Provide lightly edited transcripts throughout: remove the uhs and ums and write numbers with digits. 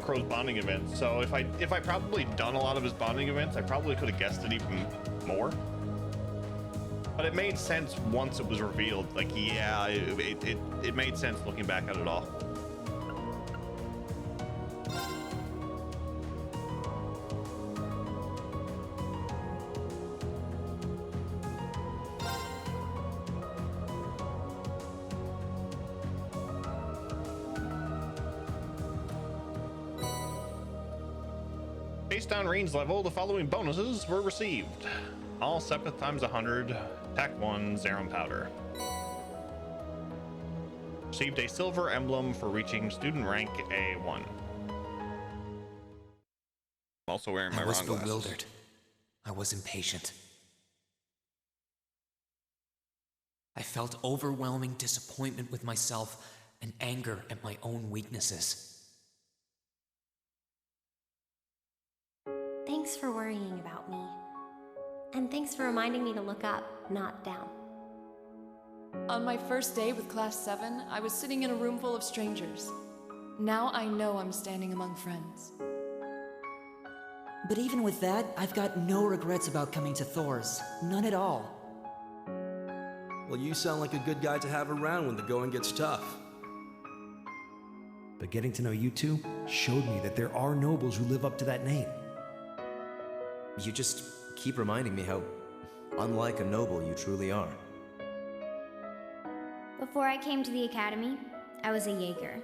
Crow's bonding events, so if I probably done a lot of his bonding events, I probably could have guessed it even more. But it made sense once it was revealed. Like, yeah, it made sense looking back at it all. Based on range level, the following bonuses were received. All Sepith times 100, Attack 1, Zerum Powder. Received a silver emblem for reaching student rank A1. Also wearing my wrong glasses. I was bewildered. I was impatient. I felt overwhelming disappointment with myself and anger at my own weaknesses. Thanks for worrying about me. And thanks for reminding me to look up, not down. On my first day with Class 7, I was sitting in a room full of strangers. Now I know I'm standing among friends. But even with that, I've got no regrets about coming to Thor's. None at all. Well, you sound like a good guy to have around when the going gets tough. But getting to know you two showed me that there are nobles who live up to that name. You just keep reminding me how unlike a noble you truly are. Before I came to the academy, I was a Jaeger.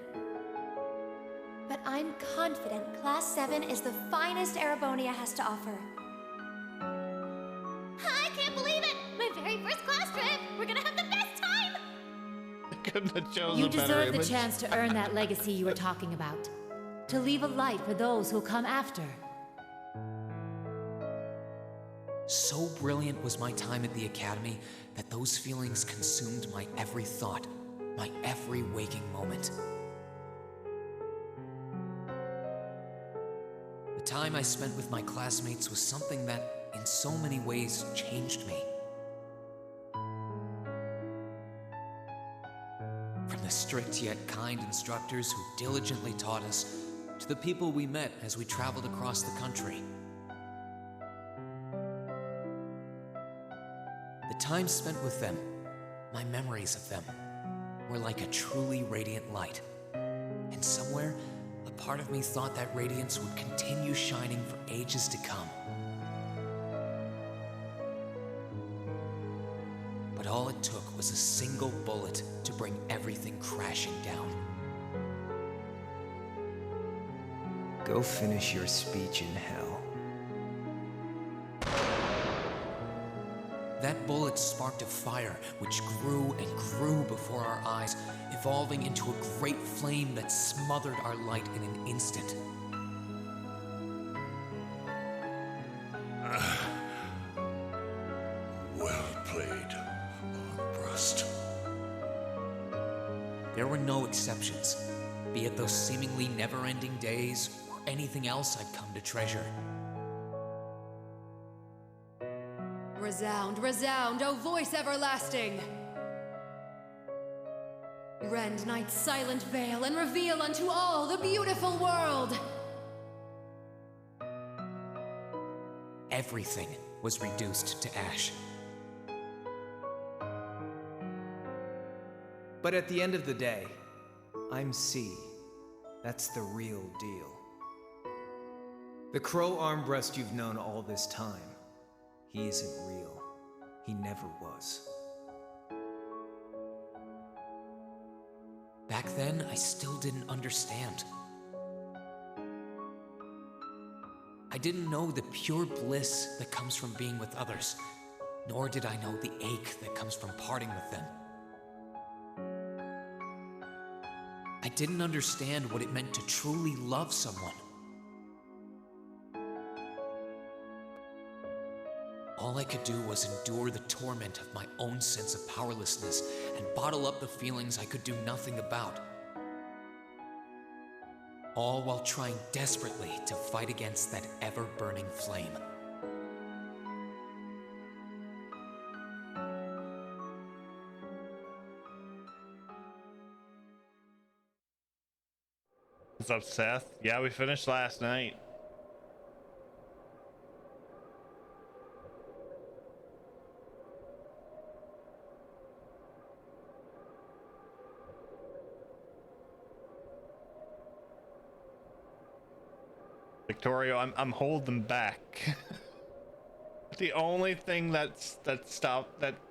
But I'm confident Class 7 is the finest Erebonia has to offer. I can't believe it! My very first class trip! We're gonna have the best time! Couldn't have chosen You a better deserve the image. chance to earn that legacy you were talking about. To leave a light for those who'll come after. So brilliant was my time at the academy that those feelings consumed my every thought, my every waking moment. The time I spent with my classmates was something that, in so many ways, changed me. From the strict yet kind instructors who diligently taught us, to the people we met as we traveled across the country. The time spent with them, my memories of them, were like a truly radiant light. And somewhere, a part of me thought that radiance would continue shining for ages to come. But all it took was a single bullet to bring everything crashing down. Go finish your speech in hell. That bullet sparked a fire which grew and grew before our eyes, evolving into a great flame that smothered our light in an instant. Well played, Armbrust. There were no exceptions, be it those seemingly never-ending days or anything else I'd come to treasure. Resound, resound, O voice everlasting! Rend night's silent veil and reveal unto all the beautiful world! Everything was reduced to ash. But at the end of the day, I'm C. That's the real deal. The Crow Armbrust you've known all this time, he isn't real. He never was. Back then, I still didn't understand. I didn't know the pure bliss that comes from being with others, nor did I know the ache that comes from parting with them. I didn't understand what it meant to truly love someone. All I could do was endure the torment of my own sense of powerlessness and bottle up the feelings I could do nothing about. All while trying desperately to fight against that ever-burning flame. What's up, Seth? Yeah, we finished last night. Victorio, I'm holding back. The only thing that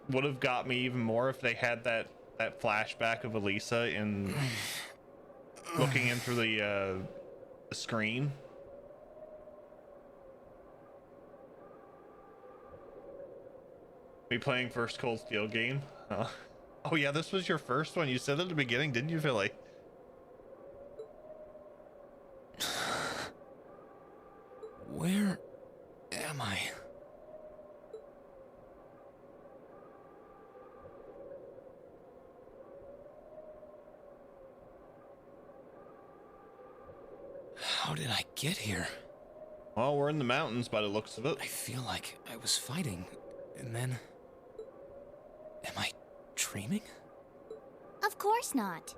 would have got me even more if they had that flashback of Elisa in looking in through the screen. Me playing first Cold Steel game. Oh yeah, this was your first one. You said at the beginning, didn't you, Philly? Where am I? How did I get here? Well, we're in the mountains by the looks of it. I feel like I was fighting, and then... Am I dreaming? Of course not.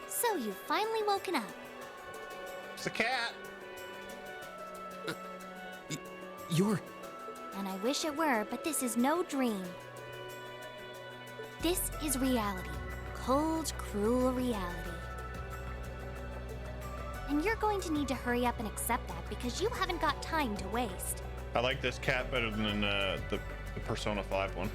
So you've finally woken up. It's a cat. You're... And I wish it were, but this is no dream. This is reality. Cold, cruel reality. And you're going to need to hurry up and accept that because you haven't got time to waste. I like this cat better than the Persona 5 one.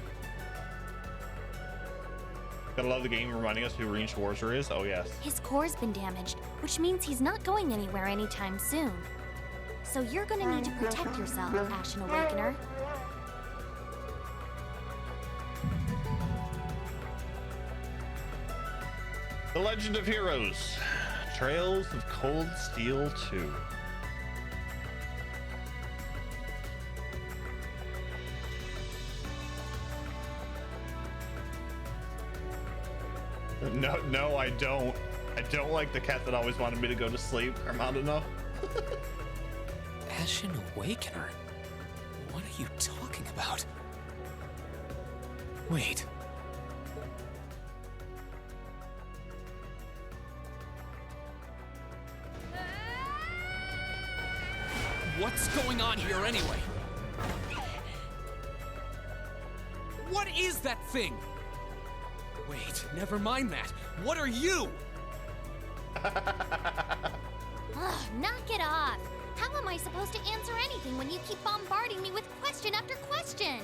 Gotta love the game reminding us who Reen Schwarzer is. Oh yes. His core's been damaged, which means he's not going anywhere anytime soon. So you're gonna need to protect yourself, Ashen Awakener. The Legend of Heroes. Trails of Cold Steel 2. No, I don't. I don't like the cat that always wanted me to go to sleep. Armando, no. Ashen Awakener? What are you talking about? Wait. What's going on here anyway? What is that thing? Wait, never mind that. What are you? Ugh, knock it off. How am I supposed to answer anything when you keep bombarding me with question after question?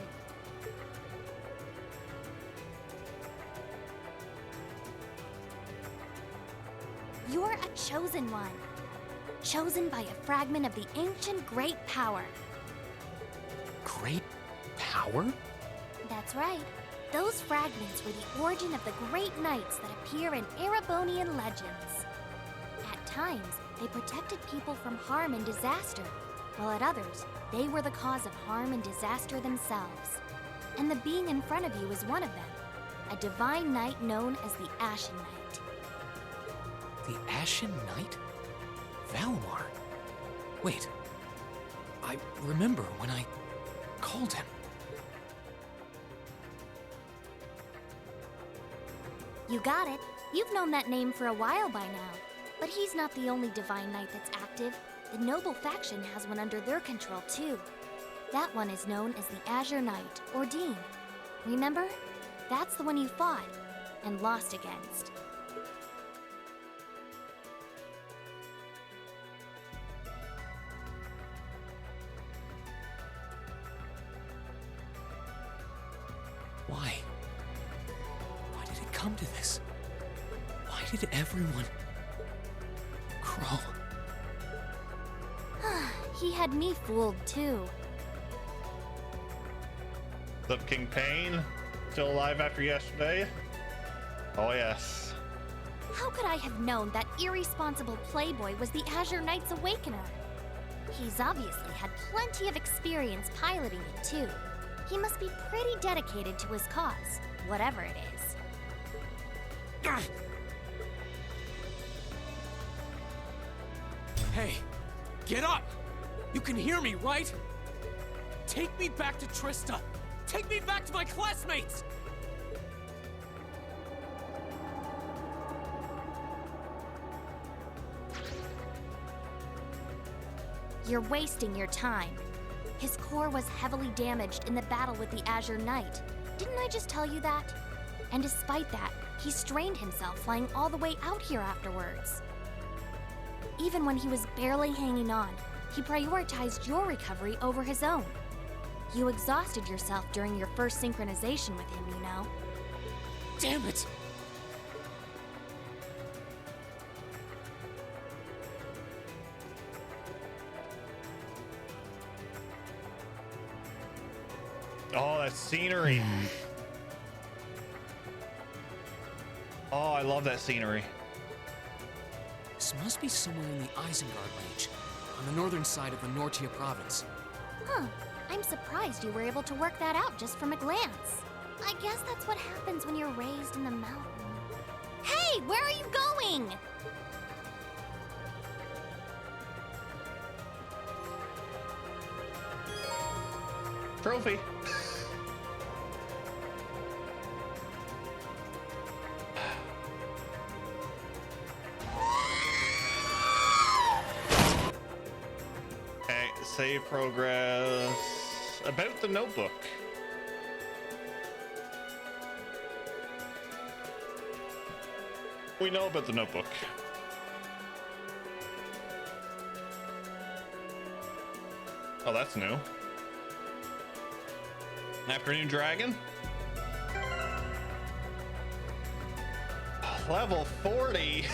You're a chosen one. Chosen by a fragment of the ancient great power. Great power? That's right. Those fragments were the origin of the great knights that appear in Erebonian legends. At times, they protected people from harm and disaster, while at others, they were the cause of harm and disaster themselves. And the being in front of you is one of them, a divine knight known as the Ashen Knight. The Ashen Knight? Valimar? Wait, I remember when I called him. You got it. You've known that name for a while by now. But he's not the only divine knight that's active. The noble faction has one under their control too. That one is known as the Azure Knight, or Dean. Remember? That's the one you fought and lost against. Why? Why did it come to this? Why did everyone... Crow? He had me fooled too. What's up, King Pain? Still alive after yesterday? Oh yes. How could I have known that irresponsible playboy was the Azure Knight's Awakener? He's obviously had plenty of experience piloting it too. He must be pretty dedicated to his cause, whatever it is. Hey, get up! You can hear me, right? Take me back to Trista! Take me back to my classmates! You're wasting your time. His core was heavily damaged in the battle with the Azure Knight. Didn't I just tell you that? And despite that, he strained himself flying all the way out here afterwards. Even when he was barely hanging on, he prioritized your recovery over his own. You exhausted yourself during your first synchronization with him, you know. Damn it! Oh, that scenery. Oh, I love that scenery. This must be somewhere in the Isengard range, on the northern side of the Nortia province. Huh. I'm surprised you were able to work that out just from a glance. I guess that's what happens when you're raised in the mountain. Hey, where are you going? Trophy. Okay, save progress. About the notebook. We know about the notebook. Oh, that's new. Afternoon Dragon. Level 40.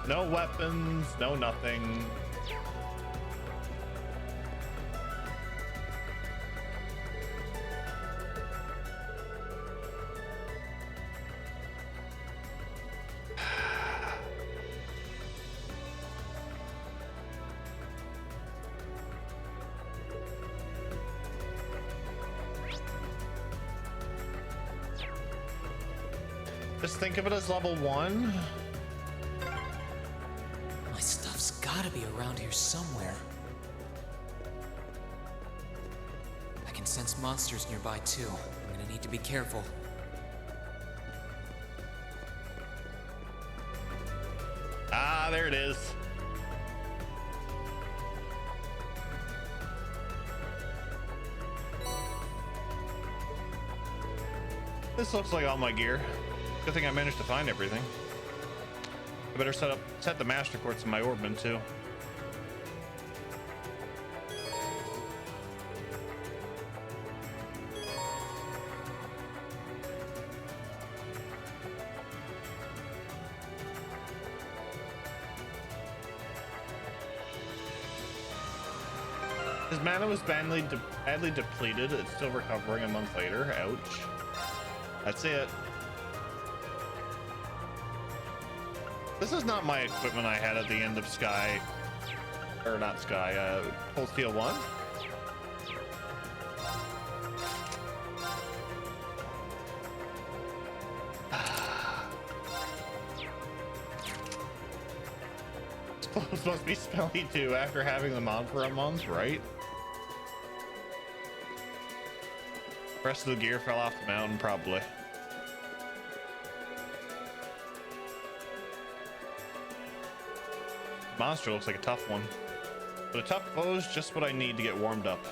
No weapons, no nothing. Just think of it as level 1. My stuff's gotta be around here somewhere. I can sense monsters nearby too. I'm gonna need to be careful. Ah, there it is. This looks like all my gear. Good thing I managed to find everything. I better set the master quartz in my orbman too. His mana was badly depleted. It's still recovering a month later. Ouch. That's it. This is not my equipment I had at the end of Sky, or not Sky, Cold Steel 1. Clothes must be smelly too after having them on for a month, right? The rest of the gear fell off the mountain, probably. Monster looks like a tough one, but a tough foe is just what I need to get warmed up.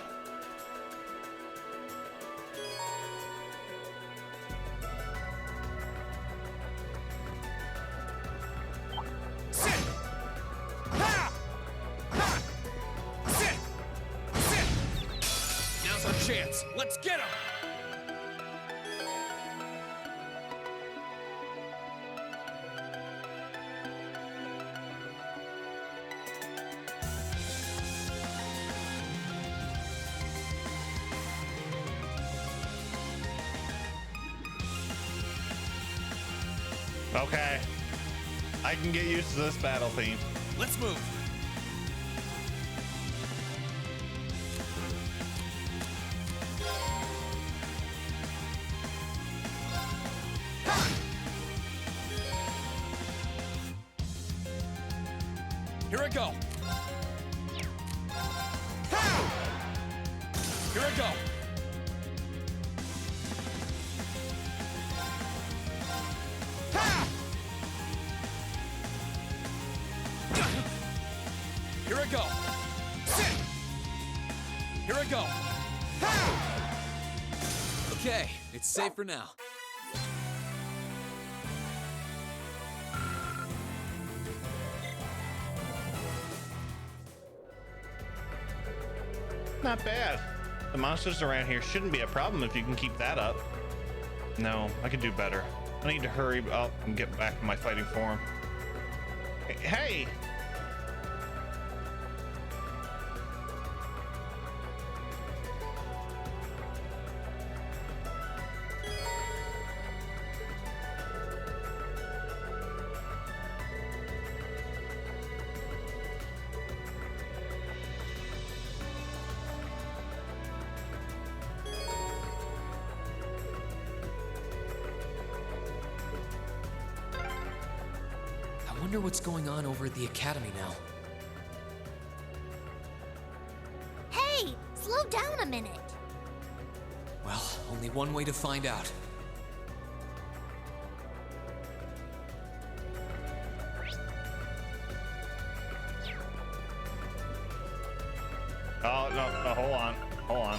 Sit! Ha! Ha! Sit! Sit! Now's our chance. Let's get him! Okay. I can get used to this battle theme. Let's move. Here I go. Here I go. Here I go. Here I go. Okay, it's safe for now. Not bad. The monsters around here shouldn't be a problem if you can keep that up. No, I can do better. I need to hurry up and get back to my fighting form. Hey! I wonder what's going on over at the academy now. Hey, slow down a minute. Well, only one way to find out. Oh, no, hold on. Hold on.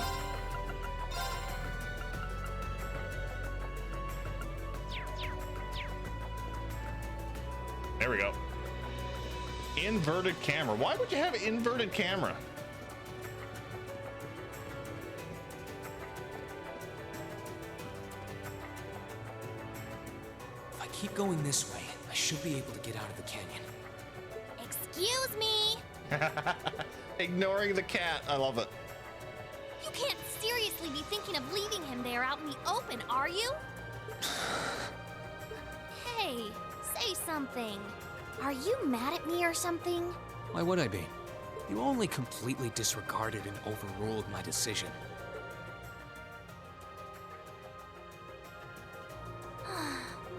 There we go. Inverted camera. Why would you have an inverted camera? If I keep going this way, I should be able to get out of the canyon. Excuse me. Ignoring the cat. I love it. You can't seriously be thinking of leaving him there out in the open, are you? Hey, say something. Are you mad at me or something? Why would I be? You only completely disregarded and overruled my decision.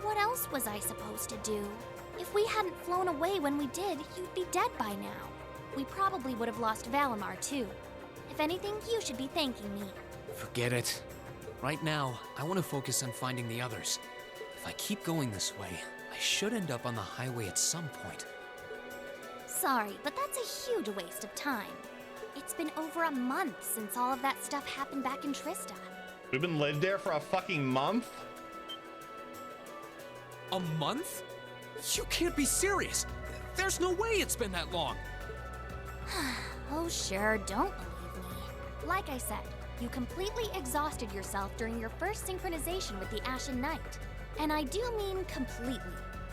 What else was I supposed to do? If we hadn't flown away when we did, you'd be dead by now. We probably would have lost Valimar too. If anything, you should be thanking me. Forget it. Right now, I want to focus on finding the others. If I keep going this way, I should end up on the highway at some point. Sorry, but that's a huge waste of time. It's been over a month since all of that stuff happened back in Trista. We've been lived there for a fucking month? A month? You can't be serious. There's no way it's been that long. Oh, sure, don't believe me. Like I said, you completely exhausted yourself during your first synchronization with the Ashen Knight. And I do mean completely.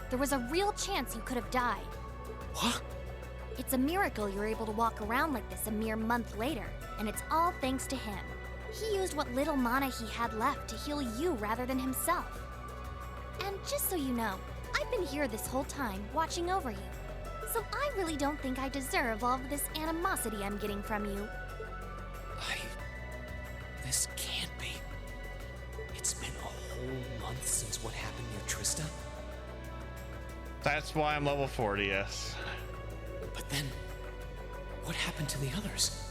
There was a real chance you could have died. What? It's a miracle you're able to walk around like this a mere month later, and it's all thanks to him. He used what little mana he had left to heal you rather than himself. And just so you know, I've been here this whole time, watching over you. So I really don't think I deserve all of this animosity I'm getting from you. This can't be. It's been a whole month since what happened near Trista. That's why I'm level 40, yes. But then, what happened to the others?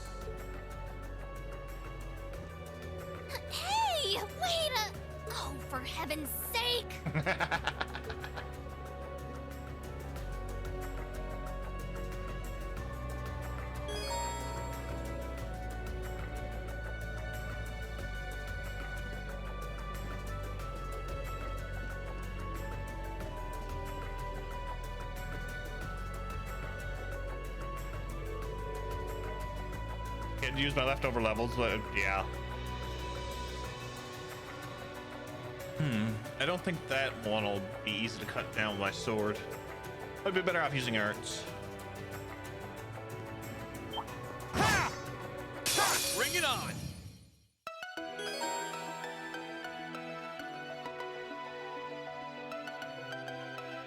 Hey, wait a... Oh, for heaven's sake! Can't use my leftover levels, but yeah. I don't think that one will be easy to cut down with my sword. I'd be better off using arts. Bring it on!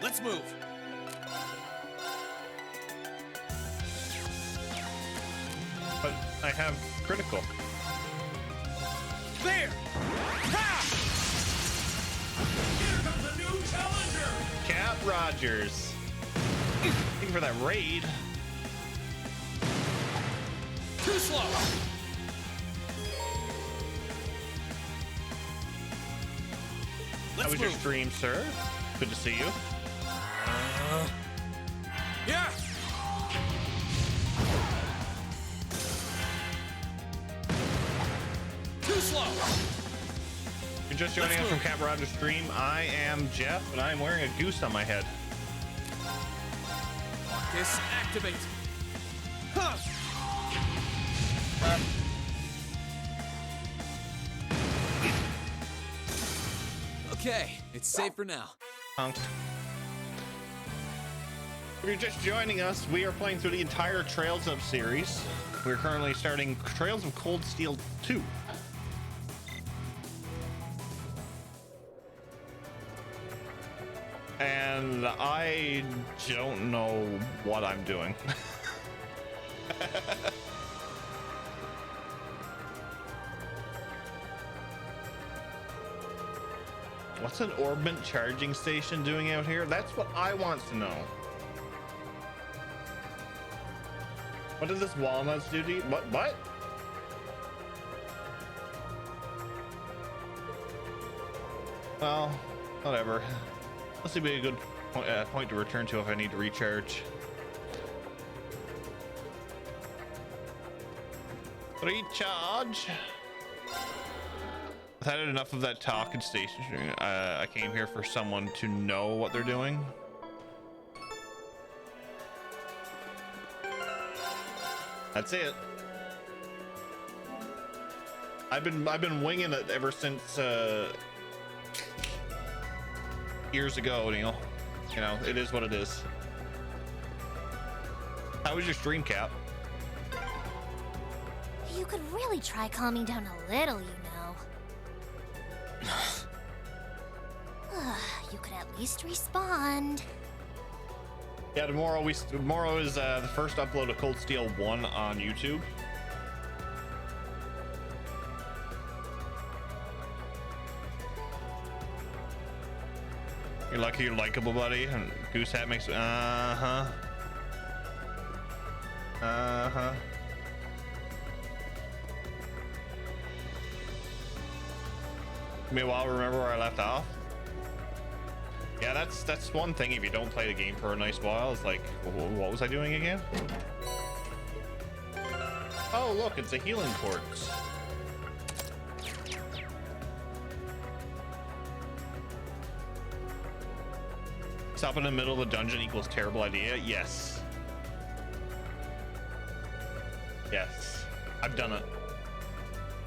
Let's move. But I have critical. There! Ha! Here comes a new challenger! Cap Rogers. Thank you for that raid. Too slow! How was your stream, sir? Good to see you. Yeah! Too slow! You're just joining us from Cap Rogers' stream. I am Jeff, and I am wearing a goose on my head. Disactivate! Huh! Okay, it's safe for now. Punked. If you're just joining us, we are playing through the entire Trails of series. We're currently starting Trails of Cold Steel 2. And I don't know what I'm doing. What's an Orbment charging station doing out here? That's what I want to know. What does this walnuts do to you? What? Well, whatever. This would be a good point to return to if I need to recharge. Recharge. I've had enough of that talk and station. I came here for someone to know what they're doing. That's it. I've been winging it ever since years ago, Neil. You know, it is what it is. How was your stream, Cap? You could really try calming down a little, you know. You could at least respond. Yeah, tomorrow is the first upload of Cold Steel 1 on YouTube. You're lucky you're likable, buddy. And Goose Hat makes uh-huh. Give me a while to remember where I left off. Yeah, that's one thing if you don't play the game for a nice while. It's like, what was I doing again? Oh, look, it's a healing quartz. Stop in the middle of a dungeon equals terrible idea. Yes. Yes, I've done it.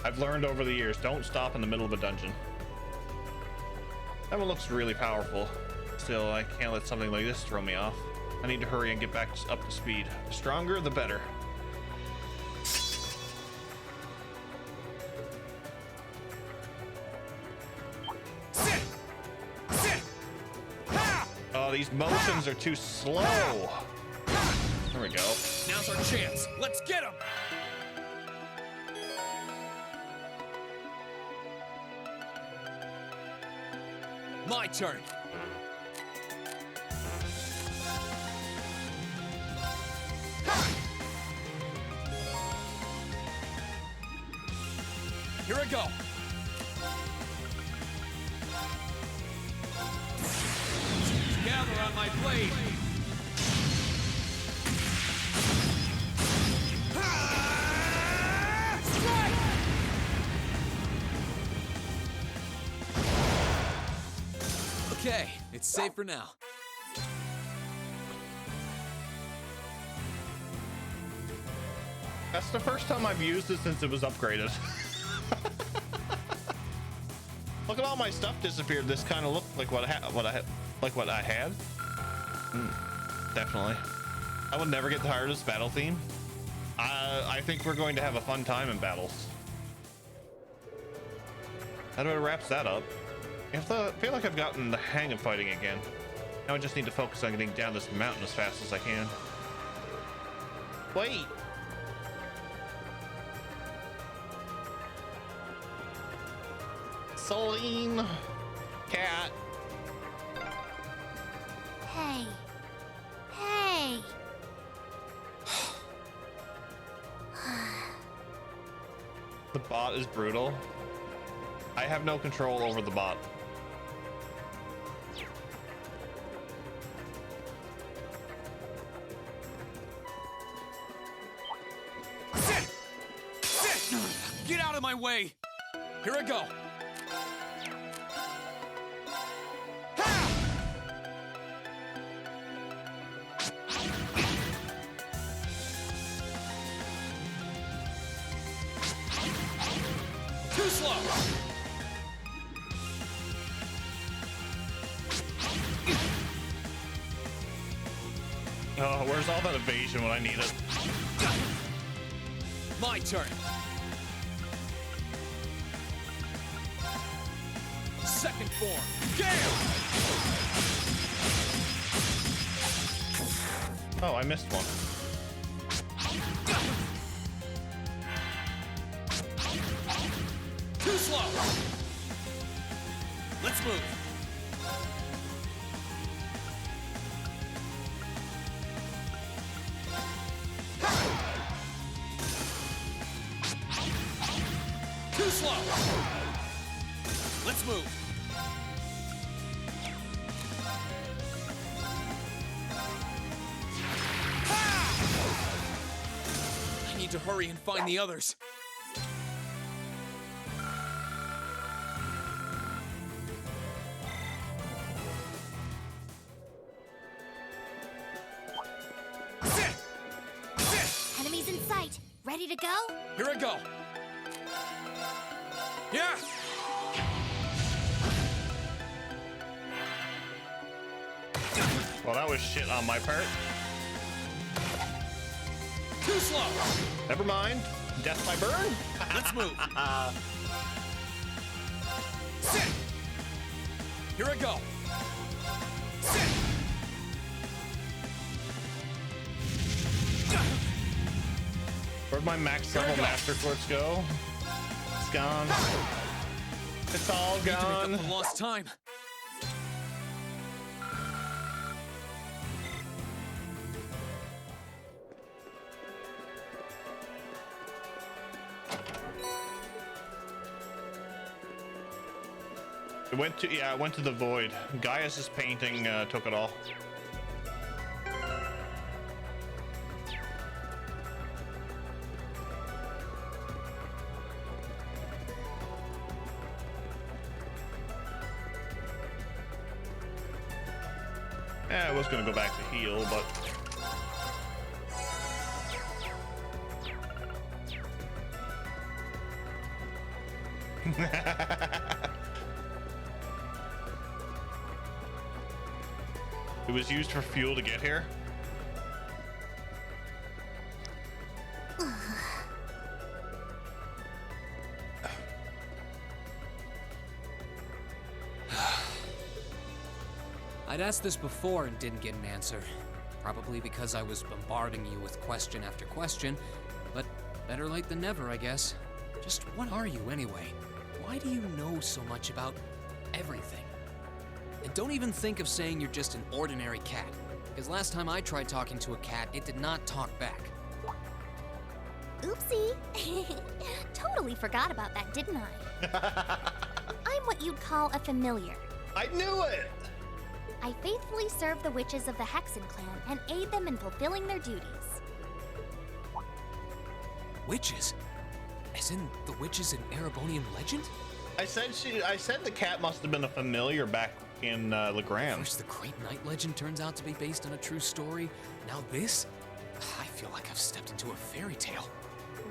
I've learned over the years, don't stop in the middle of a dungeon. That one looks really powerful. Still, I can't let something like this throw me off. I need to hurry and get back up to speed. The stronger, the better. Sit! Sit! Ha! Oh, these motions are too slow. There we go. Now's our chance. Let's get him! My turn. Here I go. Gather on my blade. Strike! Okay, it's safe for now. That's the first time I've used it since it was upgraded. Look at all my stuff disappeared. This kind of looked like what I had. Definitely. I will never get tired of this battle theme. I think we're going to have a fun time in battles. How do I wrap that up? I feel like I've gotten the hang of fighting again. Now I just need to focus on getting down this mountain as fast as I can. Wait! Celine! Cat! Hey. Hey. The bot is brutal. I have no control over the bot. Sit! Sit! Get out of my way! Here I go! Too slow! Oh, where's all that evasion when I need it? My turn. Second form. Gale! Oh, I missed one. Too slow! Let's move. Too slow! Let's move. I need to hurry and find the others. Enemies in sight. Ready to go? Here I go. Yeah! Well, that was shit on my part. Too slow! Never mind. Death by burn? Let's move. Sit! Here I go. Sit! Where'd my max level master torch go? It's gone. It's all Need to gone. make up the lost time. It went to, yeah, it went to the void. Gaius' painting took it all. Yeah, I was gonna go back to heal, but it was used for fuel to get here. I'd asked this before and didn't get an answer. Probably because I was bombarding you with question after question, but better late than never, I guess. Just what are you anyway? Why do you know so much about everything? And don't even think of saying you're just an ordinary cat, because last time I tried talking to a cat, it did not talk back. Oopsie. Totally forgot about that, didn't I? I'm what you'd call a familiar. I knew it! I faithfully serve the witches of the Hexen clan and aid them in fulfilling their duties. Witches? As in the witches in Erebonian legend? I said the cat must have been a familiar back in Legrand. First, the Great Night legend turns out to be based on a true story. Now this? I feel like I've stepped into a fairy tale.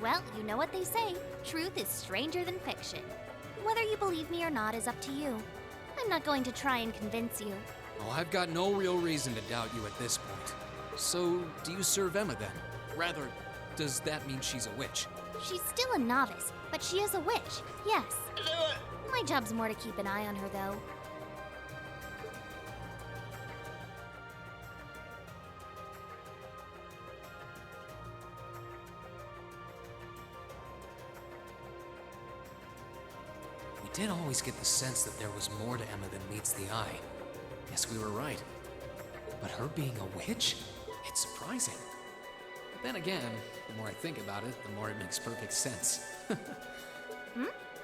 Well, you know what they say. Truth is stranger than fiction. Whether you believe me or not is up to you. I'm not going to try and convince you. Oh, I've got no real reason to doubt you at this point. So, do you serve Emma then? Rather, does that mean she's a witch? She's still a novice, but she is a witch, yes. My job's more to keep an eye on her, though. did always get the sense that there was more to Emma than meets the eye. Guess we were right. But her being a witch? It's surprising. But then again, the more I think about it, the more it makes perfect sense.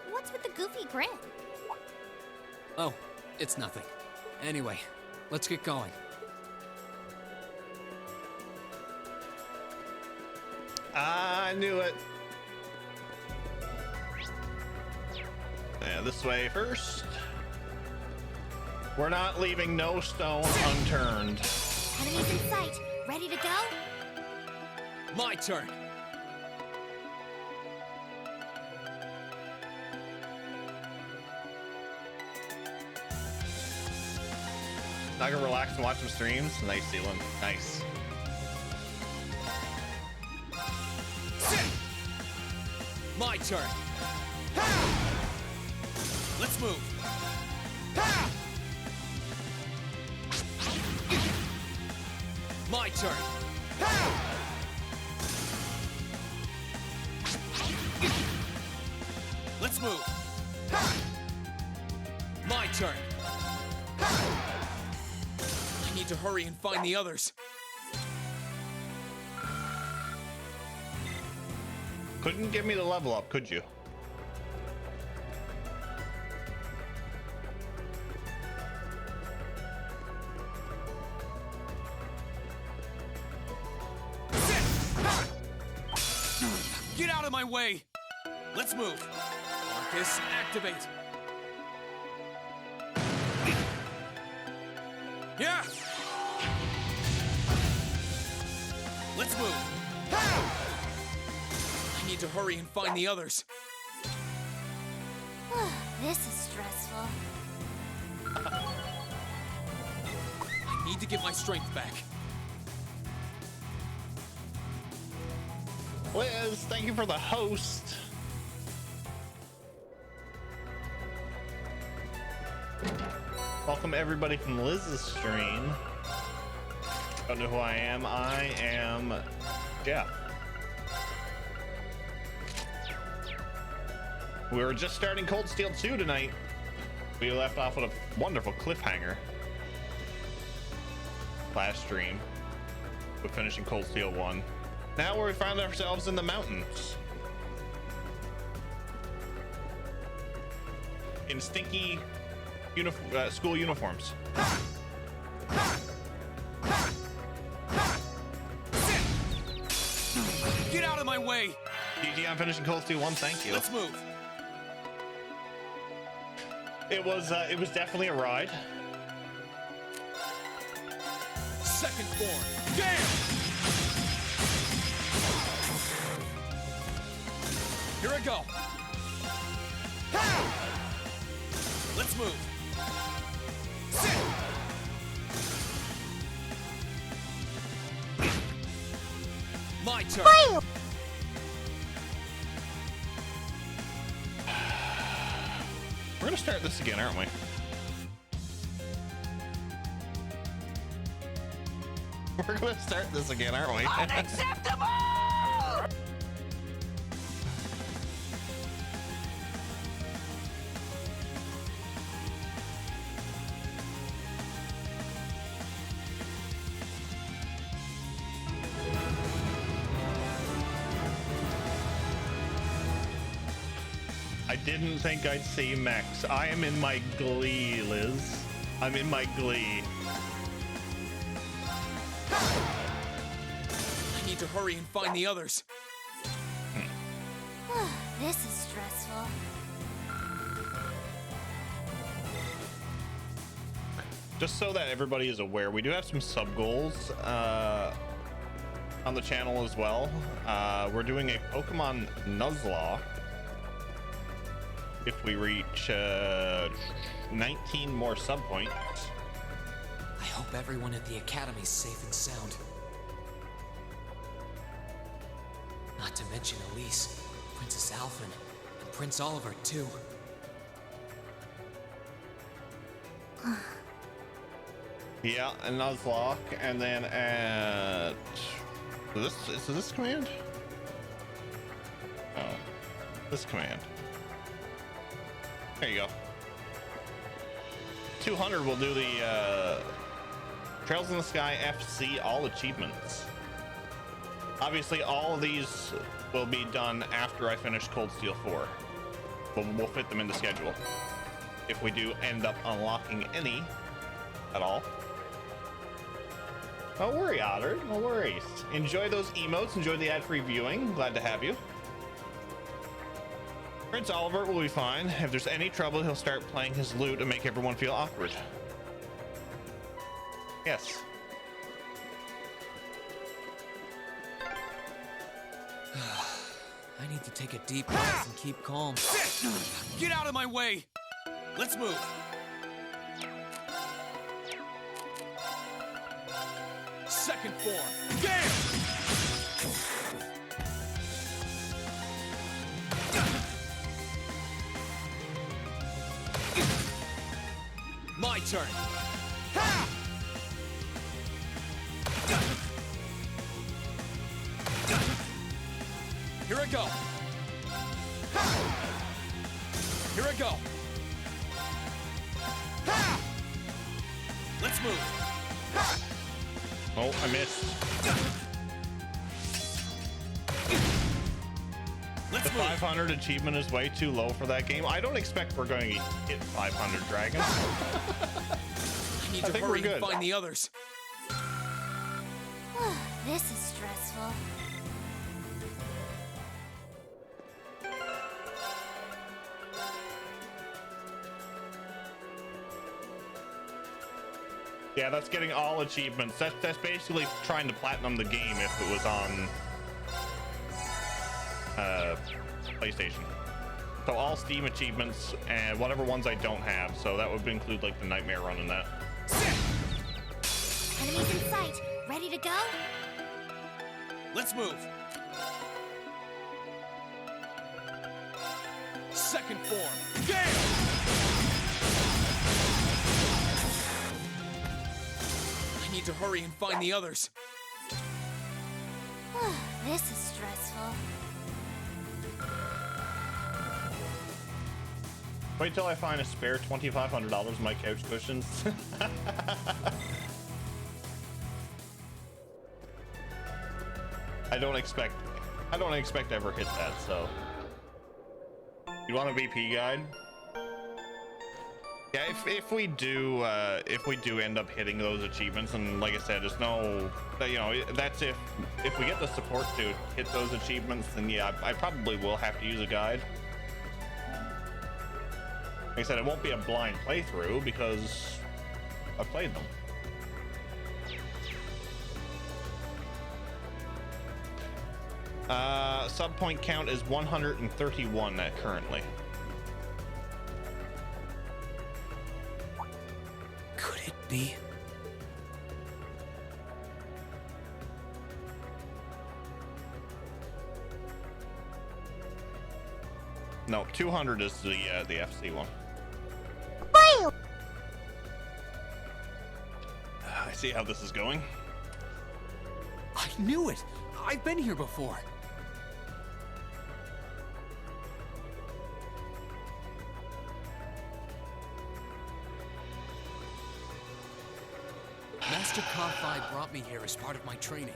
What's with the goofy grin? Oh, it's nothing. Anyway, let's get going. I knew it. Yeah, this way first. We're not leaving no stone unturned. Enemies in sight. Ready to go? My turn. Not gonna relax and watch some streams. Nice, Dylan. Nice. My turn. Let's move. My turn. Let's move. My turn. I need to hurry and find the others. Couldn't give me the level up, could you? Get out of my way! Let's move. Marcus, activate. Yeah! Let's move. I need to hurry and find the others. This is stressful. I need to get my strength back. Liz, thank you for the host. Welcome everybody from Liz's stream. Don't know who I am. I am Jeff. We were just starting Cold Steel 2 tonight. We left off with a wonderful cliffhanger. Last stream. We're finishing Cold Steel 1. Now we found ourselves in the mountains. In stinky school uniforms. Get out of my way! GG, I'm finishing Cold Steel 1, thank you. Let's move. It was definitely a ride. Second form. Damn! Here I go. Let's move. My turn. We're gonna start this again, aren't we? We're gonna start this again, aren't we? Unacceptable! I didn't think I'd see Max. I am in my glee, Liz. I'm in my glee. I need to hurry and find the others. This is stressful. Just so that everybody is aware, we do have some sub goals on the channel as well. We're doing a Pokemon Nuzlocke. If we reach 19 more sub points. I hope everyone at the Academy's safe and sound. Not to mention Elise, Princess Alphen, and Prince Oliver, too. Yeah, a Nuzlocke, and then at is this command? Oh, this command. There you go. 200 will do the Trails in the Sky FC all achievements. Obviously, all of these will be done after I finish Cold Steel 4. We'll fit them into schedule. If we do end up unlocking any at all. Don't worry, Otter. No worries. Enjoy those emotes. Enjoy the ad-free viewing. Glad to have you. Prince Oliver will be fine. If there's any trouble, he'll start playing his lute and make everyone feel awkward. Yes. I need to take a deep breath and keep calm. Get out of my way! Let's move. Second form. Game! My turn. Ha! Here I go. Ha! Here I go. Ha! Let's move. Ha! Oh, I missed. Let's the 500 achievement is way too low for that game. I don't expect we're going to hit 500 dragons. I need to hurry and find the others. This is stressful. Yeah, that's getting all achievements. That's basically trying to platinum the game if it was on PlayStation. So all Steam achievements and whatever ones I don't have. So that would include like the Nightmare Run and that. Enemies in sight. Ready to go? Let's move. Second form. Gale! I need to hurry and find the others. This is stressful. Wait till I find a spare $2,500 in my couch cushions. I don't expect to ever hit that, so. You want a VP guide? Yeah, if we do end up hitting those achievements, and like I said, there's no, you know, that's if we get the support to hit those achievements, then yeah, I probably will have to use a guide. Like I said, it won't be a blind playthrough because I've played them. Sub point count is 131 currently. Could it be? No, 200 is the FC one. I see how this is going. I knew it. I've been here before. Master Ka-Fi brought me here as part of my training.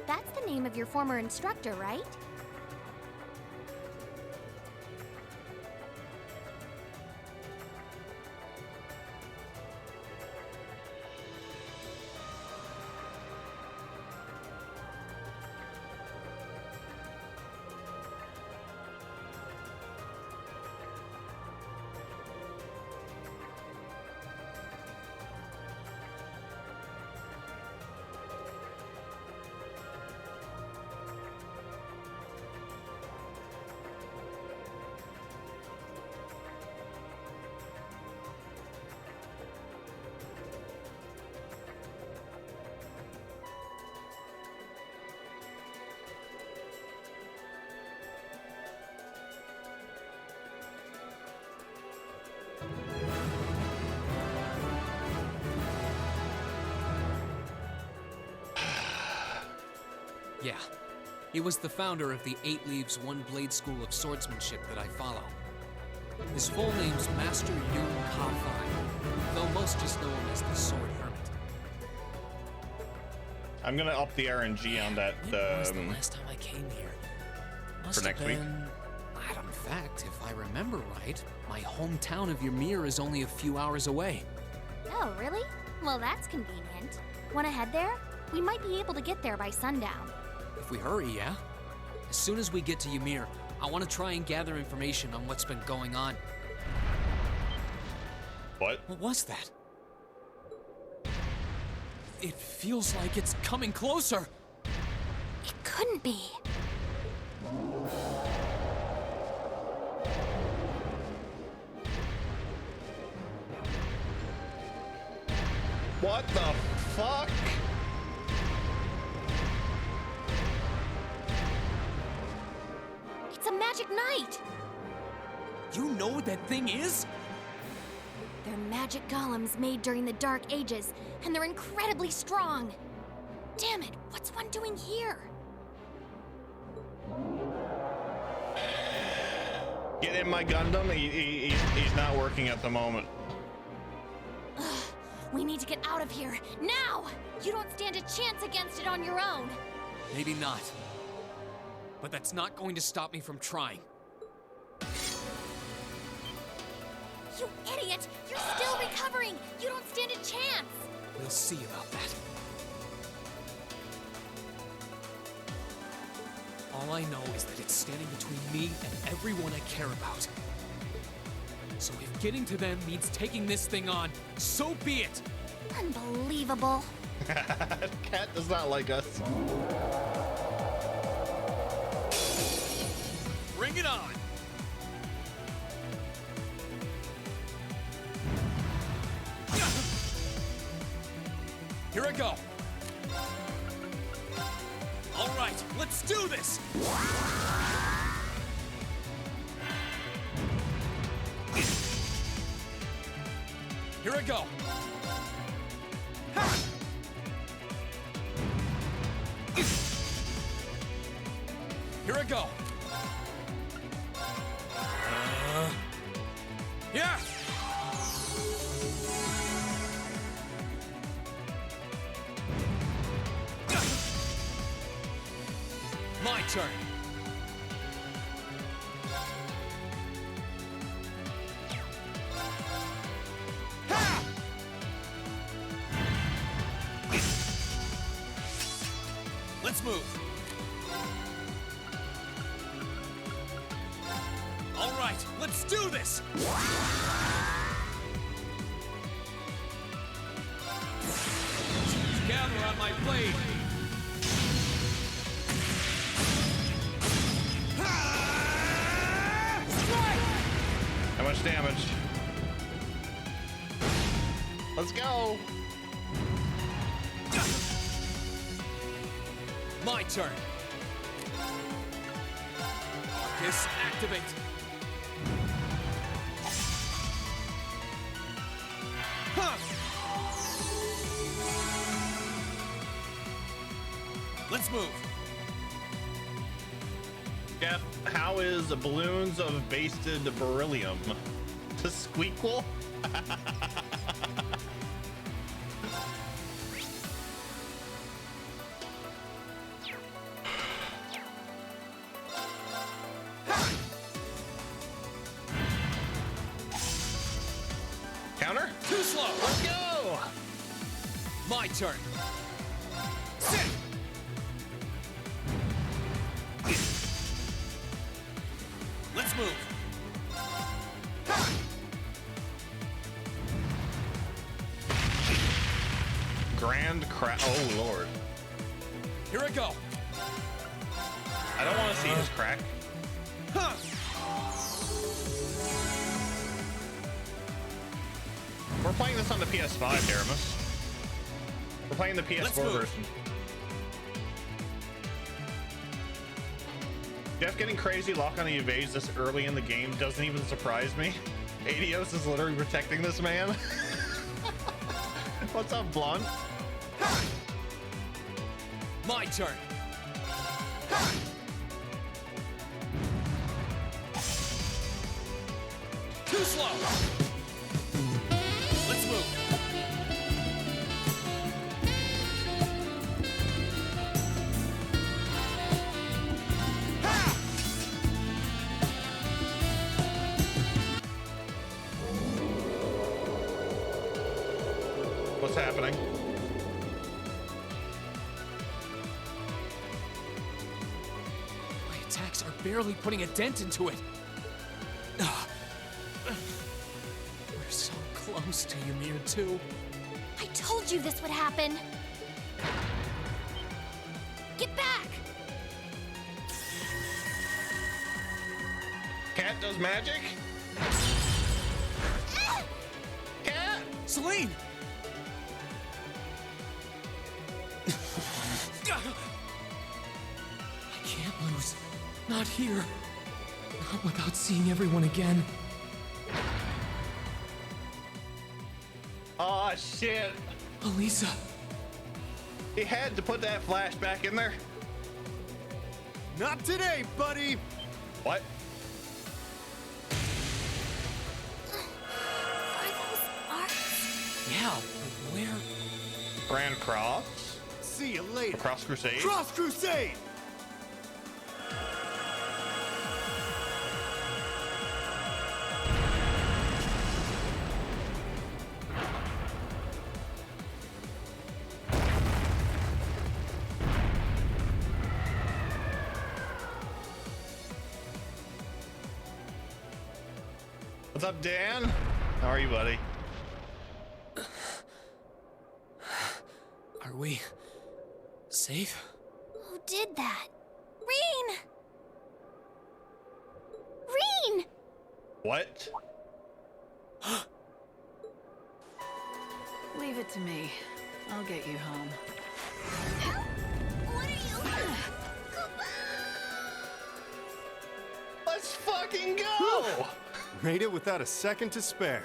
That's the name of your former instructor, right? Yeah. He was the founder of the 8 Leaves, 1 Blade School of Swordsmanship that I follow. His full name's Master Yun Ka-Fai, though most just know him as the Sword Hermit. I'm gonna up the RNG on that. When was the last time I came here? Must for next have week. been, in fact, if I remember right, my hometown of Ymir is only a few hours away. Oh, really? Well, that's convenient. Wanna head there? We might be able to get there by sundown. If we hurry, yeah? As soon as we get to Ymir, I want to try and gather information on what's been going on. What? What was that? It feels like it's coming closer. It couldn't be. What the fuck? It's a magic knight! You know what that thing is? They're magic golems made during the Dark Ages, and they're incredibly strong. Damn it, what's one doing here? Get in my Gundam. He's not working at the moment. Ugh, we need to get out of here, now! You don't stand a chance against it on your own. Maybe not. But that's not going to stop me from trying. You idiot! You're still recovering! You don't stand a chance! We'll see about that. All I know is that it's standing between me and everyone I care about. So if getting to them means taking this thing on, so be it! Unbelievable. Cat does not like us. Bring it on! Here I go. All right, let's do this. Here I go. Here I go. Yeah. My turn. Ha! Let's move. All right, let's do this. Gather on my blade. How much damage? Let's go. My turn. Arcus, activate. Huh. Let's move. Jeff, how is balloons of basted beryllium? To squeakle? Counter? Too slow. Let's go. My turn. Sit. Let's move. Grand crack. Oh, Lord. Here I go. I don't want to see his crack. Huh. We're playing this on the PS5, Aramis. We're playing the PS4 version. Jeff getting crazy lock on the evades this early in the game doesn't even surprise me. Adios is literally protecting this man. What's up, Blonde? My turn. Too slow! Let's move! What's happening? My attacks are barely putting a dent into it. We're so close to Ymir too. I told you this would happen. Get back! Cat does magic? Cat! Celine! I can't lose. Not here. Not without seeing everyone again. Oh shit! Elisa! He had to put that flashback in there. Not today, buddy! What? Are those arcs? Yeah, but where? Grand Cross? See you later. Cross Crusade? Cross Crusade! What's up, Dan? How are you, buddy? Are we safe? Who did that? Reen! Reen! What? Leave it to me. I'll get you home. What are you? Let's fucking go! Made it without a second to spare.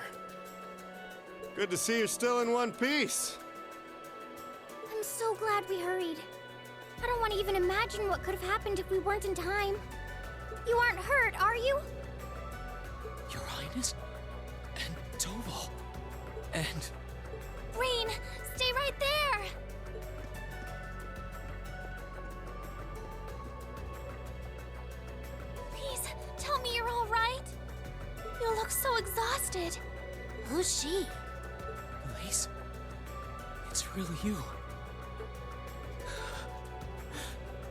Good to see you're still in one piece. I'm so glad we hurried. I don't want to even imagine what could have happened if we weren't in time. You aren't hurt, are you? Your Highness? And Tobal? And... Reen, stay right there! Please, tell me you're all right. You look so exhausted. Who's she? Elise? It's really you.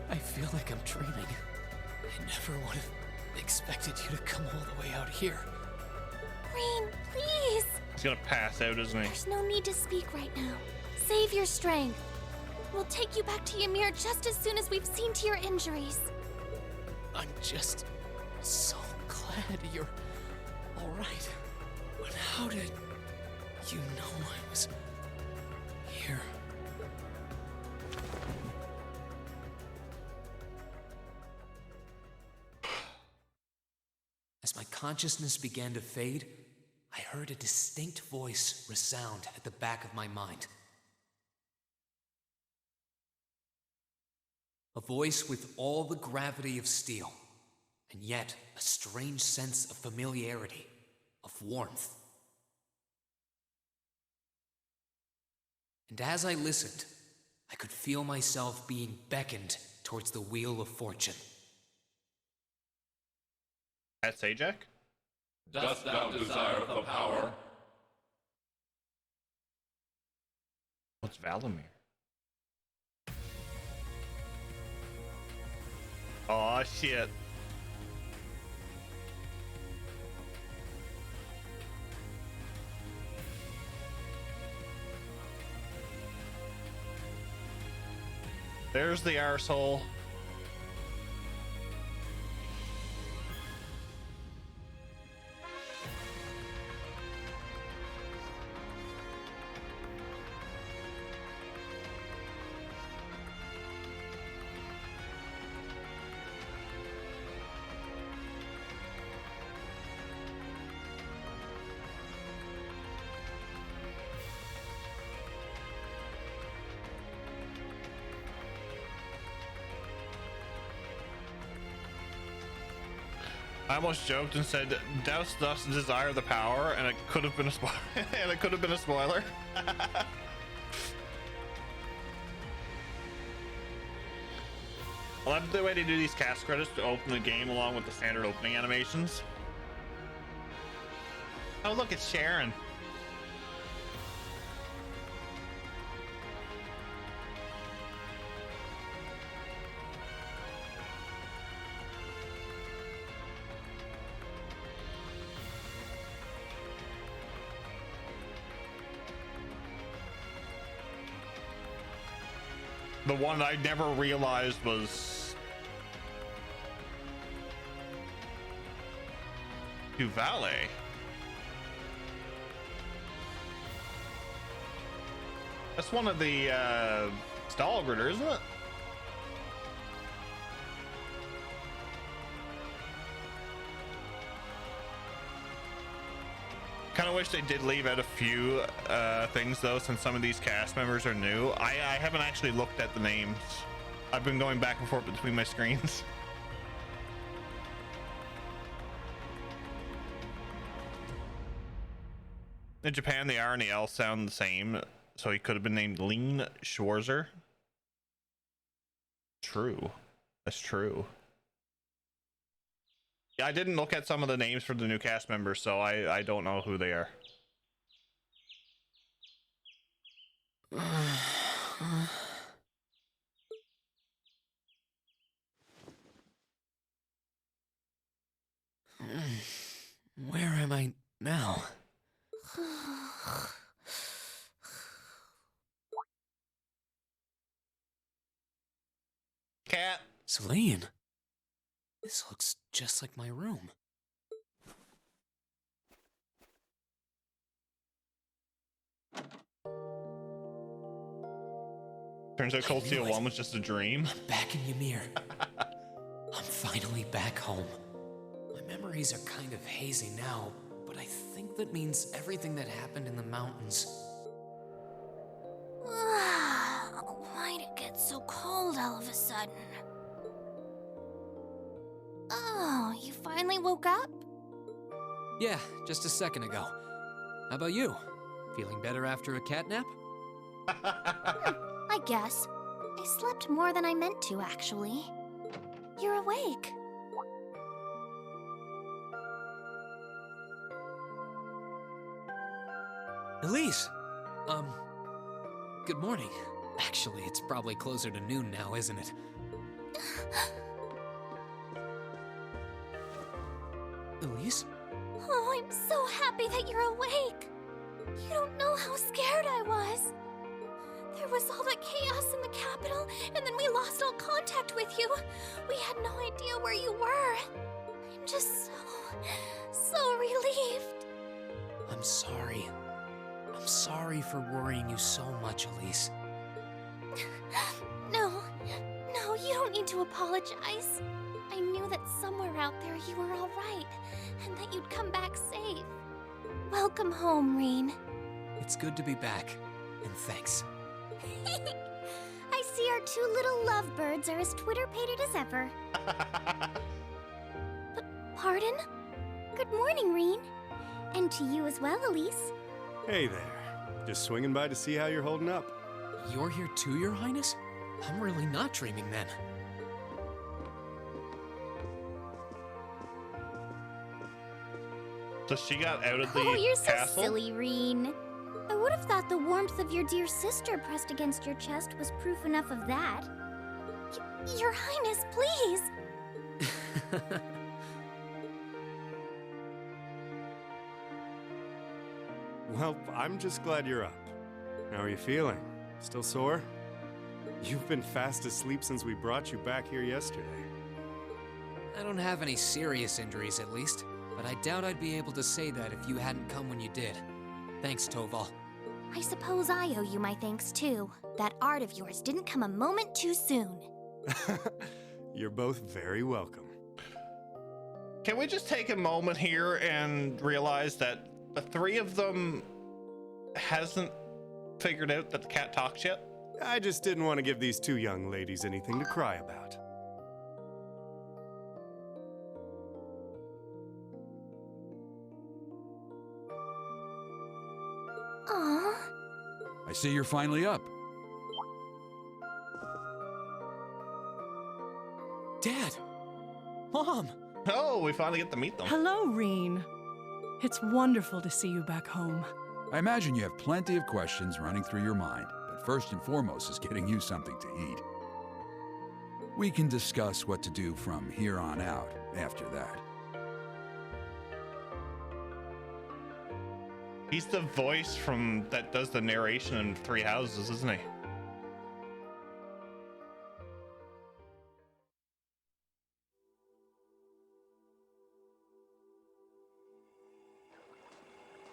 I feel like I'm dreaming. I never would have expected you to come all the way out here. Reen, please! He's gonna pass out, isn't he? There's no need to speak right now. Save your strength. We'll take you back to Ymir just as soon as we've seen to your injuries. I'm just so glad you're all right. But how did you know I was here? As my consciousness began to fade, I heard a distinct voice resound at the back of my mind. A voice with all the gravity of steel, and yet a strange sense of familiarity, of warmth. And as I listened, I could feel myself being beckoned towards the wheel of fortune. That's Ajak? Dost thou desire the power? What's Valamir? Aw, shit. There's the arsehole. I almost joked and said, "Douse thus desire the power," and it could have been a and it could have been a spoiler. I love the way they do these cast credits to open the game along with the standard opening animations. Oh, look, it's Sharon. The one I never realized was Duvale. That's one of the Stahlgritter, isn't it? Kind of wish they did leave out a few things though, since some of these cast members are new. I haven't actually looked at the names. I've been going back and forth between my screens. In Japan, the R and the L sound the same, so he could have been named Lean Schwarzer. True. That's true. Yeah, I didn't look at some of the names for the new cast members, so I don't know who they are. Where am I now? Cat. Celine. This looks just like my room. Turns out Cold Steel 1 was just a dream. I'm back in Ymir. I'm finally back home. My memories are kind of hazy now, but I think that means everything that happened in the mountains. Why'd it get so cold all of a sudden? Oh, you finally woke up? Yeah, just a second ago. How about you? Feeling better after a cat nap? I guess. I slept more than I meant to, actually. You're awake. Elise! Good morning. Actually, it's probably closer to noon now, isn't it? Elise? Oh, I'm so happy that you're awake. You don't know how scared I was. There was all that chaos in the capital, and then we lost all contact with you. We had no idea where you were. I'm just so relieved. I'm sorry. I'm sorry for worrying you so much, Elise. No, you don't need to apologize. I knew that somewhere out there you were all right, and that you'd come back safe. Welcome home, Reen. It's good to be back, and thanks. I see our two little lovebirds are as Twitter-pated as ever. Pardon? Good morning, Reen. And to you as well, Elise. Hey there. Just swinging by to see how you're holding up. You're here too, Your Highness? I'm really not dreaming then. So she got out of the Oh, you're castle? so silly, Reen. I would have thought the warmth of your dear sister pressed against your chest was proof enough of that. Your Highness, please! Well, I'm just glad you're up. How are you feeling? Still sore? You've been fast asleep since we brought you back here yesterday. I don't have any serious injuries, at least, but I doubt I'd be able to say that if you hadn't come when you did. Thanks, Toval. I suppose I owe you my thanks, too. That art of yours didn't come a moment too soon. You're both very welcome. Can we just take a moment here and realize that the three of them hasn't figured out that the cat talks yet? I just didn't want to give these two young ladies anything to cry about. Aww. I see you're finally up. Dad! Mom! Oh, we finally get to meet them. Hello, Reen. It's wonderful to see you back home. I imagine you have plenty of questions running through your mind, but first and foremost is getting you something to eat. We can discuss what to do from here on out after that. He's the voice from that does the narration in Three Houses, isn't he?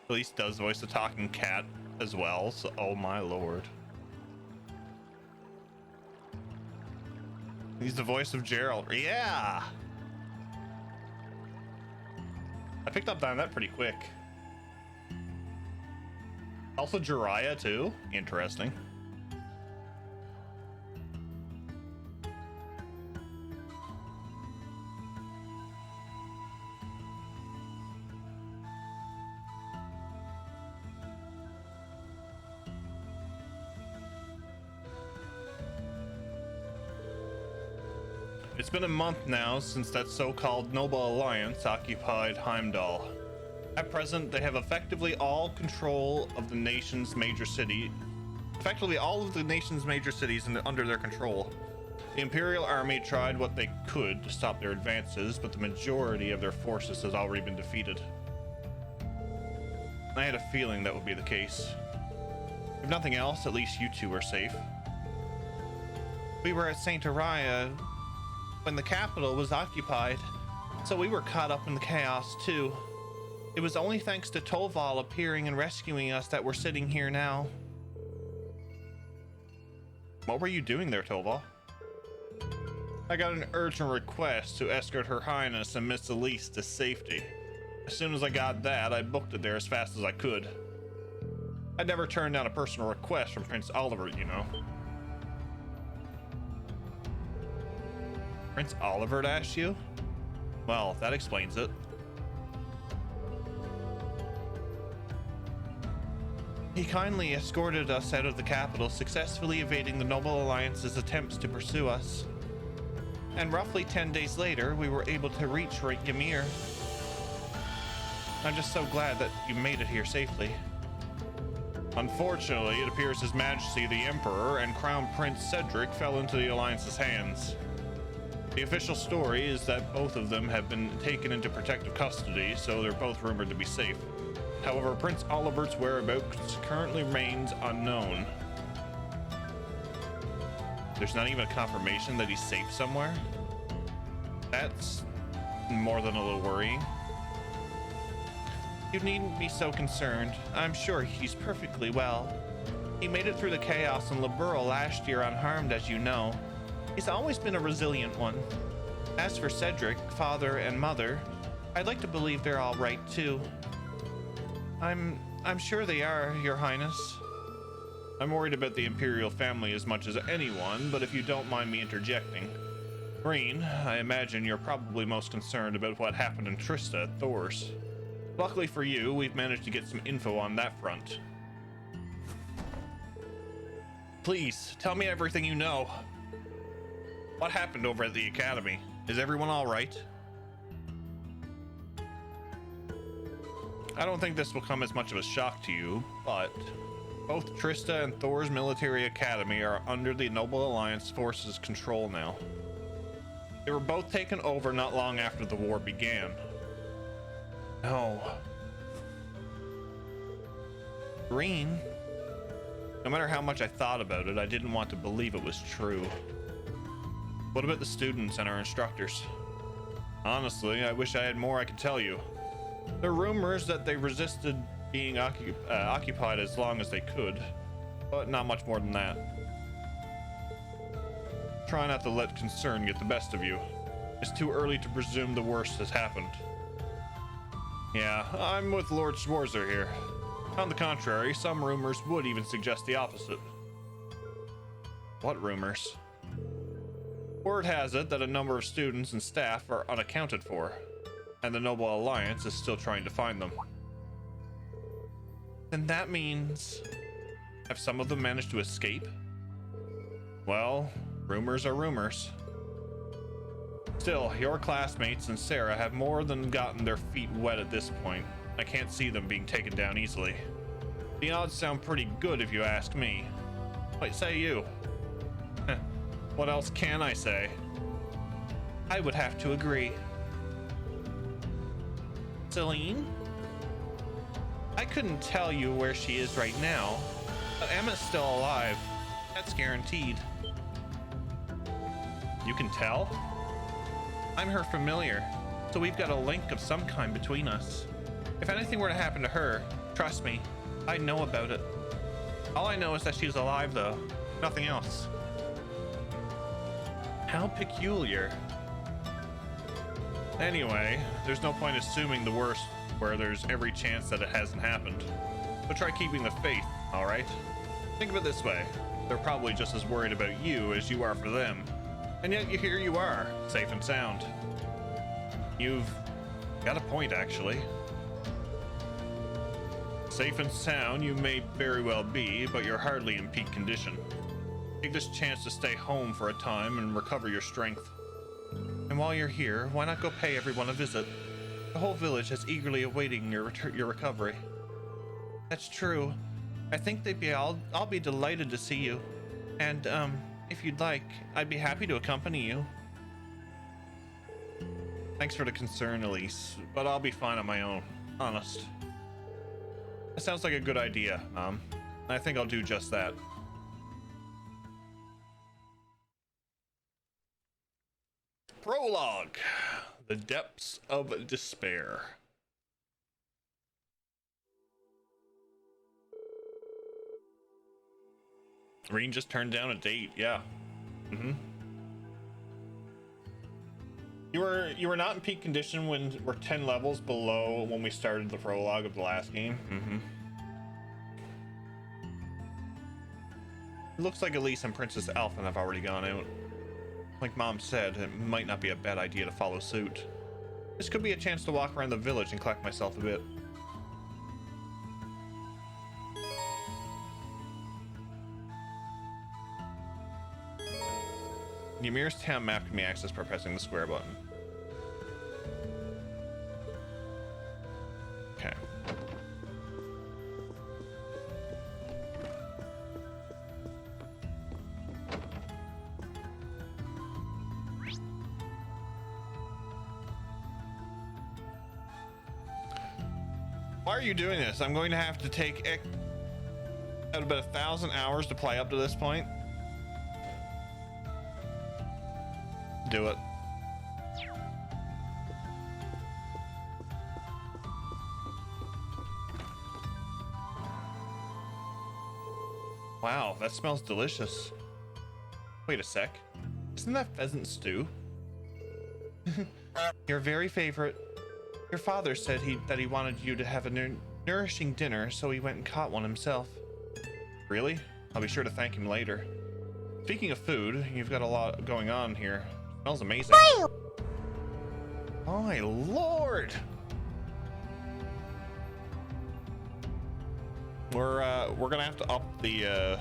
At least does voice the talking cat as well, so oh my lord. He's the voice of Gerald. Yeah! I picked up on that pretty quick. Also Jiraiya too. Interesting. It's been a month now since that so-called Noble Alliance occupied Heimdall. At present, they have effectively all control of the nation's major city. Effectively all of the nation's major cities under their control. The Imperial Army tried what they could to stop their advances, but the majority of their forces has already been defeated. I had a feeling that would be the case. If nothing else, at least you two are safe. We were at Saint Araya when the capital was occupied, so we were caught up in the chaos too. It was only thanks to Toval appearing and rescuing us that we're sitting here now. What were you doing there, Toval? I got an urgent request to escort Her Highness and Miss Elise to safety. As soon as I got that, I booked it there as fast as I could. I'd never turned down a personal request from Prince Oliver, you know. Prince Oliver asked you? Well, that explains it. He kindly escorted us out of the capital, successfully evading the Noble Alliance's attempts to pursue us. And roughly 10 days later, we were able to reach Ymir. I'm just so glad that you made it here safely. Unfortunately, it appears His Majesty the Emperor and Crown Prince Cedric fell into the Alliance's hands. The official story is that both of them have been taken into protective custody, so they're both rumored to be safe. However, Prince Olivert's whereabouts currently remains unknown. There's not even a confirmation that he's safe somewhere? That's more than a little worrying. You needn't be so concerned. I'm sure he's perfectly well. He made it through the chaos in Liberl last year unharmed, as you know. He's always been a resilient one. As for Cedric, father and mother, I'd like to believe they're all right too. I'm sure they are, Your Highness. I'm worried about the Imperial family as much as anyone, but if you don't mind me interjecting. Green, I imagine you're probably most concerned about what happened in Trista at Thor's. Luckily for you, we've managed to get some info on that front. Please, tell me everything you know. What happened over at the Academy? Is everyone all right? I don't think this will come as much of a shock to you, but both Trista and Thor's military academy are under the Noble Alliance forces' control now. They were both taken over not long after the war began. No. Green? No matter how much I thought about it, I didn't want to believe it was true. What about the students and our instructors? Honestly, I wish I had more I could tell you. There are rumors that they resisted being occupied as long as they could, but not much more than that. Try not to let concern get the best of you. It's too early to presume the worst has happened. Yeah, I'm with Lord Schwarzer here. On the contrary, some rumors would even suggest the opposite. What rumors? Word has it that a number of students and staff are unaccounted for, and the Noble Alliance is still trying to find them. Then that means... Have some of them managed to escape? Well, rumors are rumors. Still, your classmates and Sarah have more than gotten their feet wet at this point. I can't see them being taken down easily. The odds sound pretty good if you ask me. What say you? What else can I say? I would have to agree. Celine? I couldn't tell you where she is right now, but Emma's still alive. That's guaranteed. You can tell? I'm her familiar, so we've got a link of some kind between us. If anything were to happen to her, trust me, I'd know about it. All I know is that she's alive, though. Nothing else. How peculiar. Anyway, there's no point assuming the worst where there's every chance that it hasn't happened. But try keeping the faith, alright? Think of it this way. They're probably just as worried about you as you are for them. And yet here you are, safe and sound. You've got a point, actually. Safe and sound you may very well be, but you're hardly in peak condition. Take this chance to stay home for a time and recover your strength. And while you're here, why not go pay everyone a visit? The whole village is eagerly awaiting your recovery. That's true. I think I'll be delighted to see you. And, if you'd like, I'd be happy to accompany you. Thanks for the concern, Elise, but I'll be fine on my own. Honest. That sounds like a good idea, Mom. I think I'll do just that. Prologue. The Depths of Despair. Reen just turned down a date, yeah. You were not in peak condition when we're 10 levels below when we started the prologue of the last game. It looks like Elise and Princess Alphen have already gone out. Like Mom said, it might not be a bad idea to follow suit. This could be a chance to walk around the village and collect myself a bit. Ymir's town map can be accessed by pressing the square button. Okay. Why are you doing this? I'm going to have to take out about 1,000 hours to play up to this point. Do it. Wow, that smells delicious. Wait a sec. Isn't that pheasant stew? Your very favorite. Your father said that he wanted you to have a nourishing dinner, so he went and caught one himself. Really? I'll be sure to thank him later. Speaking of food, you've got a lot going on here. Smells amazing. Oh my lord! We're gonna have to up the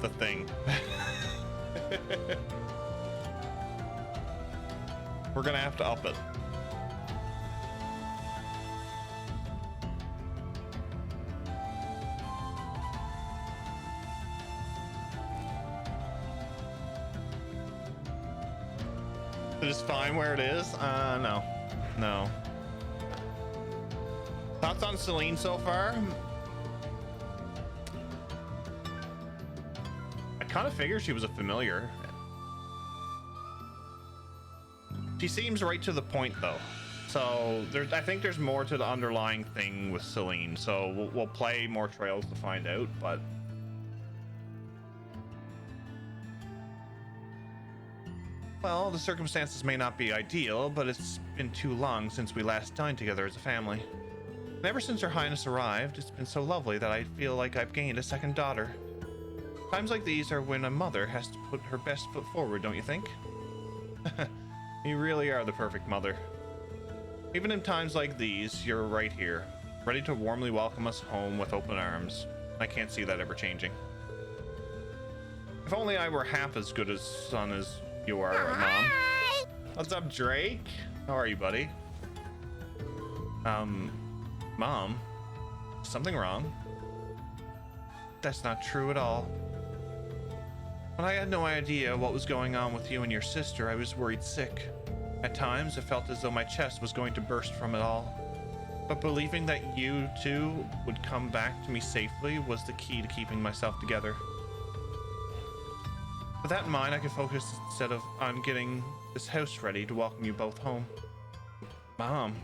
the thing. We're gonna have to up it. It is fine where it is? No. No. Thoughts on Celine so far? I kind of figured she was a familiar. She seems right to the point though. So I think there's more to the underlying thing with Celine. So we'll play more trails to find out, but well, the circumstances may not be ideal, but it's been too long since we last dined together as a family. And ever since Her Highness arrived, it's been so lovely that I feel like I've gained a second daughter. Times like these are when a mother has to put her best foot forward, don't you think? You really are the perfect mother. Even in times like these, you're right here, ready to warmly welcome us home with open arms. I can't see that ever changing. If only I were half as good a son as you are, Mom. What's up, Drake? How are you, buddy? Mom? Something wrong? That's not true at all. When I had no idea what was going on with you and your sister, I was worried sick. At times, it felt as though my chest was going to burst from it all. But believing that you two would come back to me safely was the key to keeping myself together. With that in mind, I could focus instead of on getting this house ready to welcome you both home. Mom.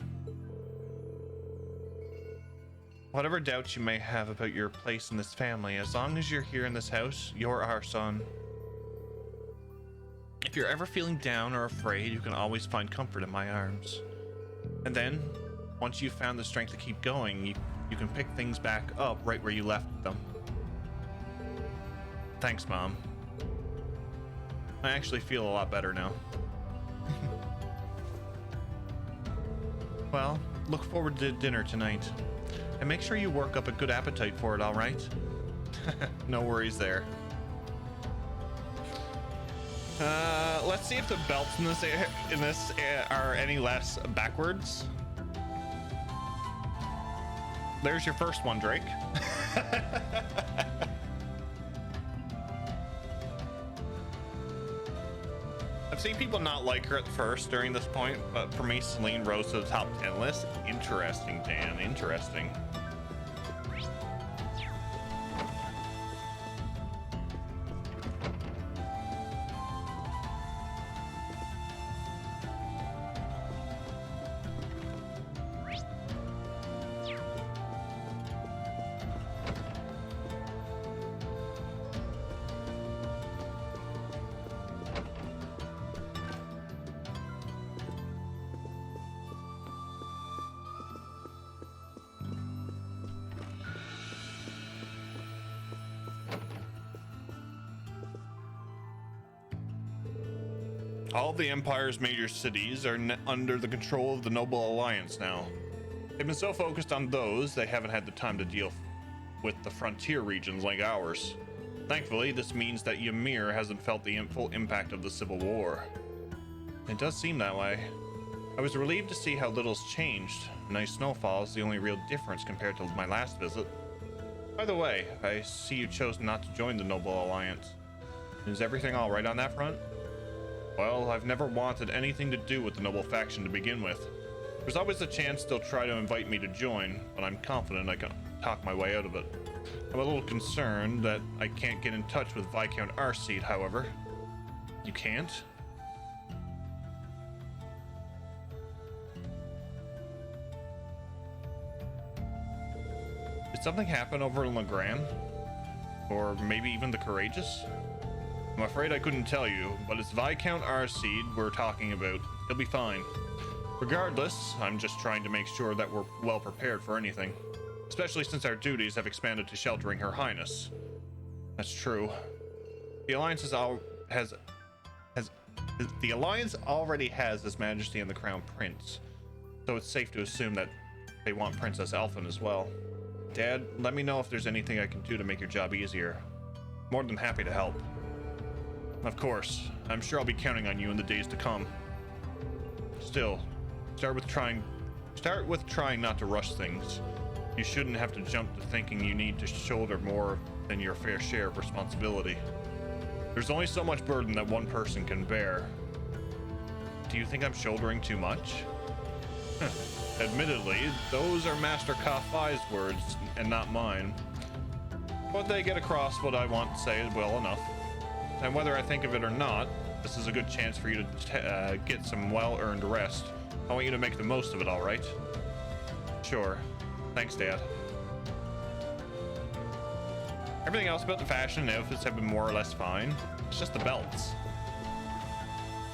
Whatever doubts you may have about your place in this family, as long as you're here in this house, you're our son. If you're ever feeling down or afraid, you can always find comfort in my arms. And then, once you've found the strength to keep going, you can pick things back up right where you left them. Thanks, Mom. I actually feel a lot better now. Well, look forward to dinner tonight. And make sure you work up a good appetite for it, all right? No worries there. Let's see if the belts in this are any less backwards. There's your first one, Drake. I've seen people not like her at first during this point, but for me, Celine rose to the top 10 list. Interesting, Dan. Interesting. All the Empire's major cities are under the control of the Noble Alliance now. They've been so focused on those, they haven't had the time to deal with the frontier regions like ours. Thankfully, this means that Ymir hasn't felt the full impact of the Civil War. It does seem that way. I was relieved to see how little's changed. Nice snowfall is the only real difference compared to my last visit. By the way, I see you chose not to join the Noble Alliance. Is everything all right on that front? Well, I've never wanted anything to do with the Noble faction to begin with. There's always a chance they'll try to invite me to join, but I'm confident I can talk my way out of it. I'm a little concerned that I can't get in touch with Viscount Arseed, however. You can't? Did something happen over in Legrand? Or maybe even the Courageous? I'm afraid I couldn't tell you, but it's Viscount Arseed we're talking about. He'll be fine. Regardless, I'm just trying to make sure that we're well prepared for anything. Especially since our duties have expanded to sheltering Her Highness. That's true. The Alliance the Alliance already has His Majesty and the Crown Prince, so it's safe to assume that they want Princess Elfin as well. Dad, let me know if there's anything I can do to make your job easier. More than happy to help. Of course, I'm sure I'll be counting on you in the days to come. Still, start with trying not to rush things. You shouldn't have to jump to thinking you need to shoulder more than your fair share of responsibility. There's only so much burden that one person can bear. Do you think I'm shouldering too much? Admittedly, those are Master Ka-Fai's words and not mine. But they get across what I want to say well enough. And whether I think of it or not, this is a good chance for you to get some well-earned rest I want you to make the most of it, all right? Sure. Thanks, Dad. Everything else about the fashion and outfits have been more or less fine. It's just the belts.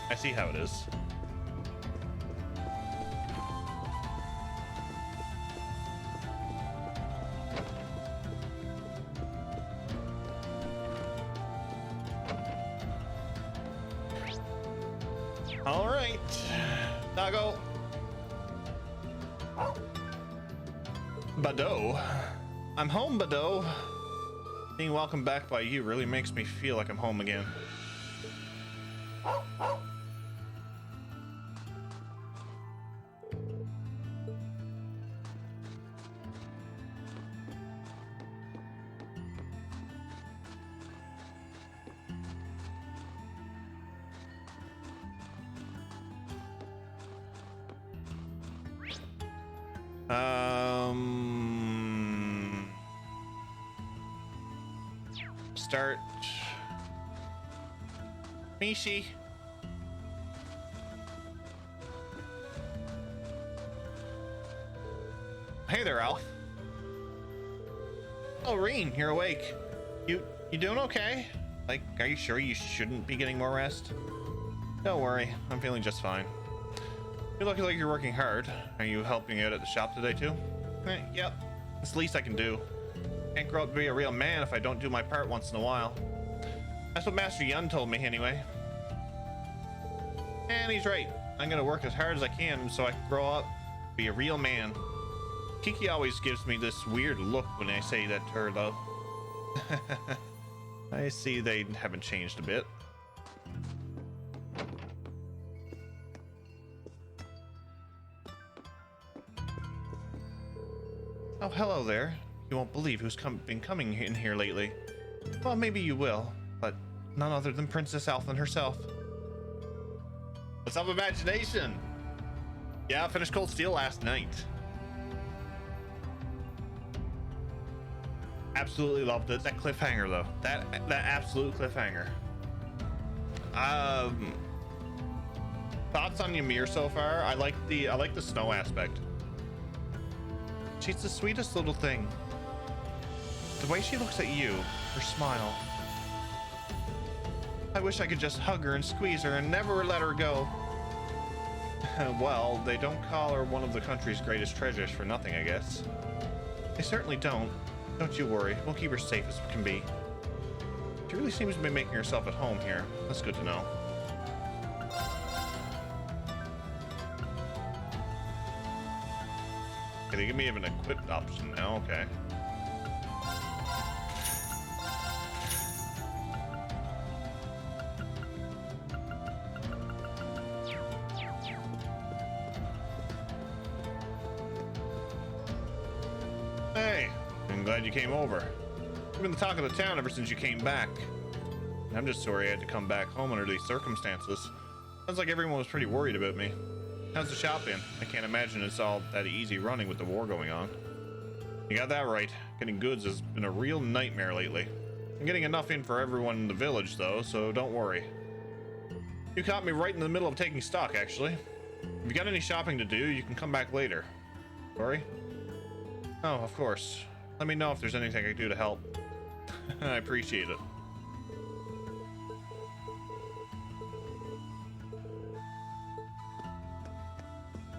I see how it is. All right, Doggo. Bado. I'm home, Bado. Being welcomed back by you really makes me feel like I'm home again. Start. Mishi. Hey there, Alf. Oh, Reen, you're awake. You doing okay? Like, are you sure you shouldn't be getting more rest? Don't worry, I'm feeling just fine. You look like you're working hard. Are you helping out at the shop today too? Yep, it's the least I can do. Can't grow up to be a real man if I don't do my part once in a while. That's what Master Yun told me anyway. And he's right. I'm gonna work as hard as I can so I can grow up, be a real man. Kiki always gives me this weird look when I say that to her though. I see they haven't changed a bit. Oh, hello there. You won't believe who's been coming in here lately. Well, maybe you will, but none other than Princess Alphen herself. What's up, imagination? Yeah, I finished Cold Steel last night. Absolutely loved it. That cliffhanger, though. That absolute cliffhanger. Thoughts on Ymir so far? I like the snow aspect. She's the sweetest little thing. The way she looks at you, her smile. I wish I could just hug her and squeeze her and never let her go. Well, they don't call her one of the country's greatest treasures for nothing, I guess. They certainly don't. Don't you worry, we'll keep her safe as can be. She really seems to be making herself at home here. That's good to know. Okay, they give me an equipped option now, okay. Hey, I'm glad you came over. You've been the talk of the town ever since you came back. I'm just sorry I had to come back home under these circumstances. Sounds like everyone was pretty worried about me. How's the shop been? I can't imagine it's all that easy running with the war going on. You got that right. Getting goods has been a real nightmare lately. I'm getting enough in for everyone in the village though, so don't worry. You caught me right in the middle of taking stock, actually. If you got any shopping to do, you can come back later. Sorry? Oh, of course. Let me know if there's anything I can do to help. I appreciate it.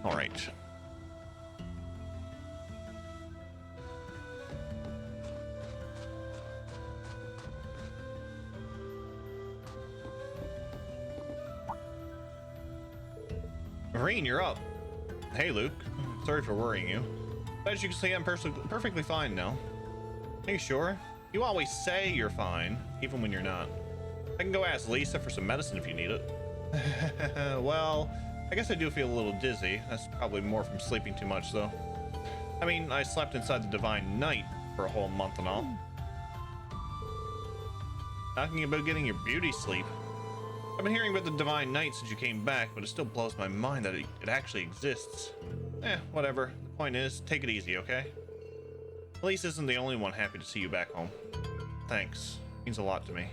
All right. Marine, you're up. Hey, Luke. Sorry for worrying you. But as you can see, I'm perfectly fine now. Are you sure? You always say you're fine, even when you're not. I can go ask Lisa for some medicine if you need it. Well, I guess I do feel a little dizzy. That's probably more from sleeping too much, though. I mean, I slept inside the Divine Night for a whole month and all. Talking about getting your beauty sleep. I've been hearing about the Divine Night since you came back, but it still blows my mind that it actually exists. Whatever. The point is, take it easy, okay? Elise isn't the only one happy to see you back home. Thanks. It means a lot to me.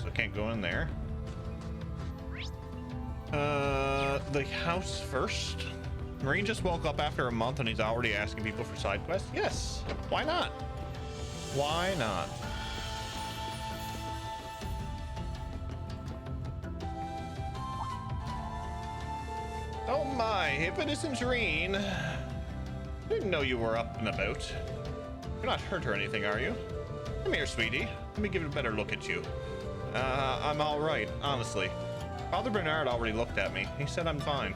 so can't go in there. The house first. Marine just woke up after a month and he's already asking people for side quests. Yes, why not? Why not? Oh my, if it isn't Reen. Didn't know you were up and about. You're not hurt or anything, are you? Come here, sweetie. Let me give a better look at you. I'm all right, honestly. Father Bernard already looked at me. He said I'm fine.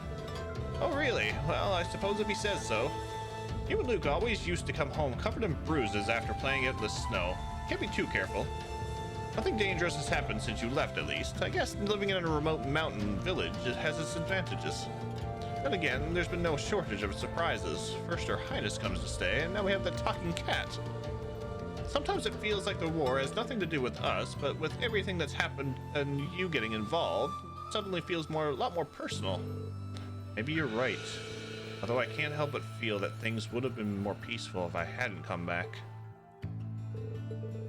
Oh, really? Well, I suppose if he says so. You and Luke always used to come home covered in bruises after playing out in the snow. Can't be too careful. Nothing dangerous has happened since you left, at least. I guess living in a remote mountain village has its advantages. Then again, there's been no shortage of surprises. First Her Highness comes to stay, and now we have the talking cat. Sometimes it feels like the war has nothing to do with us, but with everything that's happened and you getting involved, it suddenly feels a lot more personal. Maybe you're right. Although I can't help but feel that things would have been more peaceful if I hadn't come back.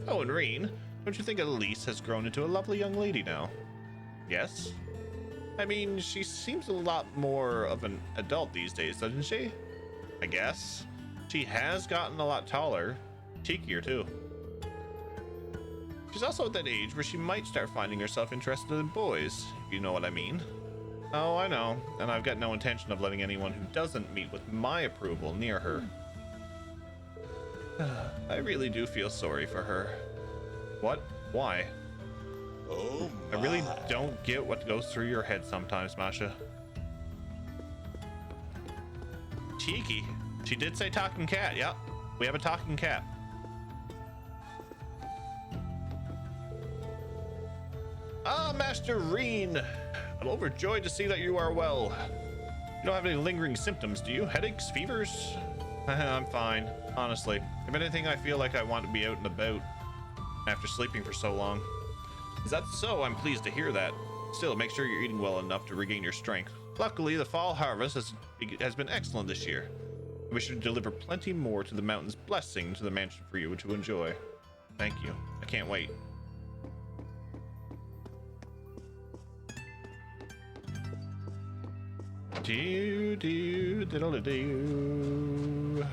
Oh, and Reen, don't you think Elise has grown into a lovely young lady now? Yes? I mean, she seems a lot more of an adult these days, doesn't she? I guess. She has gotten a lot taller. Cheekier, too. She's also at that age where she might start finding herself interested in boys, if you know what I mean. Oh, I know, and I've got no intention of letting anyone who doesn't meet with my approval near her. I really do feel sorry for her. What? Why? Oh I really don't get what goes through your head sometimes, Masha. Cheeky. She did say talking cat. Yep, we have a talking cat. Ah, Master Reen. I'm overjoyed to see that you are well. You don't have any lingering symptoms, do you? Headaches? Fevers? I'm fine, honestly. If anything, I feel like I want to be out and about after sleeping for so long. Is that so? I'm pleased to hear that. Still, make sure you're eating well enough to regain your strength. Luckily, the fall harvest has been excellent this year. We should deliver plenty more to the mountain's blessing to the mansion for you to enjoy. Thank you. I can't wait. Do do diddle do.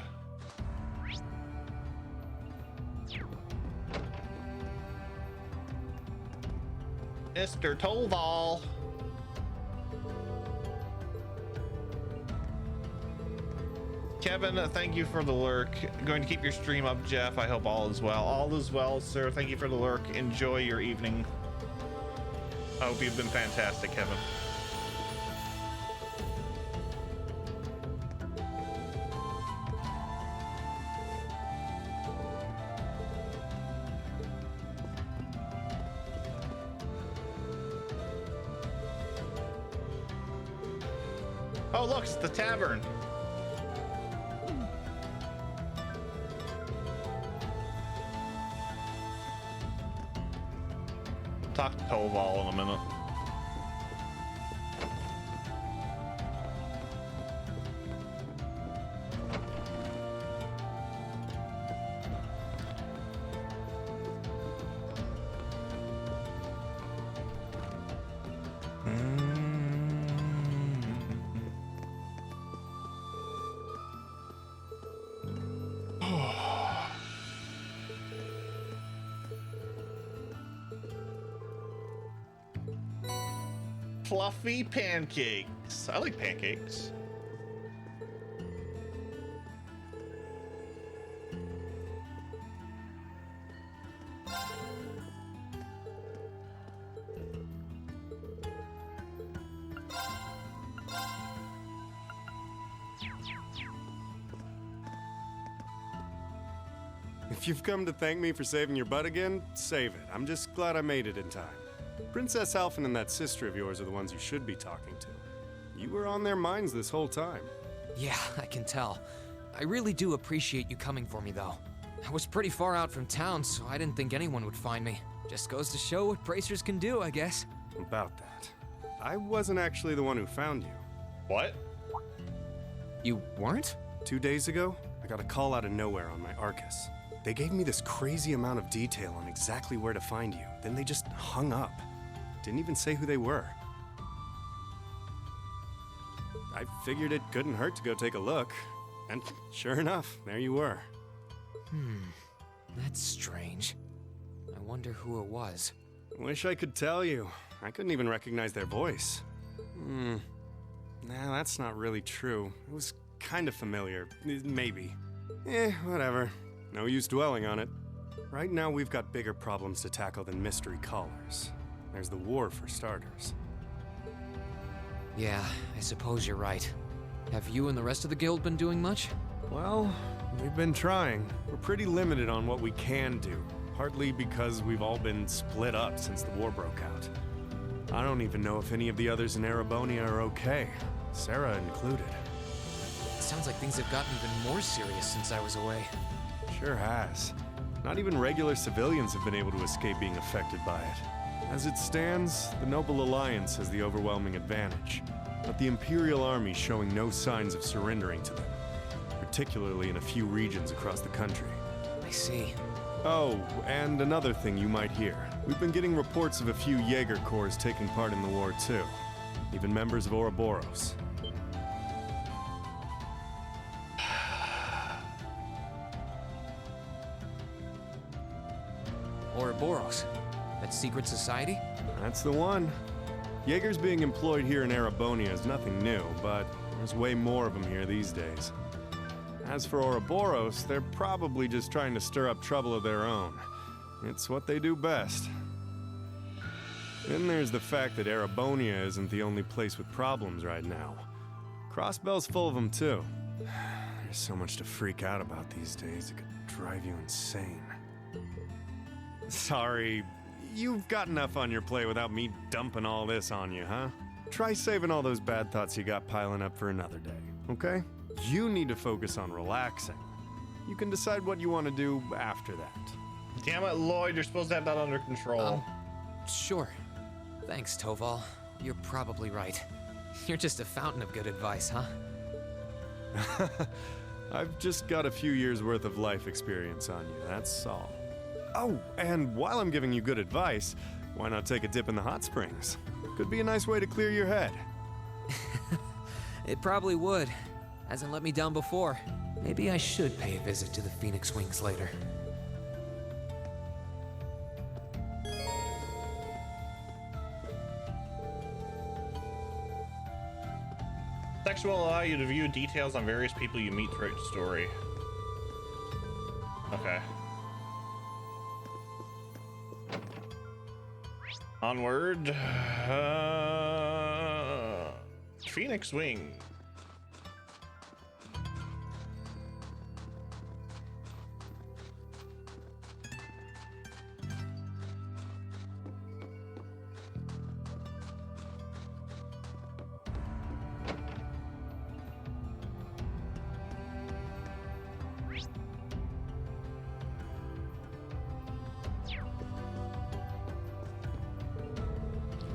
Mr. Tolval. Kevin, thank you for the lurk. Going to keep your stream up, Jeff. I hope all is well. All is well, sir. Thank you for the lurk. Enjoy your evening. I hope you've been fantastic, Kevin. Oh, look, it's the tavern. Talk to Toval in a minute. Fluffy pancakes. I like pancakes. If you've come to thank me for saving your butt again, save it. I'm just glad I made it in time. Princess Alphen and that sister of yours are the ones you should be talking to. You were on their minds this whole time. Yeah, I can tell. I really do appreciate you coming for me, though. I was pretty far out from town, so I didn't think anyone would find me. Just goes to show what bracers can do, I guess. About that. I wasn't actually the one who found you. What? You weren't? 2 days ago, I got a call out of nowhere on my Arcus. They gave me this crazy amount of detail on exactly where to find you. Then they just hung up. Didn't even say who they were. I figured it couldn't hurt to go take a look. And sure enough, there you were. That's strange. I wonder who it was. Wish I could tell you. I couldn't even recognize their voice. Nah, that's not really true. It was kind of familiar. Maybe. Whatever. No use dwelling on it. Right now, we've got bigger problems to tackle than mystery callers. There's the war, for starters. Yeah, I suppose you're right. Have you and the rest of the guild been doing much? Well, we've been trying. We're pretty limited on what we can do, partly because we've all been split up since the war broke out. I don't even know if any of the others in Erebonia are okay, Sarah included. It sounds like things have gotten even more serious since I was away. Sure has. Not even regular civilians have been able to escape being affected by it. As it stands, the Noble Alliance has the overwhelming advantage, but the Imperial Army's showing no signs of surrendering to them, particularly in a few regions across the country. I see. Oh, and another thing you might hear. We've been getting reports of a few Jaeger Corps taking part in the war too. Even members of Ouroboros. Ouroboros? That secret society? That's the one. Jaeger's being employed here in Erebonia is nothing new, but there's way more of them here these days. As for Ouroboros, they're probably just trying to stir up trouble of their own. It's what they do best. Then there's the fact that Erebonia isn't the only place with problems right now. Crossbell's full of them too. There's so much to freak out about these days, it could drive you insane. Sorry, you've got enough on your plate without me dumping all this on you, huh? Try saving all those bad thoughts you got piling up for another day, okay? You need to focus on relaxing. You can decide what you want to do after that. Damn it, Lloyd, you're supposed to have that under control. Sure. Thanks, Toval. You're probably right. You're just a fountain of good advice, huh? I've just got a few years worth of life experience on you, that's all. Oh, and while I'm giving you good advice, why not take a dip in the hot springs? Could be a nice way to clear your head. It probably would. Hasn't let me down before. Maybe I should pay a visit to the Phoenix Wings later. Section will allow you to view details on various people you meet throughout the story. Okay. Onward. Phoenix Wing.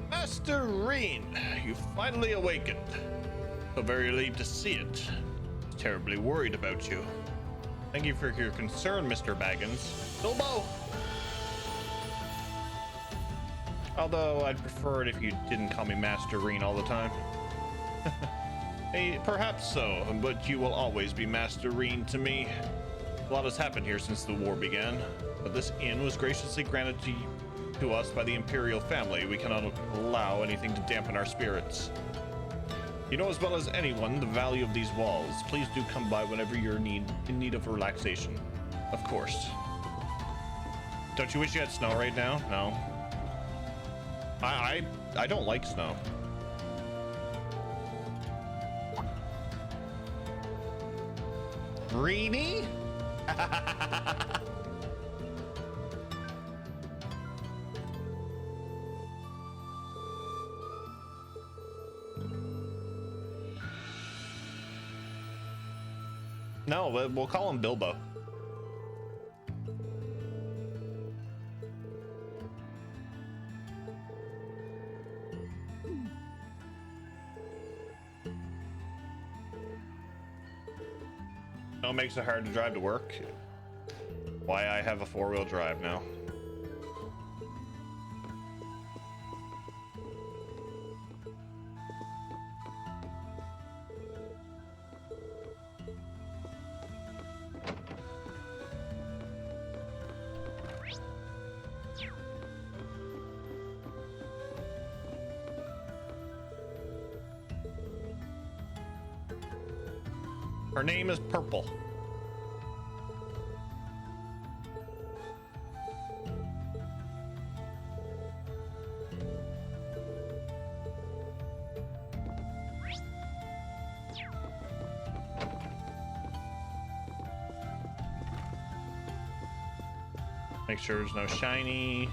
Master Reen, you finally awakened. So very relieved to see it. Terribly worried about you. Thank you for your concern, Mr. Baggins. Bilbo! Although I'd prefer it if you didn't call me Master Reen all the time. Hey, perhaps so, but you will always be Master Reen to me. A lot has happened here since the war began, but this inn was graciously granted to us by the Imperial family. We cannot allow anything to dampen our spirits. You know as well as anyone the value of these walls. Please do come by whenever you're in need of relaxation. Of course. Don't you wish you had snow right now? No. I don't like snow. Greenie? No, we'll call him Bilbo. No, it makes it hard to drive to work. Why I have a 4-wheel drive now. Her name is Purple. Make sure there's no shiny.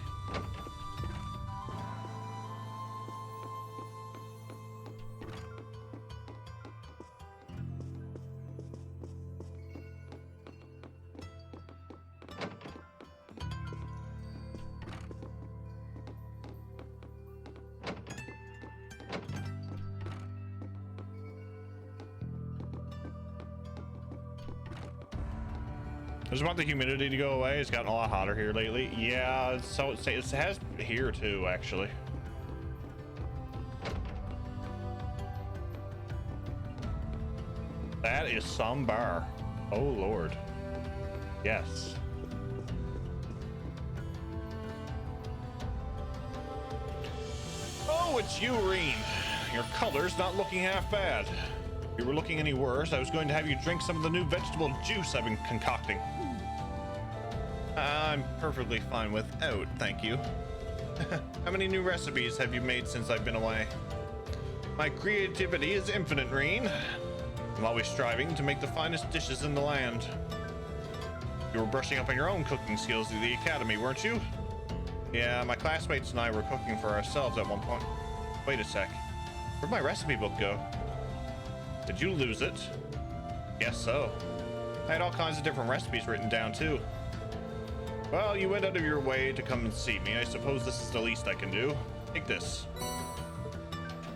I just want the humidity to go away. It's gotten a lot hotter here lately. Yeah, so it has here too, actually. That is some bar. Oh Lord. Yes. Oh, it's you, Reen. Your color's not looking half bad. If you were looking any worse, I was going to have you drink some of the new vegetable juice I've been concocting. I'm perfectly fine without, thank you. How many new recipes have you made since I've been away? My creativity is infinite, Reen. I'm always striving to make the finest dishes in the land. You were brushing up on your own cooking skills at the academy, weren't you? Yeah, my classmates and I were cooking for ourselves at one point. Wait a sec. Where'd my recipe book go? Did you lose it? Guess so. I had all kinds of different recipes written down too. Well, you went out of your way to come and see me. I suppose this is the least I can do. Take this.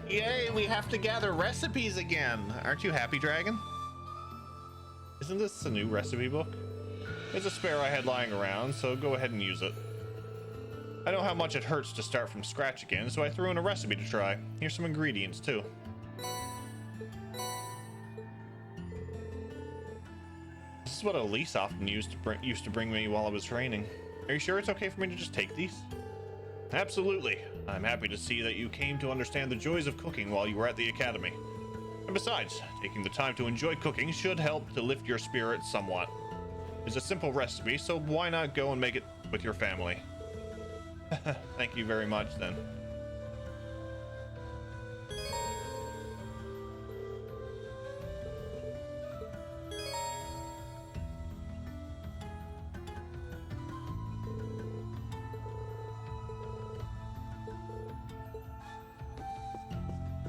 Yay, we have to gather recipes again. Aren't you happy, Dragon? Isn't this a new recipe book? It's a spare I had lying around, so go ahead and use it. I know how much it hurts to start from scratch again, so I threw in a recipe to try. Here's some ingredients, too. This is what Elise often used to bring me while I was training. Are you sure it's okay for me to just take these? Absolutely. I'm happy to see that you came to understand the joys of cooking while you were at the academy. And besides, taking the time to enjoy cooking should help to lift your spirits somewhat. It's a simple recipe, so why not go and make it with your family? Thank you very much, then.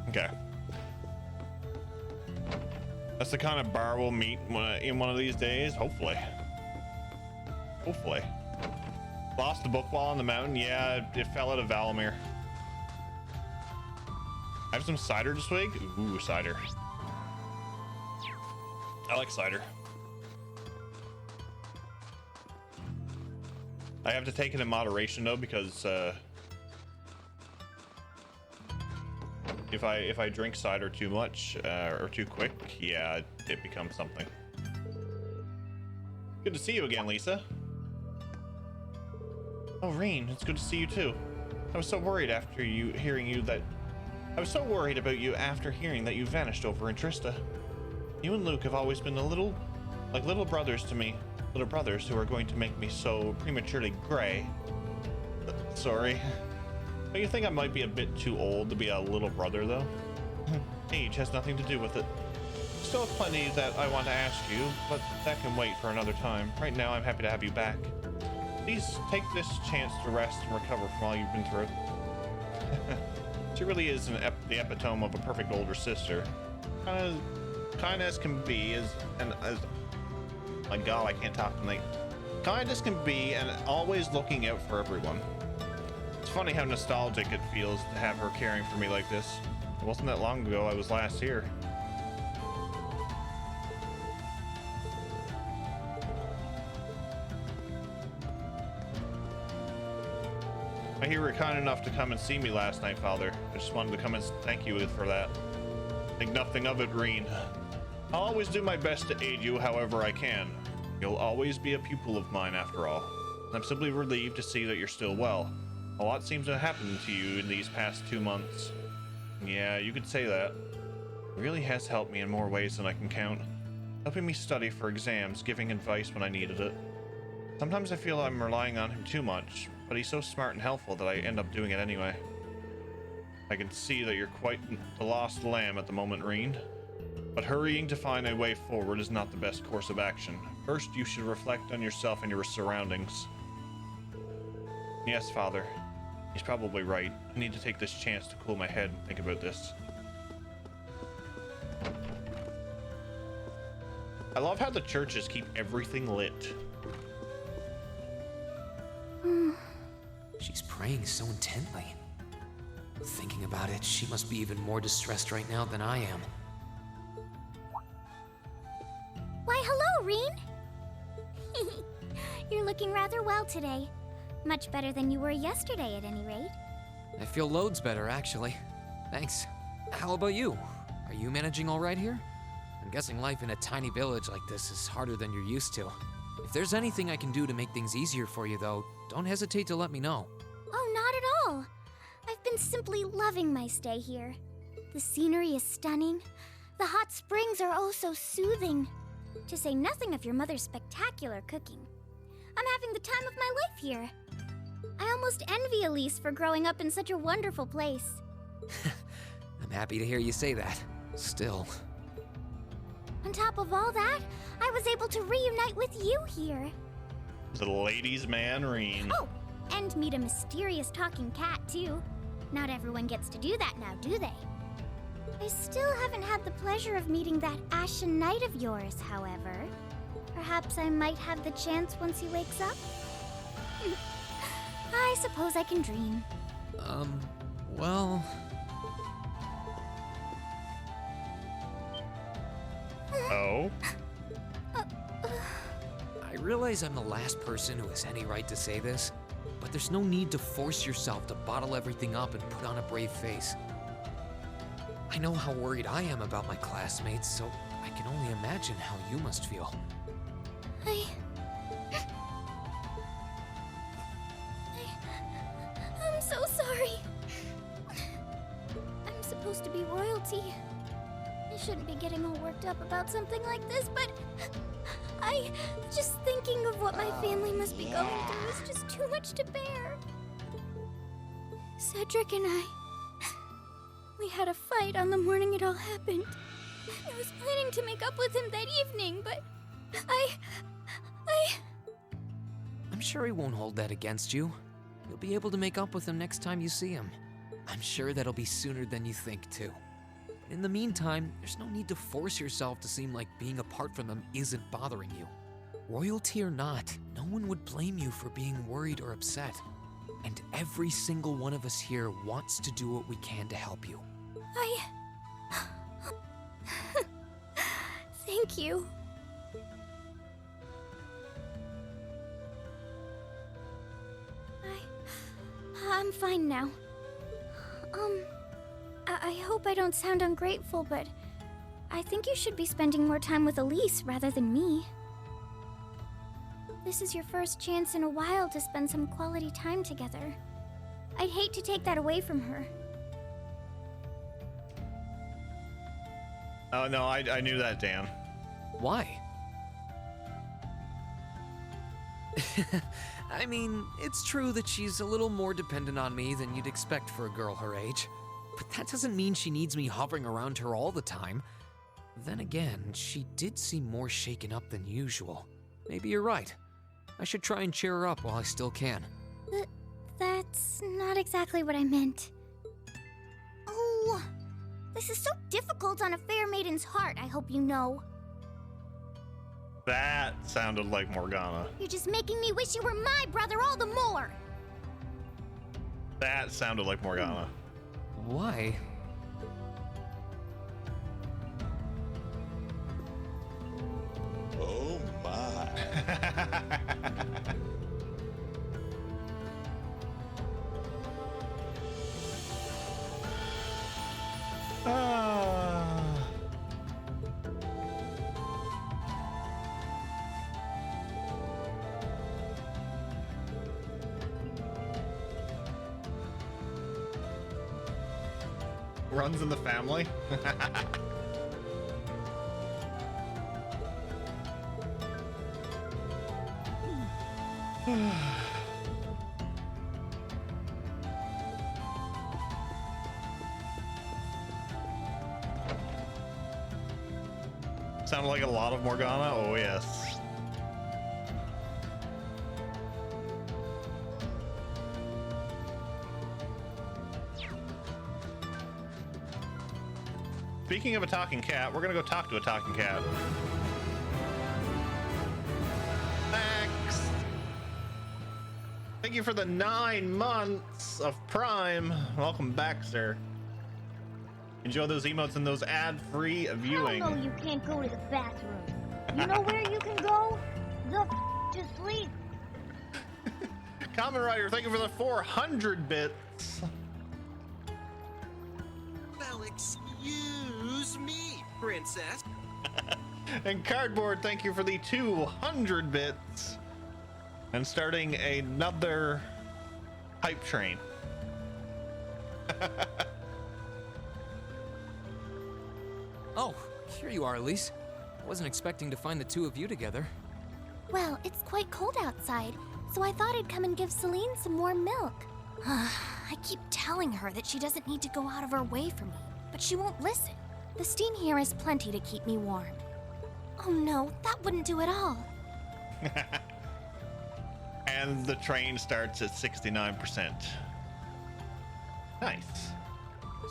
Okay. That's the kind of bar we'll meet in one of these days, hopefully. Hopefully. Lost the book while on the mountain. Yeah, it fell out of Valamir. I have some cider to swig. Ooh, cider. I like cider. I have to take it in moderation though, because if I drink cider too much or too quick, yeah, it becomes something. Good to see you again, Lisa. Oh, Reen, it's good to see you too. I was so worried about you after hearing that you vanished over in Trista. You and Luke have always been like little brothers to me. Little brothers who are going to make me so prematurely gray. Sorry. Don't you think I might be a bit too old to be a little brother, though? Age has nothing to do with it. Still have plenty that I want to ask you, but that can wait for another time. Right now, I'm happy to have you back. Please take this chance to rest and recover from all you've been through. She really is the epitome of a perfect older sister. Kind as can be, as my God, I can't talk tonight. Kind as can be, and always looking out for everyone. It's funny how nostalgic it feels to have her caring for me like this. It wasn't that long ago I was last here. You were kind enough to come and see me last night, Father. I just wanted to come and thank you for that. Think nothing of it, Reen. I'll always do my best to aid you however I can. You'll always be a pupil of mine after all. I'm simply relieved to see that you're still well. A lot seems to have happened to you in these past 2 months. Yeah, you could say that. It really has helped me in more ways than I can count. Helping me study for exams, giving advice when I needed it. Sometimes I feel I'm relying on him too much, but he's so smart and helpful that I end up doing it anyway. I can see that you're quite the lost lamb at the moment, Reen. But hurrying to find a way forward is not the best course of action. First, you should reflect on yourself and your surroundings. Yes, Father. He's probably right. I need to take this chance to cool my head and think about this. I love how the churches keep everything lit. She's praying so intently. Thinking about it, she must be even more distressed right now than I am. Why, hello, Reen! You're looking rather well today. Much better than you were yesterday, at any rate. I feel loads better, actually. Thanks. How about you? Are you managing all right here? I'm guessing life in a tiny village like this is harder than you're used to. If there's anything I can do to make things easier for you, though, don't hesitate to let me know. Oh, not at all. I've been simply loving my stay here. The scenery is stunning. The hot springs are oh so soothing. To say nothing of your mother's spectacular cooking. I'm having the time of my life here. I almost envy Elise for growing up in such a wonderful place. I'm happy to hear you say that. Still. On top of all that, I was able to reunite with you here. The ladies' man, Reen. Oh, and meet a mysterious talking cat, too. Not everyone gets to do that now, do they? I still haven't had the pleasure of meeting that Ashen Knight of yours, however. Perhaps I might have the chance once he wakes up? I suppose I can dream. Well... Oh? I realize I'm the last person who has any right to say this, but there's no need to force yourself to bottle everything up and put on a brave face. I know how worried I am about my classmates, so I can only imagine how you must feel. I'm so sorry. I'm supposed to be royalty. I shouldn't be getting all worked up about something like this, but just thinking of what my family must be going through is just too much to bear. Cedric and we had a fight on the morning it all happened. I was planning to make up with him that evening, but I'm sure he won't hold that against you. You'll be able to make up with him next time you see him. I'm sure that'll be sooner than you think, too. But in the meantime, there's no need to force yourself to seem like being apart from them isn't bothering you. Royalty or not, no one would blame you for being worried or upset. And every single one of us here wants to do what we can to help you. Thank you. I'm fine now. I hope I don't sound ungrateful, but I think you should be spending more time with Elise rather than me. This is your first chance in a while to spend some quality time together. I'd hate to take that away from her. Oh, no, I knew that, Dan. Why? I mean, it's true that she's a little more dependent on me than you'd expect for a girl her age. But that doesn't mean she needs me hovering around her all the time. Then again, she did seem more shaken up than usual. Maybe you're right. I should try and cheer her up while I still can. That's not exactly what I meant. Oh, this is so difficult on a fair maiden's heart, I hope you know. That sounded like Morgana. You're just making me wish you were my brother all the more. That sounded like Morgana. Why? Oh my. runs in the family. Sounded like a lot of Morgana. Oh yes. Speaking of a talking cat, we're gonna go talk to a talking cat. Max! Thank you for the 9 months of Prime. Welcome back, sir. Enjoy those emotes and those ad-free viewing. I know you can't go to the bathroom. You know where you can go? To sleep. Kamen Rider, thank you for the 400 bits. Well, excuse me, princess. And Cardboard, thank you for the 200 bits. And starting another hype train. Oh, here you are, Elise. I wasn't expecting to find the two of you together. Well, it's quite cold outside, so I thought I'd come and give Celine some warm milk. I keep telling her that she doesn't need to go out of her way for me, but she won't listen. The steam here is plenty to keep me warm. Oh no, that wouldn't do at all. And the train starts at 69%. Nice.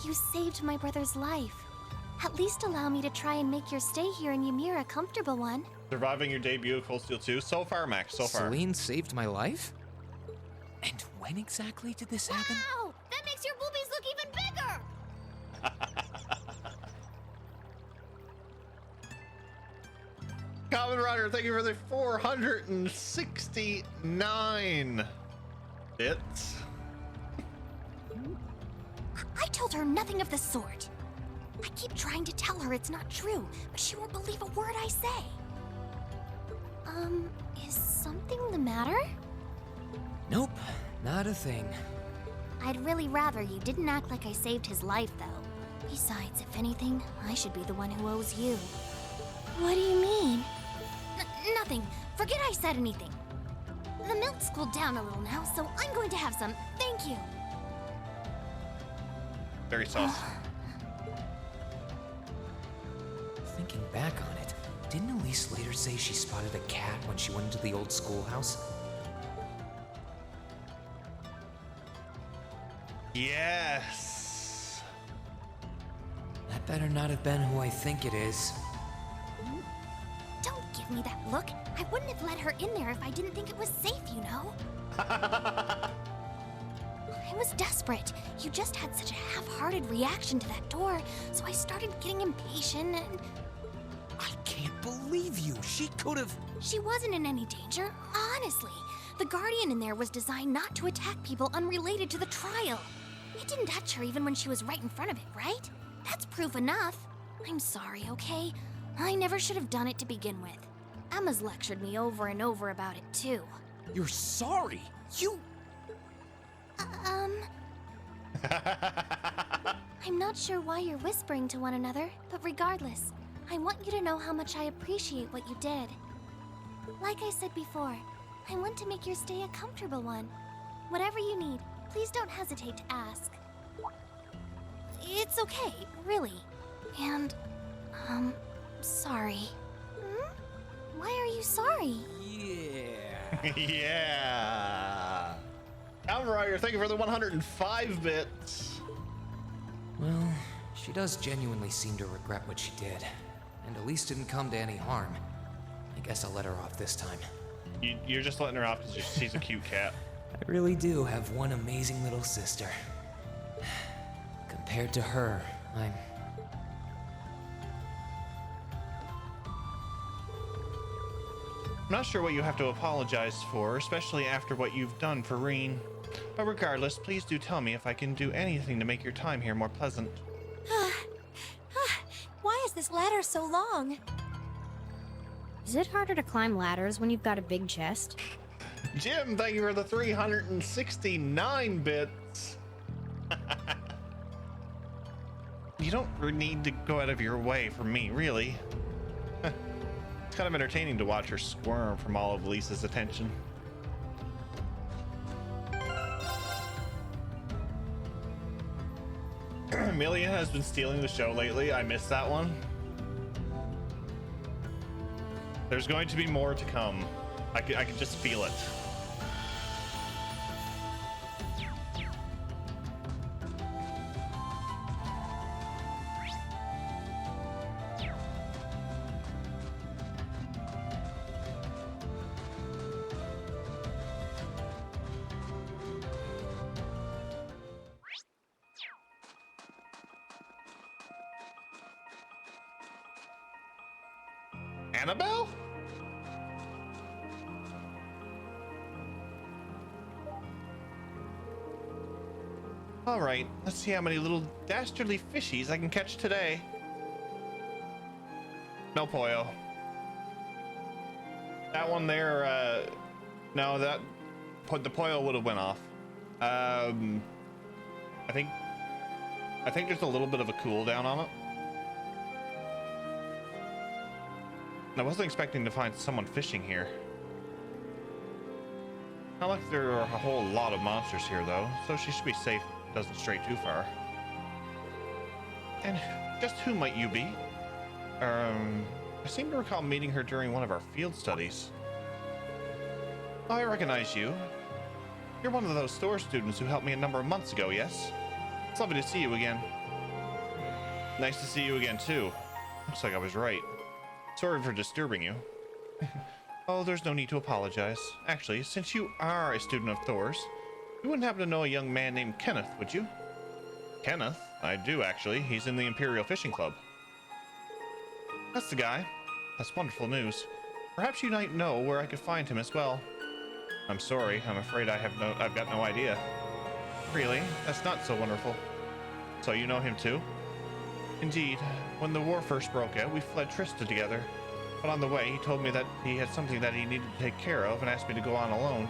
You saved my brother's life. At least allow me to try and make your stay here in Ymir a comfortable one. Surviving your debut of Cold Steel 2. So far, Max, so far. Celine saved my life? And when exactly did this happen? Wow! That makes your boobies look even bigger! Kamen Rider, thank you for the 469 bits. I told her nothing of the sort. I keep trying to tell her it's not true, but she won't believe a word I say. Is something the matter? Nope, not a thing. I'd really rather you didn't act like I saved his life, though. Besides, if anything, I should be the one who owes you. What do you mean? Nothing. Forget I said anything. The milk's cooled down a little now, so I'm going to have some. Thank you. Very saucy. Thinking back on it, didn't Elise later say she spotted a cat when she went into the old schoolhouse? Yes. That better not have been who I think it is. Don't give me that look. I wouldn't have let her in there if I didn't think it was safe, you know? I was desperate. You just had such a half-hearted reaction to that door, so I started getting impatient and... I can't believe you! She could've... She wasn't in any danger, honestly. The Guardian in there was designed not to attack people unrelated to the trial. It didn't touch her even when she was right in front of it, right? That's proof enough. I'm sorry, okay? I never should have done it to begin with. Emma's lectured me over and over about it, too. You're sorry? You... I'm not sure why you're whispering to one another, but regardless, I want you to know how much I appreciate what you did. Like I said before, I want to make your stay a comfortable one. Whatever you need, please don't hesitate to ask. It's okay, really. And, sorry. Why are you sorry? Yeah. Yeah. Kamen Rider, thank you for the 105 bits. Well, she does genuinely seem to regret what she did. And Elise didn't come to any harm. I guess I'll let her off this time. You're just letting her off because she's a cute cat. I really do have one amazing little sister. Compared to her, I'm not sure what you have to apologize for, especially after what you've done for Reen. But regardless, please do tell me if I can do anything to make your time here more pleasant. Why is this ladder so long? Is it harder to climb ladders when you've got a big chest? Jim, thank you for the 369 bits. don't need to go out of your way for me, really. It's kind of entertaining to watch her squirm from all of Lisa's attention. Amelia has been stealing the show lately. I missed that one. There's going to be more to come. I can just feel it. Annabelle? All right, let's see how many little dastardly fishies I can catch today. No Poyo. That one there, no, the Poyo would have went off. I think there's a little bit of a cooldown on it. I wasn't expecting to find someone fishing here. Not like there are a whole lot of monsters here, though, so she should be safe. Doesn't stray too far. And just who might you be? I seem to recall meeting her during one of our field studies. Oh, I recognize you. You're one of those Thor students who helped me a number of months ago, yes? It's lovely to see you again. Nice to see you again, too. Looks like I was right. Sorry for disturbing you. Oh, there's no need to apologize. Actually, since you are a student of Thor's, you wouldn't happen to know a young man named Kenneth, would you? Kenneth? I do, actually. He's in the Imperial Fishing Club. That's the guy. That's wonderful news. Perhaps you might know where I could find him as well. I'm sorry. I'm afraid I've got no idea. Really? That's not so wonderful. So you know him too? Indeed. When the war first broke out, we fled Trista together. But on the way, he told me that he had something that he needed to take care of and asked me to go on alone.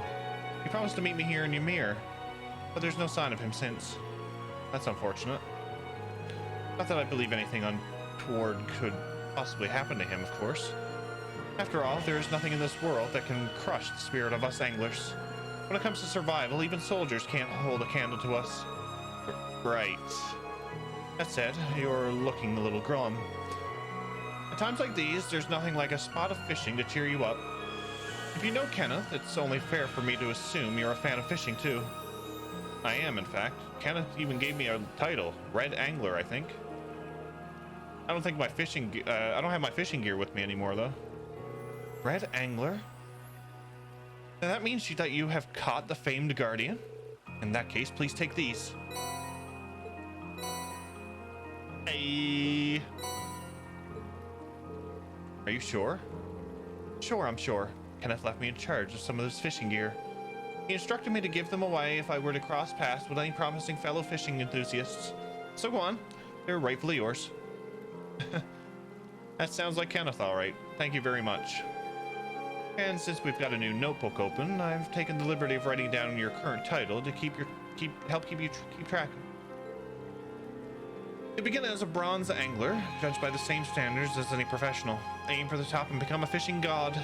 He promised to meet me here in Ymir, but there's no sign of him since. That's unfortunate. Not that I believe anything untoward could possibly happen to him, of course. After all, there is nothing in this world that can crush the spirit of us anglers. When it comes to survival, even soldiers can't hold a candle to us. Right. That said, you're looking a little glum. At times like these, there's nothing like a spot of fishing to cheer you up. If you know Kenneth, it's only fair for me to assume you're a fan of fishing too. I am, in fact. Kenneth even gave me a title, Red Angler, I think. I don't think my I don't have my fishing gear with me anymore, though. Red Angler? Now that means that you have caught the famed Guardian? In that case, please take these. Hey. Are you sure? Sure, I'm sure. Kenneth left me in charge of some of this fishing gear. He instructed me to give them away if I were to cross paths with any promising fellow fishing enthusiasts. So go on. They're rightfully yours. That sounds like Kenneth, all right. Thank you very much. And since we've got a new notebook open, I've taken the liberty of writing down your current title to help you keep track. You begin as a bronze angler, judged by the same standards as any professional. Aim for the top and become a fishing god.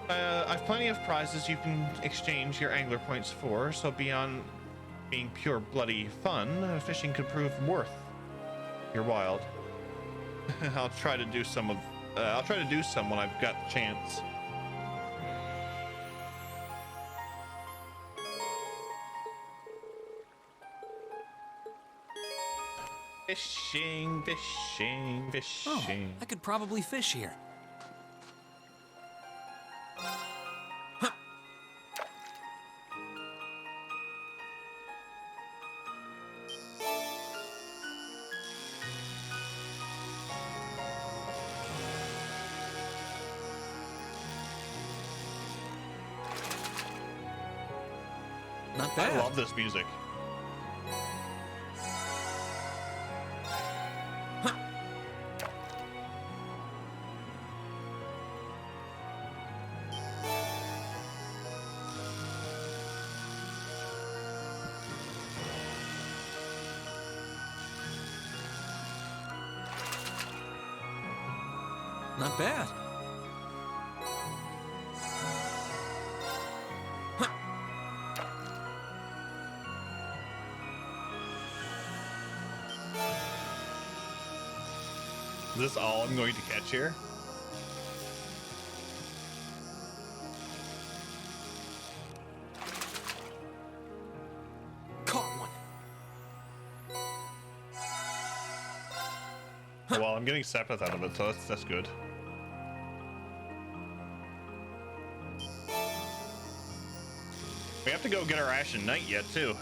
I've plenty of prizes you can exchange your angler points for, so beyond being pure bloody fun, fishing could prove worth your wild. I'll try to do some when I've got the chance. Fishing, fishing, fishing. Oh, I could probably fish here. Not bad. I love this music. Not bad. Is this all I'm going to catch here? Caught one. Well, I'm getting Sepith out of it, so that's good. We have to go get our Ashen Knight yet, too.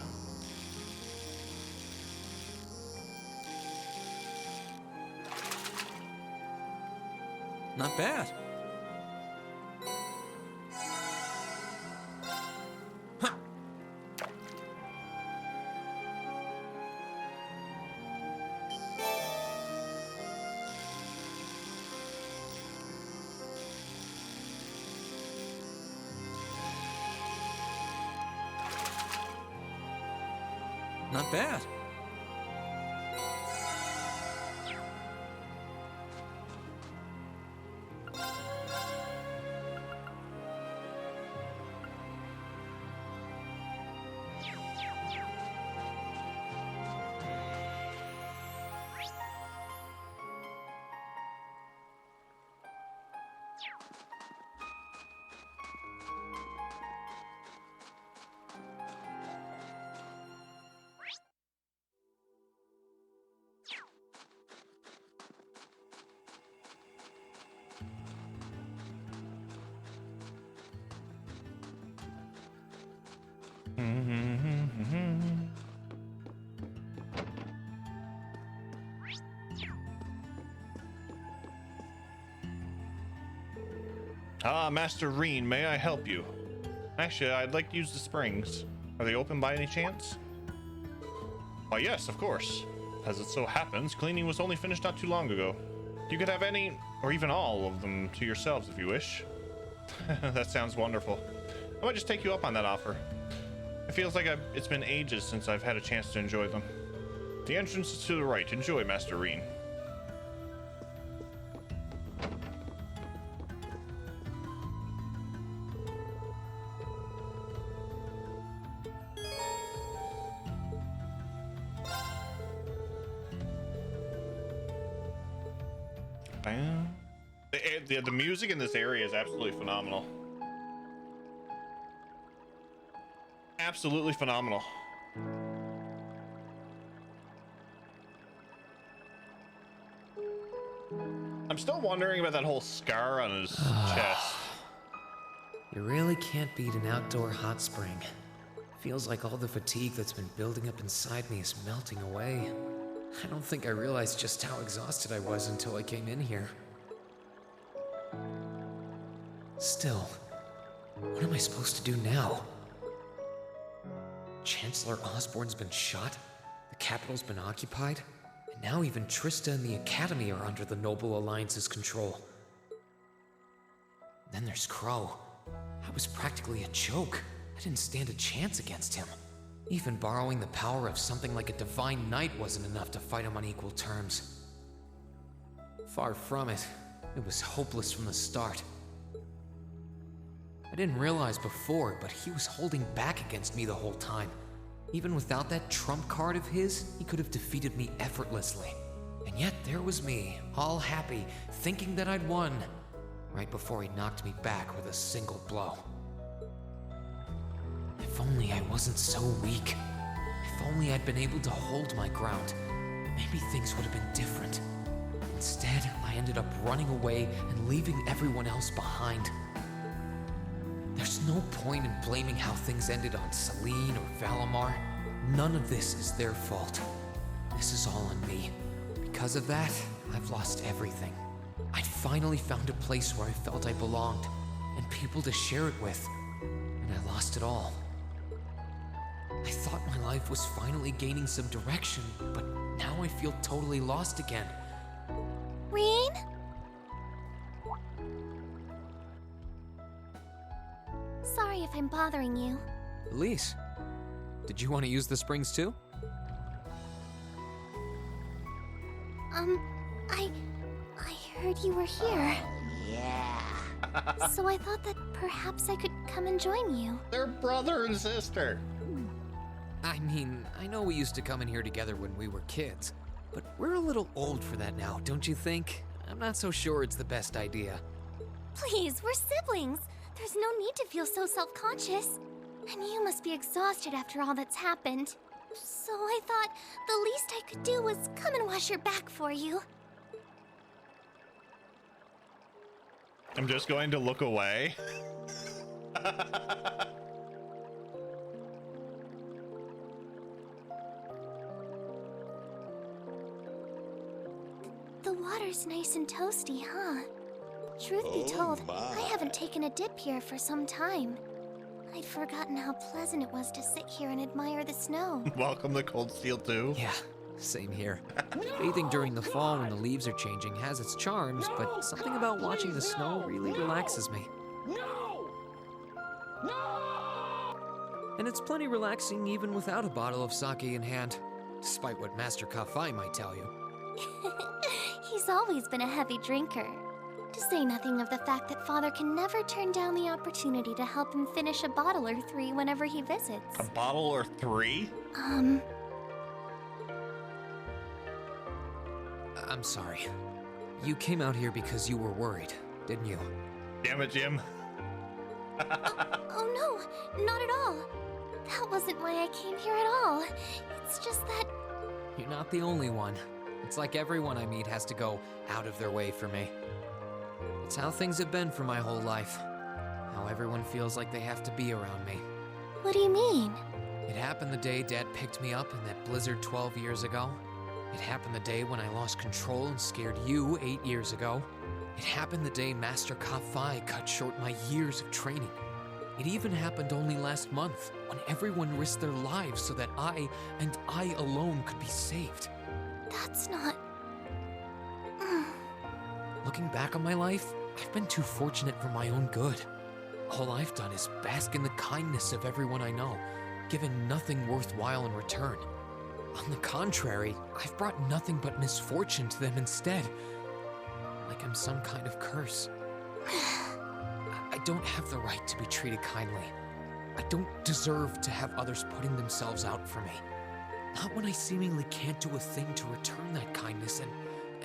Not bad. Huh. Not bad. Ah, Master Reen, may I help you? Actually, I'd like to use the springs. Are they open by any chance? Why, yes, of course. As it so happens, cleaning was only finished not too long ago. You could have any, or even all of them to yourselves if you wish. That sounds wonderful. I might just take you up on that offer. It feels like it's been ages since I've had a chance to enjoy them. The entrance is to the right. Enjoy, Master Reen. The music in this area is absolutely phenomenal. Absolutely phenomenal. I'm still wondering about that whole scar on his chest. You really can't beat an outdoor hot spring. Feels like all the fatigue that's been building up inside me is melting away. I don't think I realized just how exhausted I was until I came in here. Still, what am I supposed to do now? Chancellor Osborne's been shot, the capital's been occupied, and now even Trista and the Academy are under the Noble Alliance's control. Then there's Crow. I was practically a joke. I didn't stand a chance against him. Even borrowing the power of something like a Divine Knight wasn't enough to fight him on equal terms. Far from it. It was hopeless from the start. I didn't realize before, but he was holding back against me the whole time. Even without that trump card of his, he could have defeated me effortlessly. And yet there was me, all happy, thinking that I'd won, right before he knocked me back with a single blow. If only I wasn't so weak. If only I'd been able to hold my ground. Maybe things would have been different. Instead, I ended up running away and leaving everyone else behind. There's no point in blaming how things ended on Celine or Valimar. None of this is their fault. This is all on me. Because of that, I've lost everything. I finally found a place where I felt I belonged, and people to share it with, and I lost it all. I thought my life was finally gaining some direction, but now I feel totally lost again. Reen? Sorry if I'm bothering you. Elise, did you want to use the springs too? I heard you were here. So I thought that perhaps I could come and join you. They're brother and sister. I mean, I know we used to come in here together when we were kids, but we're a little old for that now, don't you think? I'm not so sure it's the best idea. Please, we're siblings. There's no need to feel so self-conscious. And you must be exhausted after all that's happened. So I thought the least I could do was come and wash your back for you. I'm just going to look away. The water's nice and toasty, huh? Truth be told, I haven't taken a dip here for some time. I'd forgotten how pleasant it was to sit here and admire the snow. Welcome to Cold Steel 2. Yeah, same here. Bathing during the fall when the leaves are changing has its charms, but something about watching the snow really relaxes me. And it's plenty relaxing even without a bottle of sake in hand, despite what Master Kafai might tell you. He's always been a heavy drinker. To say nothing of the fact that Father can never turn down the opportunity to help him finish a bottle or three whenever he visits. A bottle or three? I'm sorry. You came out here because you were worried, didn't you? Damn it, Jim. Oh no, not at all. That wasn't why I came here at all. It's just that... You're not the only one. It's like everyone I meet has to go out of their way for me. It's how things have been for my whole life. How everyone feels like they have to be around me. What do you mean? It happened the day Dad picked me up in that blizzard 12 years ago. It happened the day when I lost control and scared you 8 years ago. It happened the day Master Kafai cut short my years of training. It even happened only last month, when everyone risked their lives so that I, and I alone, could be saved. That's not... Looking back on my life, I've been too fortunate for my own good. All I've done is bask in the kindness of everyone I know, given nothing worthwhile in return. On the contrary, I've brought nothing but misfortune to them instead. Like I'm some kind of curse. I don't have the right to be treated kindly. I don't deserve to have others putting themselves out for me. Not when I seemingly can't do a thing to return that kindness and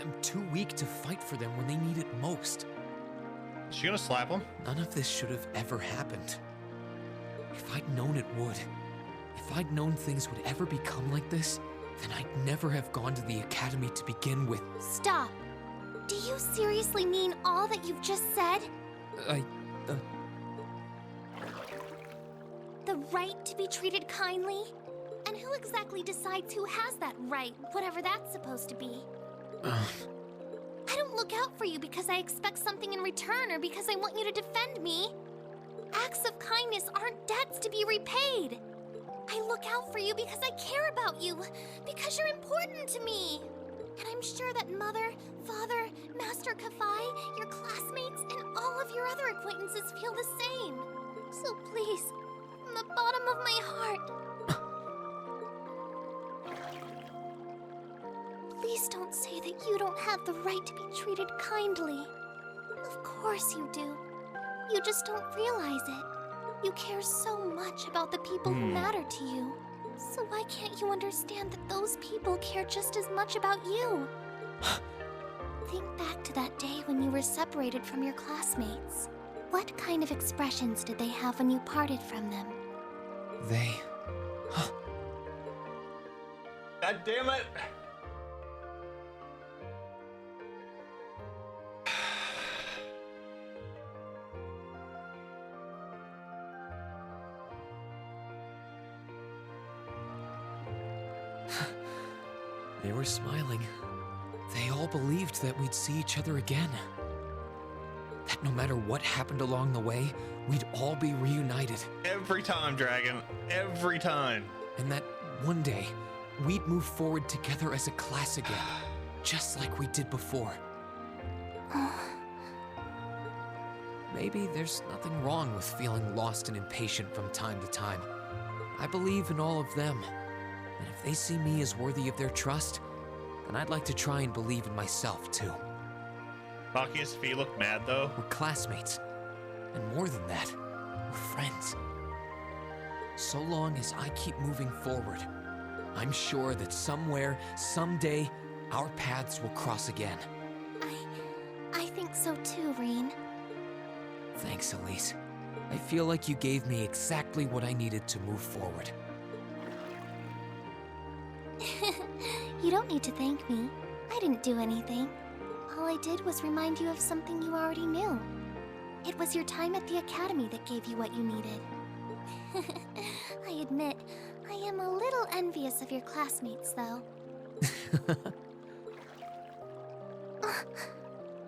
am too weak to fight for them when they need it most. Is she gonna slap him? None of this should have ever happened. If I'd known it would, if I'd known things would ever become like this, then I'd never have gone to the academy to begin with. Stop! Do you seriously mean all that you've just said? The right to be treated kindly? And who exactly decides who has that right, whatever that's supposed to be? I don't look out for you because I expect something in return or because I want you to defend me. Acts of kindness aren't debts to be repaid. I look out for you because I care about you, because you're important to me. And I'm sure that Mother, Father, Master Kafai, your classmates, and all of your other acquaintances feel the same. So please, from the bottom of my heart, please don't say that you don't have the right to be treated kindly. Of course you do. You just don't realize it. You care so much about the people who matter to you. So why can't you understand that those people care just as much about you? Think back to that day when you were separated from your classmates. What kind of expressions did they have when you parted from them? They... God damn it! They were smiling. They all believed that we'd see each other again. That no matter what happened along the way, we'd all be reunited. Every time, Dragon. Every time. And that one day, we'd move forward together as a class again, just like we did before. Maybe there's nothing wrong with feeling lost and impatient from time to time. I believe in all of them. And if they see me as worthy of their trust, then I'd like to try and believe in myself, too. Maki and Sophie look mad though. We're classmates. And more than that, we're friends. So long as I keep moving forward, I'm sure that somewhere, someday, our paths will cross again. I think so too, Reen. Thanks, Elise. I feel like you gave me exactly what I needed to move forward. You don't need to thank me. I didn't do anything. All I did was remind you of something you already knew. It was your time at the academy that gave you what you needed. I admit, I am a little envious of your classmates, though.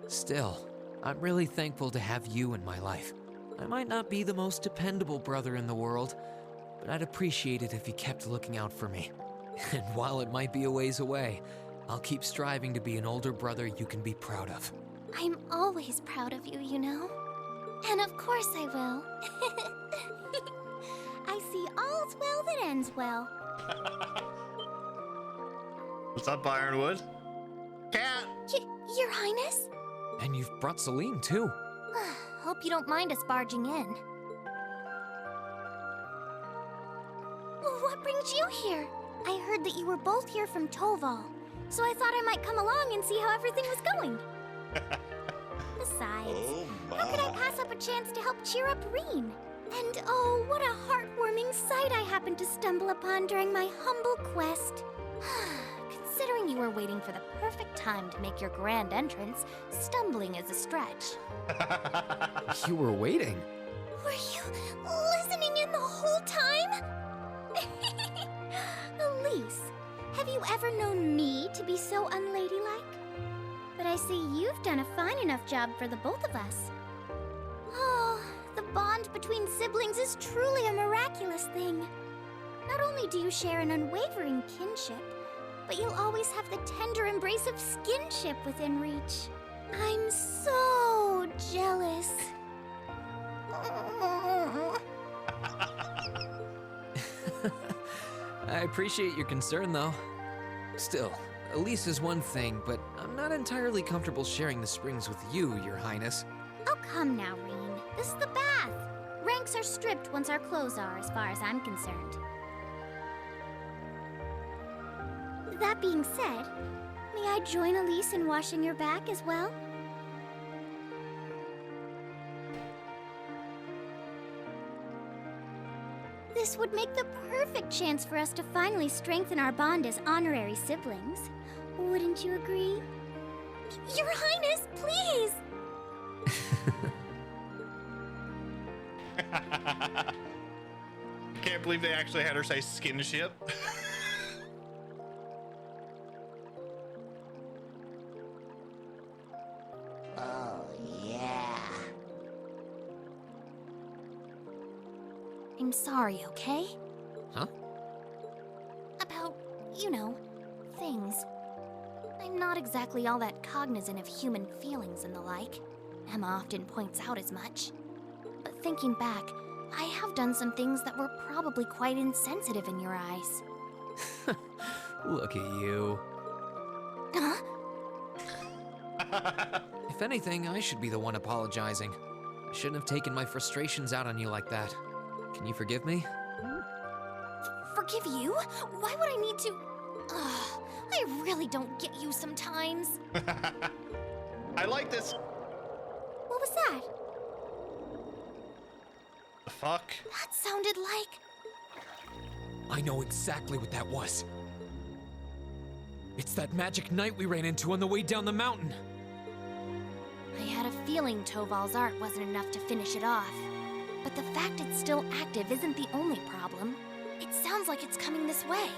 Still, I'm really thankful to have you in my life. I might not be the most dependable brother in the world, but I'd appreciate it if you kept looking out for me. And while it might be a ways away, I'll keep striving to be an older brother you can be proud of. I'm always proud of you, you know? And of course I will. I see all's well that ends well. What's up, Ironwood? Cat! Your Highness? And you've brought Celine, too. Hope you don't mind us barging in. What brings you here? I heard that you were both here from Toval, so I thought I might come along and see how everything was going. Besides, how could I pass up a chance to help cheer up Reen? And oh, what a heartwarming sight I happened to stumble upon during my humble quest. Considering you were waiting for the perfect time to make your grand entrance, stumbling is a stretch. You were waiting? Were you listening in the whole time? Elise, have you ever known me to be so unladylike? But I see you've done a fine enough job for the both of us. Oh, the bond between siblings is truly a miraculous thing. Not only do you share an unwavering kinship, but you'll always have the tender embrace of skinship within reach. I'm so jealous. I appreciate your concern, though. Still, Elise is one thing, but I'm not entirely comfortable sharing the springs with you, Your Highness. Oh, come now, Reen. This is the bath. Ranks are stripped once our clothes are, as far as I'm concerned. That being said, may I join Elise in washing your back as well? This would make the perfect chance for us to finally strengthen our bond as honorary siblings. Wouldn't you agree? Your Highness, please! I can't believe they actually had her say skinship. Oh, yeah. I'm sorry, okay? Huh? About, you know, things. I'm not exactly all that cognizant of human feelings and the like. Emma often points out as much. But thinking back, I have done some things that were probably quite insensitive in your eyes. Look at you. Huh? If anything, I should be the one apologizing. I shouldn't have taken my frustrations out on you like that. Can you forgive me? Forgive you? Why would I need to? Ugh, I really don't get you sometimes. I like this. What was that? The fuck? That sounded like... I know exactly what that was. It's that magic knight we ran into on the way down the mountain. I had a feeling Toval's art wasn't enough to finish it off. But the fact it's still active isn't the only problem. It sounds like it's coming this way.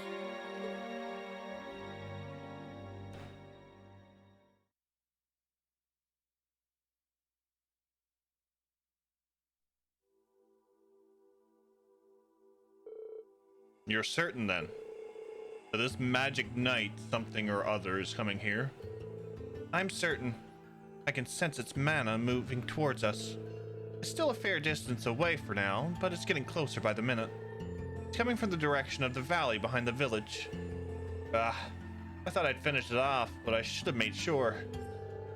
You're certain then that this magic knight something or other is coming here? I'm certain. I can sense its mana moving towards us. It's still a fair distance away for now, but it's getting closer by the minute. It's coming from the direction of the valley behind the village. I thought I'd finished it off, but I should have made sure.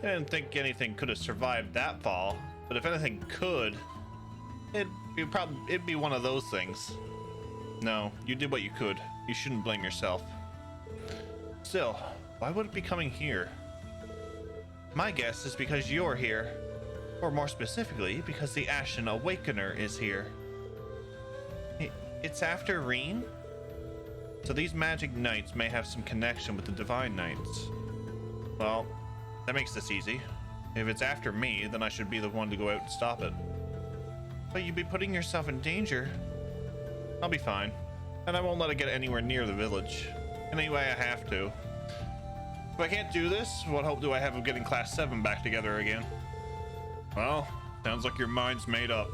I didn't think anything could have survived that fall, but if anything could, it'd be one of those things. No, you did what you could. You shouldn't blame yourself. Still, why would it be coming here? My guess is because you're here. Or more specifically, because the Ashen Awakener is here. It's after Reen? So these magic knights may have some connection with the divine knights. Well, that makes this easy. If it's after me, then I should be the one to go out and stop it. But you'd be putting yourself in danger. I'll be fine. And I won't let it get anywhere near the village. Anyway, I have to. If I can't do this, what hope do I have of getting Class 7 back together again? Well, sounds like your mind's made up.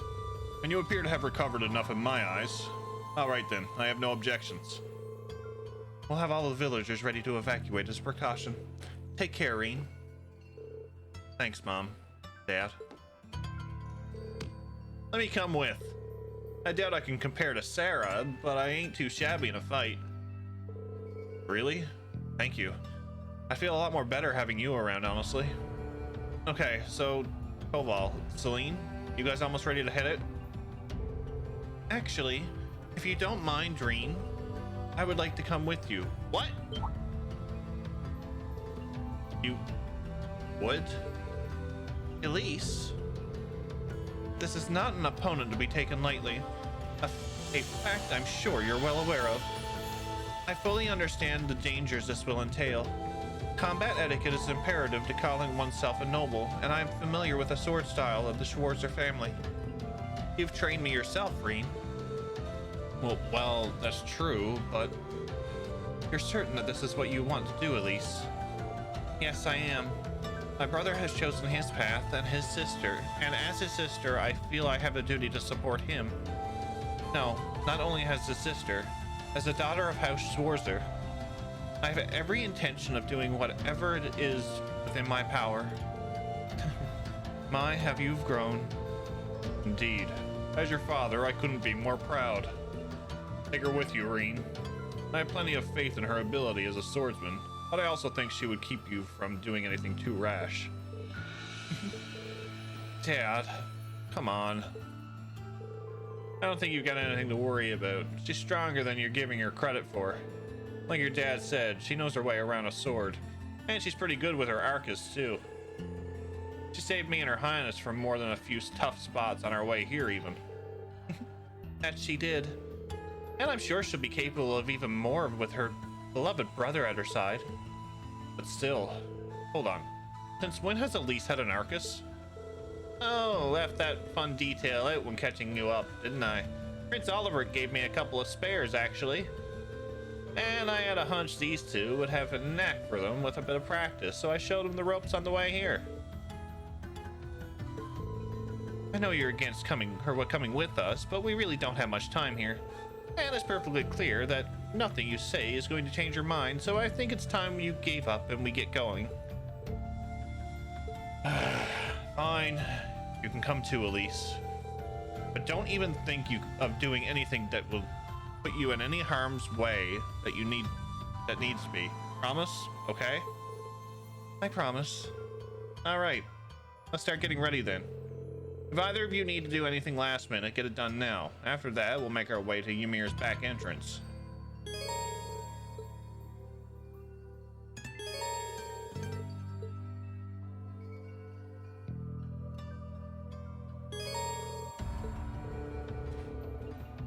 And you appear to have recovered enough in my eyes. Alright then, I have no objections. We'll have all the villagers ready to evacuate as a precaution. Take care, Reen. Thanks, Mom. Dad. Let me come with. I doubt I can compare to Sarah, but I ain't too shabby in a fight. Really? Thank you. I feel a lot more better having you around, honestly. Okay, so Koval, Celine, you guys almost ready to hit it? Actually, if you don't mind, Reen, I would like to come with you. What? You would? Elise? This is not an opponent to be taken lightly. A fact I'm sure you're well aware of. I fully understand the dangers this will entail. Combat etiquette is imperative to calling oneself a noble, and I'm familiar with the sword style of the Schwarzer family. You've trained me yourself, Reen. Well, that's true, but you're certain that this is what you want to do, Elise? Yes, I am. My brother has chosen his path and his sister, and as his sister, I feel I have a duty to support him. No, not only as a sister, as a daughter of House Schwarzer, I have every intention of doing whatever it is within my power. My, have you grown. Indeed. As your father, I couldn't be more proud. Take her with you, Reen. I have plenty of faith in her ability as a swordsman, but I also think she would keep you from doing anything too rash. Dad, come on. I don't think you've got anything to worry about. She's stronger than you're giving her credit for. Like your dad said, she knows her way around a sword. And she's pretty good with her arcus, too. She saved me and her highness from more than a few tough spots on our way here, even. That she did. And I'm sure she'll be capable of even more with her beloved brother at her side. But still, hold on. Since when has Elise had an arcus? Oh, left that fun detail out when catching you up, didn't I? Prince Oliver gave me a couple of spares, actually. And I had a hunch these two would have a knack for them with a bit of practice, so I showed them the ropes on the way here. I know you're against coming with us, but we really don't have much time here. And it's perfectly clear that nothing you say is going to change your mind, so I think it's time you gave up and we get going. Fine. You can come too, Elise. But don't even think of doing anything that will put you in any harm's way that needs to be. Promise? Okay? I promise. Alright. Let's start getting ready then. If either of you need to do anything last minute, get it done now. After that, we'll make our way to Ymir's back entrance.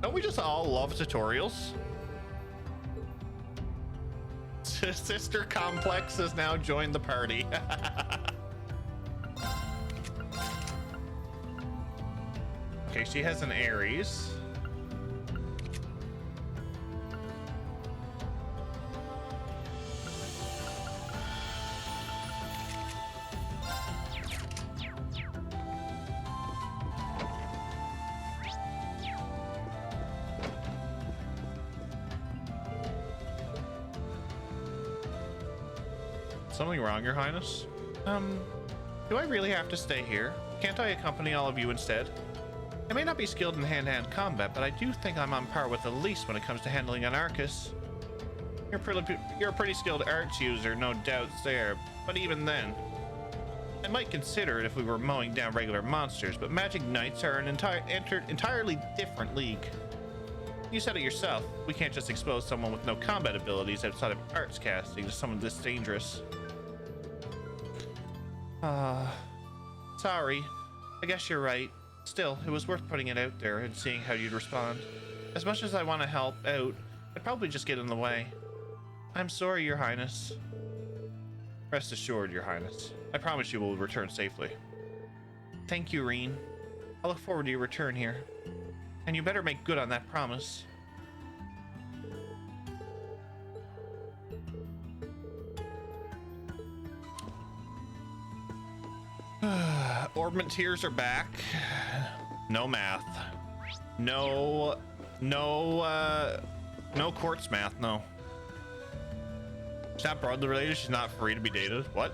Don't we just all love tutorials? Sister Complex has now joined the party. Okay, she has an Aries. Something wrong, Your Highness? Do I really have to stay here? Can't I accompany all of you instead? I may not be skilled in hand-to-hand combat, but I do think I'm on par with Elise when it comes to handling an Arcus. You're a pretty skilled arts user, no doubts there, but even then. might consider it if we were mowing down regular monsters, but Magic Knights are an entirely different league. You said it yourself. We can't just expose someone with no combat abilities outside of arts casting to someone this dangerous. Sorry. I guess you're right. Still, it was worth putting it out there and seeing how you'd respond. As much as I want to help out, I'd probably just get in the way. I'm sorry, Your Highness. Rest assured, Your Highness. I promise you will return safely. Thank you, Reen. I look forward to your return here. And you better make good on that promise. Orbment tears are back. No math. No quartz math, no. She's not broadly related, she's not free to be dated. What?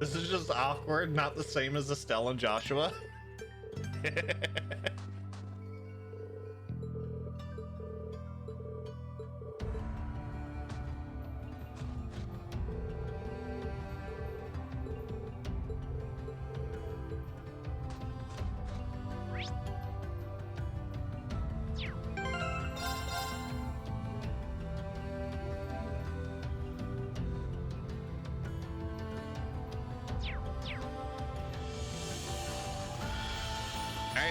This is just awkward, not the same as Estelle and Joshua.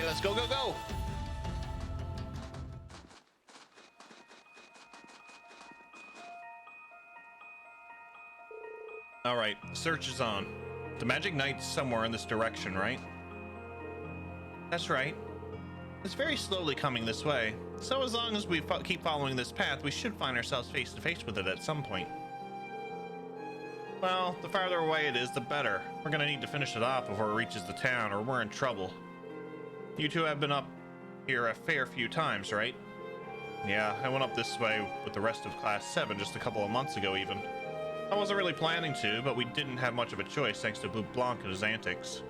Let's go, go, go! Alright, search is on. The Magic Knight's somewhere in this direction, right? That's right. It's very slowly coming this way, so as long as we keep following this path, we should find ourselves face to face with it at some point. Well, the farther away it is, the better. We're gonna need to finish it off before it reaches the town, or we're in trouble. You two have been up here a fair few times, right? Yeah, I went up this way with the rest of Class 7 just a couple of months ago, even. I wasn't really planning to, but we didn't have much of a choice thanks to Blue Blanc and his antics.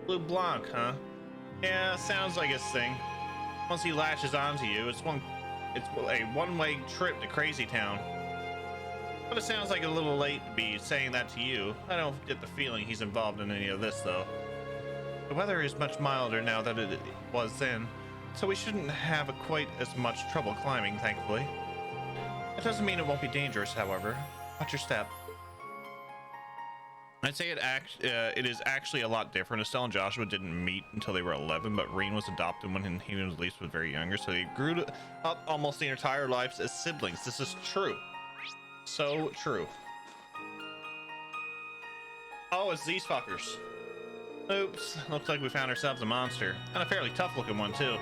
Blue Blanc, huh? Yeah, sounds like his thing. Once he latches onto you, it's a one-way trip to Crazy Town. But it sounds like a little late to be saying that to you. I don't get the feeling he's involved in any of this, though. The weather is much milder now than it was then, so we shouldn't have quite as much trouble climbing, thankfully. That doesn't mean it won't be dangerous, however. Watch your step. I'd say it is actually a lot different. Estelle and Joshua didn't meet until they were 11, but Reen was adopted when he was at least very younger, so they grew up almost their entire lives as siblings. This is true. So true. Oh, it's these fuckers. Oops, looks like we found ourselves a monster, and a fairly tough-looking one, too.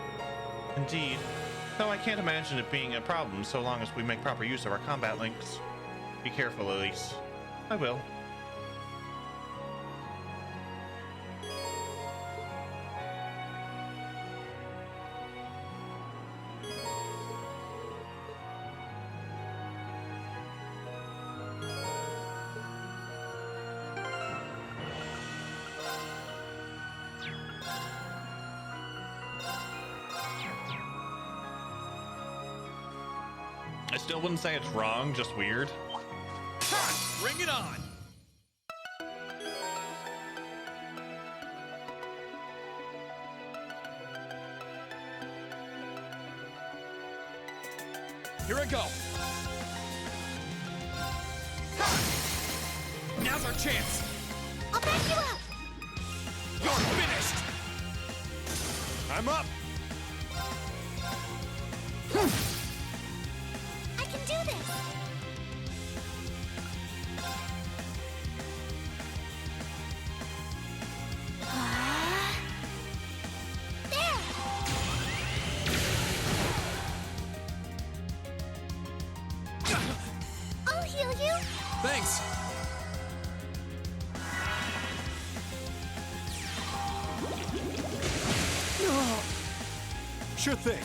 Indeed. Though I can't imagine it being a problem so long as we make proper use of our combat links. Be careful, Elise. I will. I still wouldn't say it's wrong, just weird. Bring it on! Here I go! Now's our chance! I'll back you up! You're finished! I'm up! I can do this! Thanks! Sure thing.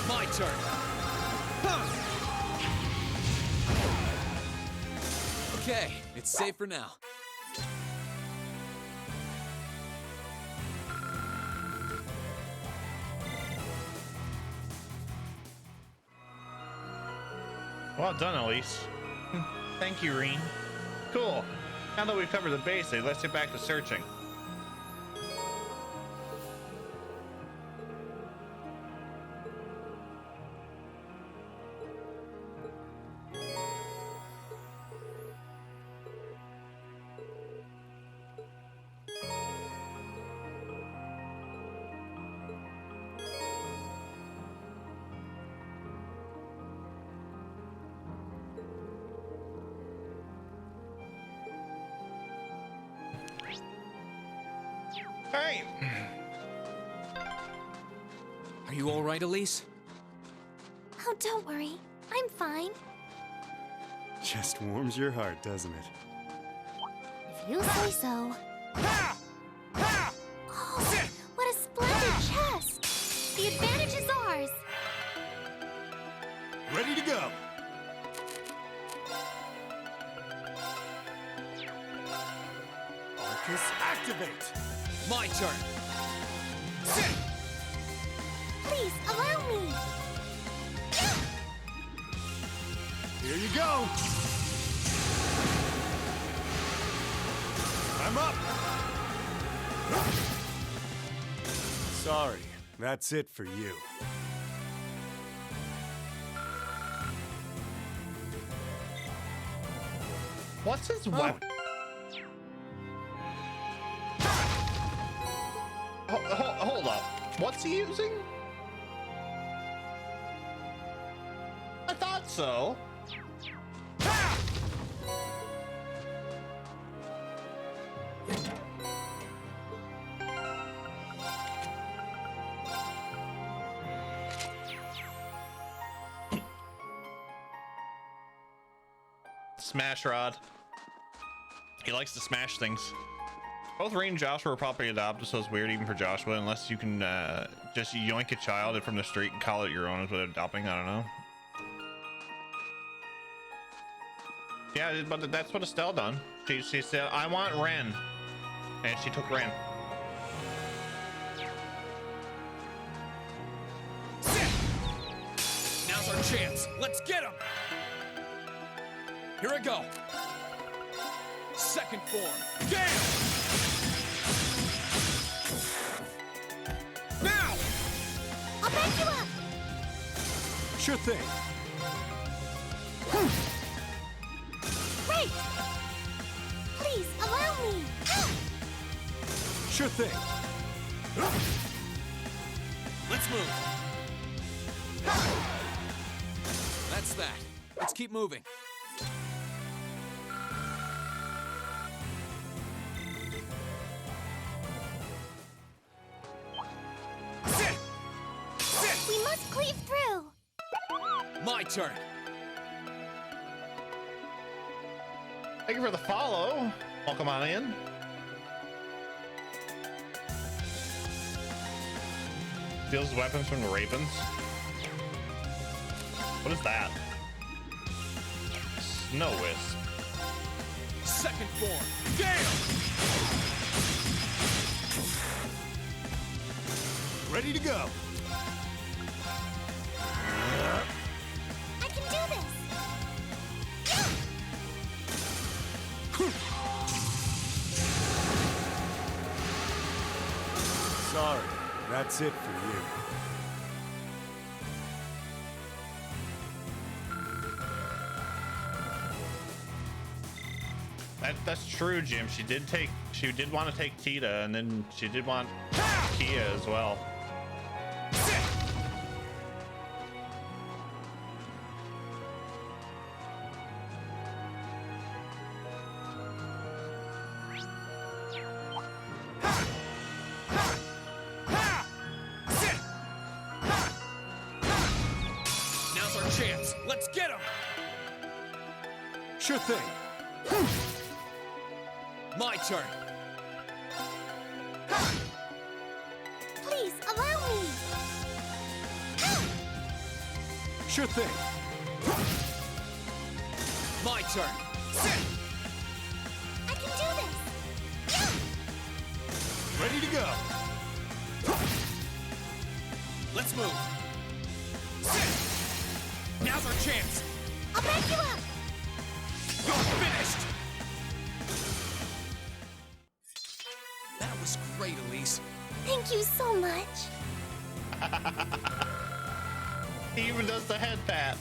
My turn. Okay, it's safe for now. Well done, Elise. Thank you, Reen. Cool. Now that we've covered the basics, let's get back to searching. Hey! Are you all right, Elise? Oh, don't worry. I'm fine. Just warms your heart, doesn't it? If you say so. Oh, what a splendid chest! The advantage is ours! Ready to go! Arcus, activate! My turn. Please, allow me! Here you go! I'm up! Sorry, that's it for you. What's his weapon? Hold up. What's he using? I thought so. Smash rod. He likes to smash things. Both Reed and Joshua were probably adopted, so it's weird even for Joshua, unless you can just yoink a child from the street and call it your own without adopting. I don't know. Yeah, but that's what Estelle done. She said, I want Ren. And she took Ren. Now's our chance. Let's get him! Here I go. Second form. Gale! Now! I'll back you up! Sure thing. Great! Please, allow me! Sure thing. Let's move. That's that. Let's keep moving. We must cleave through! My turn. Thank you for the follow. Welcome on in. Steals weapons from the Ravens. What is that? Snow Wisp. Second form. Gale! Ready to go. I can do this! Sorry, that's it for you. That's true, Jim. She did want to take Tita, and then she did want Kia as well. our chance. Let's get him. Sure thing. My turn. Please, allow me! Sure thing. My turn. Sit! I can do this! Ready to go. Let's move. Sit! Now's our chance. I'll back you up! You're finished! That was great, Elise. Thank you so much. He even does the head pat.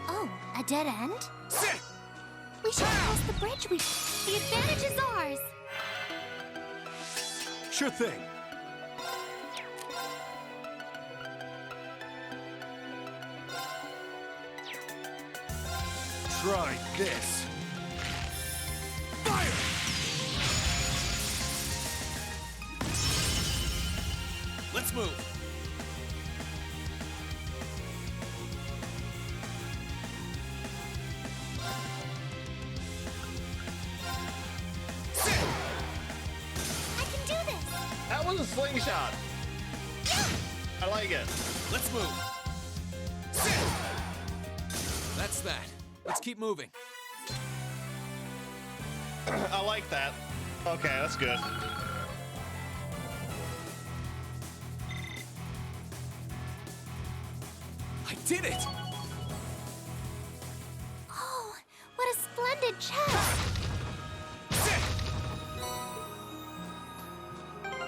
Oh, a dead end? Sit! We should cross the bridge. The advantage is ours. Sure thing. Try this. Fire! Let's move. Sit! I can do this. That was a slingshot. I like it. Let's move. Sit! That's that. Let's keep moving. I like that. Okay, that's good. I did it! Oh, what a splendid chest. Sit!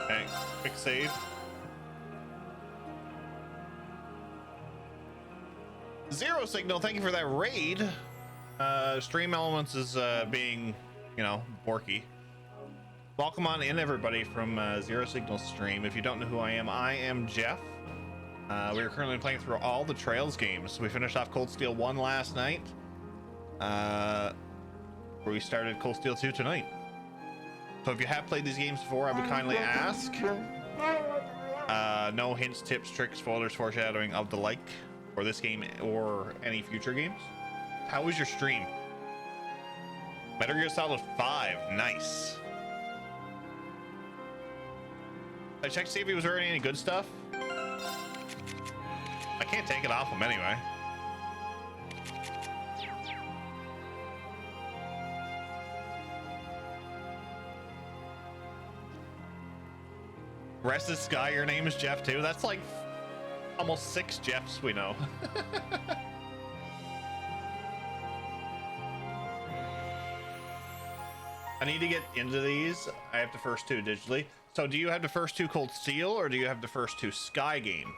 Okay, quick save. Zero Signal, thank you for that raid. Stream Elements is being, you know, borky. Welcome on in, everybody, from Zero Signal stream. If you don't know who I am Jeff. We are currently playing through all the Trails games. We finished off Cold Steel 1 last night. We started Cold Steel 2 tonight. So if you have played these games before, I would kindly ask. No hints, tips, tricks, spoilers, foreshadowing of the like for this game or any future games. How was your stream? Metal Gear Solid 5, nice. I checked to see if he was wearing any good stuff. I can't take it off him anyway. Rested Sky, your name is Jeff too? That's like almost 6 Jeffs we know. I need to get into these. I have the first 2 digitally. So do you have the first 2 Cold Steel or do you have the first 2 Sky games?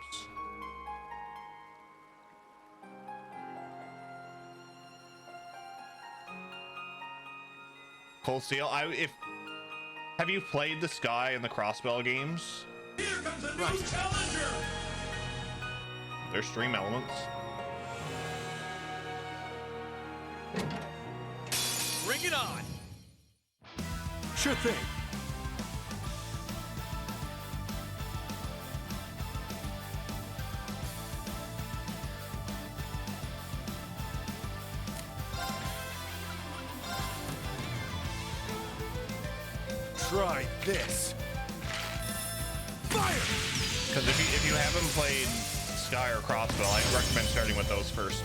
Cold Steel. Have you played the Sky and the Crossbell games? Here comes a new challenger. They're Stream Elements. Bring it on. Sure thing. Try this. Fire! Because if you haven't played Sky or Crossbell, I recommend starting with those first.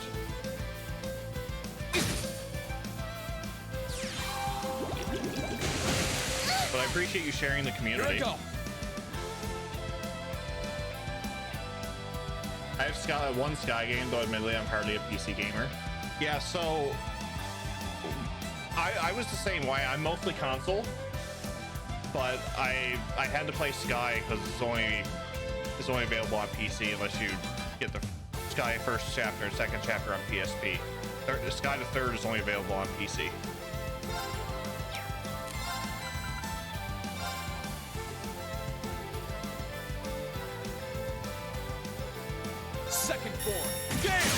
But I appreciate you sharing the community. Here I go. I have one Sky game, though admittedly I'm hardly a PC gamer. Yeah, so I was the same way. I'm mostly console, but I had to play Sky because it's only available on PC unless you get the Sky first chapter and second chapter on PSP. Sky the Third is only available on PC. Second form. Gale!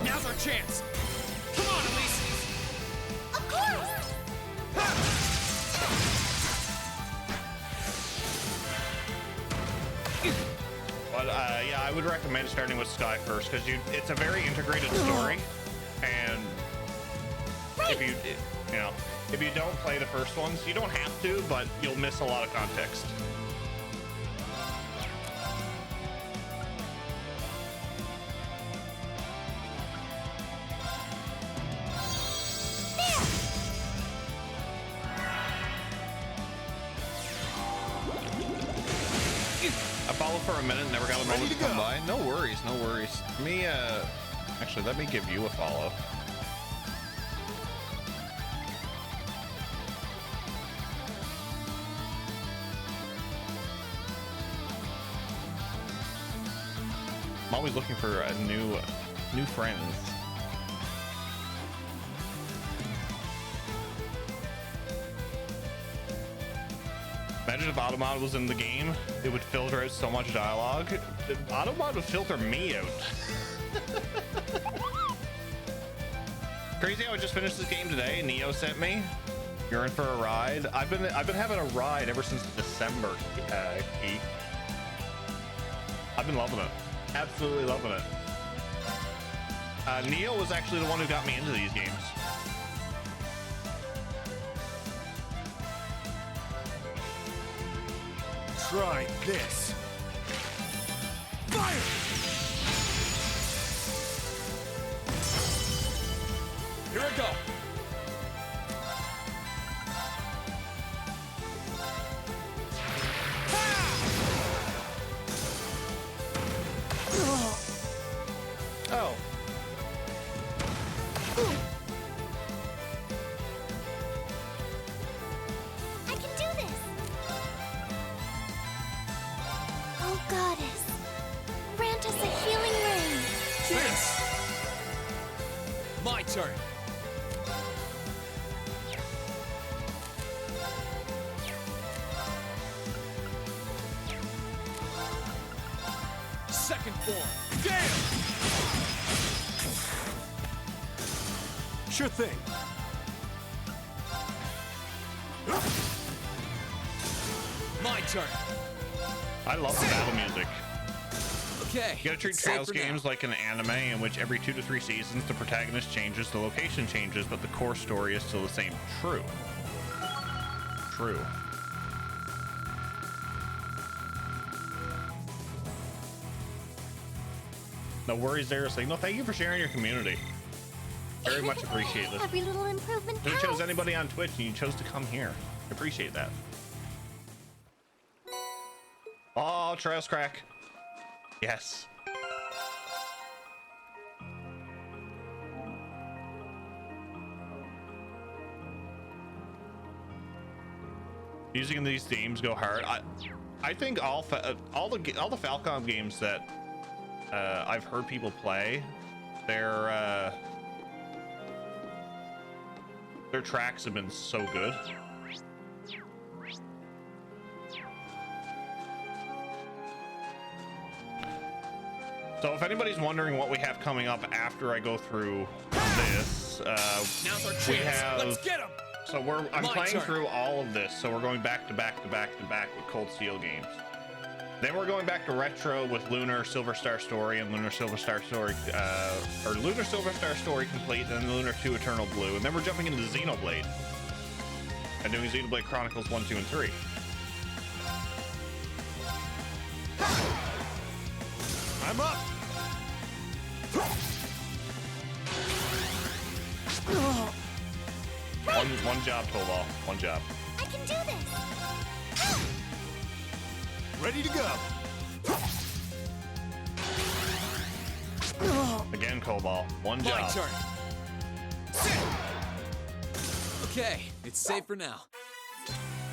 Now's our chance. Come on, Elise. Of course! yeah, I would recommend starting with Sky first because it's a very integrated story, and if you don't play the first ones, you don't have to, but you'll miss a lot of context. I followed for a minute, never got a moment to come by. No worries, no worries. Actually, let me give you a follow. I'm always looking for new friends. Imagine if Automod was in the game, it would filter out so much dialogue. Automod would filter me out. Crazy how I just finished this game today. Neo sent me. You're in for a ride. I've been having a ride ever since December. Keith. I've been loving it. Absolutely loving it. Neo was actually the one who got me into these games. Try this. Fire! Here I go. Oh. I can do this! Oh, Goddess. Grant us a healing ring. Yes. My turn. Second form. Damn! Sure thing. My turn. I love the battle music. Okay. You gotta treat it's safe Trails for now. games like an anime in which every 2 to 3 seasons the protagonist changes, the location changes, but the core story is still the same. True. True. No worries there, Signal. Thank you for sharing your community. Very much appreciate this. Every little improvement You chose counts. anybody on Twitch and you chose to come here. I appreciate that. Oh, Trails Crack. Yes. Music in these themes go hard. I think all the Falcom games that I've heard people play, their tracks have been so good. So if anybody's wondering what we have coming up after I go through this, Now's our we chance. have. Let's get him. So I'm My playing turn. through all of this. So we're going back to back to back to back with Cold Steel games. Then we're going back to retro with Lunar Silver Star Story and Lunar Silver Star Story, or Lunar Silver Star Story Complete, and then Lunar 2 Eternal Blue, and then we're jumping into Xenoblade and doing Xenoblade Chronicles 1, 2, and 3. I'm up. One job, Tobal. One job. I can do this. Ready to go. Again, Cobalt. One job. My turn. Okay, it's safe for now.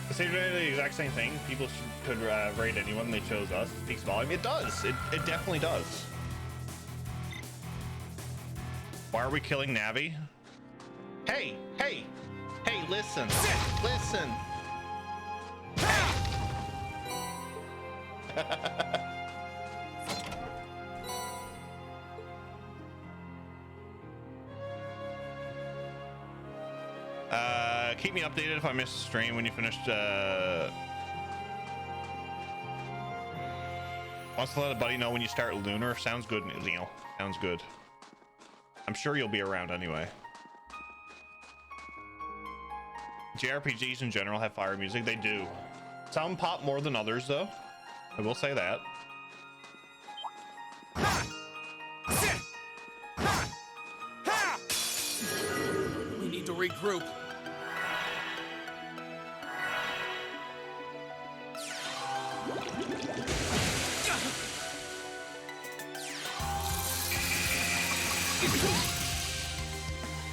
It's the exact same thing. People could rate anyone. They chose us. It speaks volume. It does. It definitely does. Why are we killing Navi? Hey, hey, hey, listen. Listen. Keep me updated if I miss a stream when you finished. Wants to let a buddy know when you start Lunar. Sounds good, Neil. Sounds good. I'm sure you'll be around anyway. JRPGs in general have fire music. They do. Some pop more than others, though. I will say that. We need to regroup.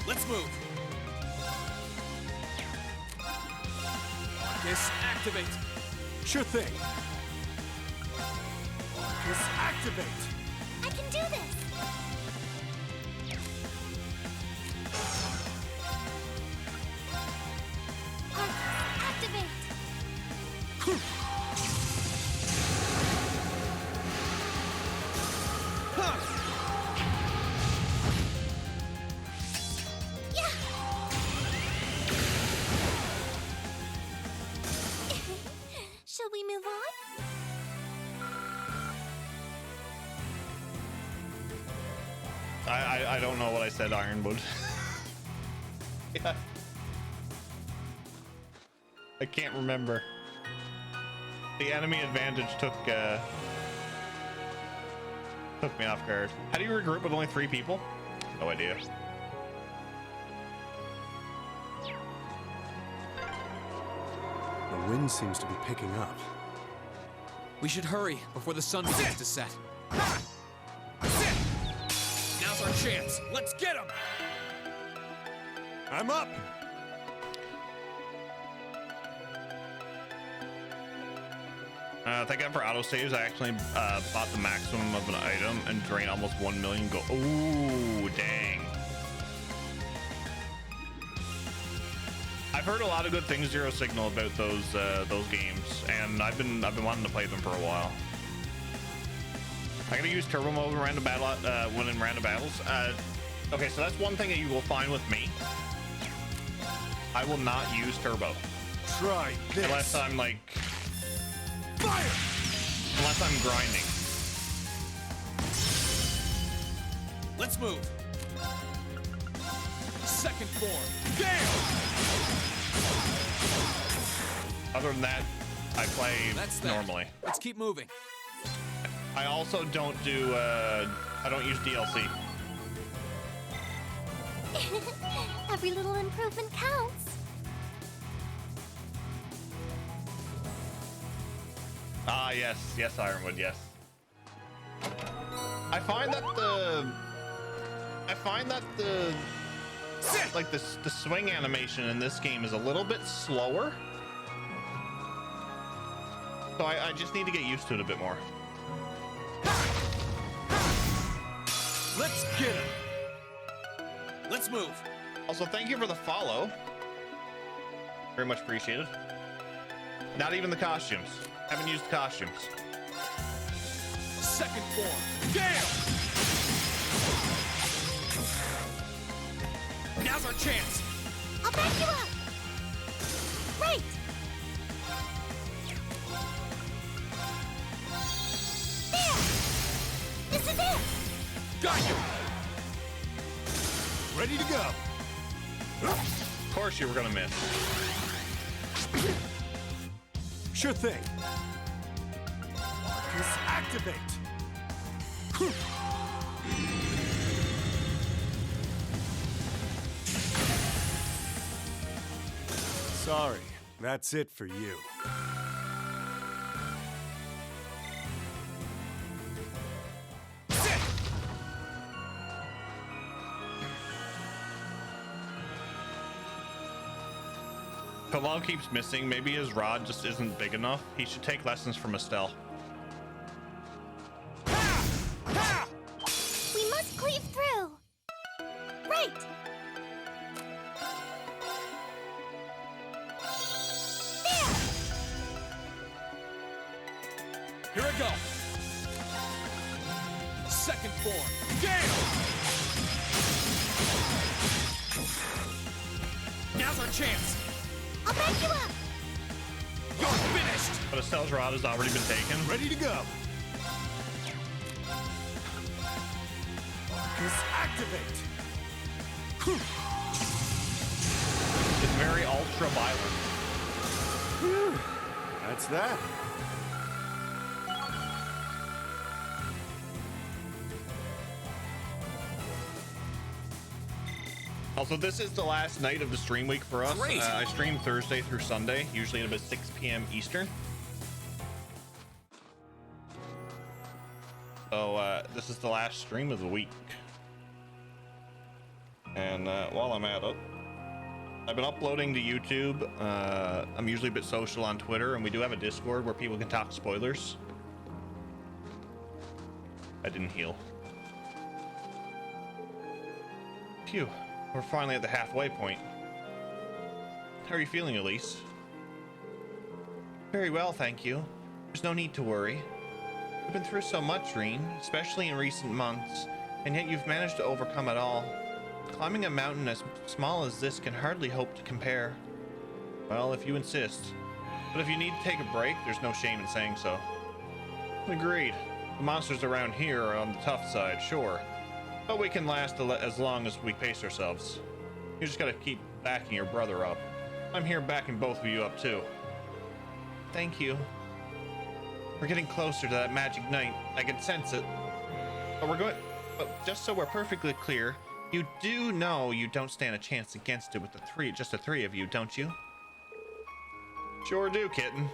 Let's move. Disactivate. Sure thing. Disactivate. I can do this. Activate. Shall we move on? I don't know what I said, Ironwood. Yeah. I can't remember. The enemy advantage took me off guard. How do you regroup with only 3 people? No idea. The wind seems to be picking up. We should hurry before the sun begins to set. Now's our chance. Let's get him! I'm up! Thank God for autosaves. I actually bought the maximum of an item and drained almost 1 million gold. Ooh, dang. I've heard a lot of good things, Zero Signal, about those games, and I've been wanting to play them for a while. I gotta use turbo mode in random battle when in random battles. Okay, so that's one thing that you will find with me. I will not use turbo. Try this. Unless I'm like fire. Unless I'm grinding. Let's move. Second form. Gale! Other than that, I play normally. Let's keep moving. I also don't do I don't use DLC. Every little improvement counts. Ah, yes, Ironwood, yes. I find that like the swing animation in this game is a little bit slower. So I just need to get used to it a bit more. Let's get him. Let's move. Also, thank you for the follow. Very much appreciated. Not even the costumes. Haven't used the costumes. Second form. Gale! Now's our chance. I'll back you up. Right. There. This is it. Got you. Ready to go. Of course you were gonna miss. Sure thing. Disactivate. Sorry, that's it for you. Kalal keeps missing. Maybe his rod just isn't big enough. He should take lessons from Estelle. We must cleave through. Right. There. Here I go. Second form. Gale! Now's our chance. I'll back you up. You're finished. But Estelle's rod has already been taken. Ready to go. Marcus, activate! It's very ultra violent. Phew. That's that. Also, this is the last night of the stream week for us. Great. I stream Thursday through Sunday, usually at about 6 p.m. Eastern. So this is the last stream of the week. And while I'm at it, I've been uploading to YouTube. I'm usually a bit social on Twitter, and we do have a Discord where people can talk spoilers. I didn't heal. Phew. We're finally at the halfway point. How are you feeling, Elise? Very well, thank you. There's no need to worry. We've been through so much, Reen, especially in recent months, and yet you've managed to overcome it all. Climbing a mountain as small as this can hardly hope to compare. Well, if you insist. But if you need to take a break, there's no shame in saying so. Agreed. The monsters around here are on the tough side, sure. But we can last as long as we pace ourselves. You just gotta keep backing your brother up. I'm here backing both of you up too. Thank you. We're getting closer to that magic night. I can sense it. But just so we're perfectly clear, you do know you don't stand a chance against it with just the three of you, don't you? Sure do, kitten.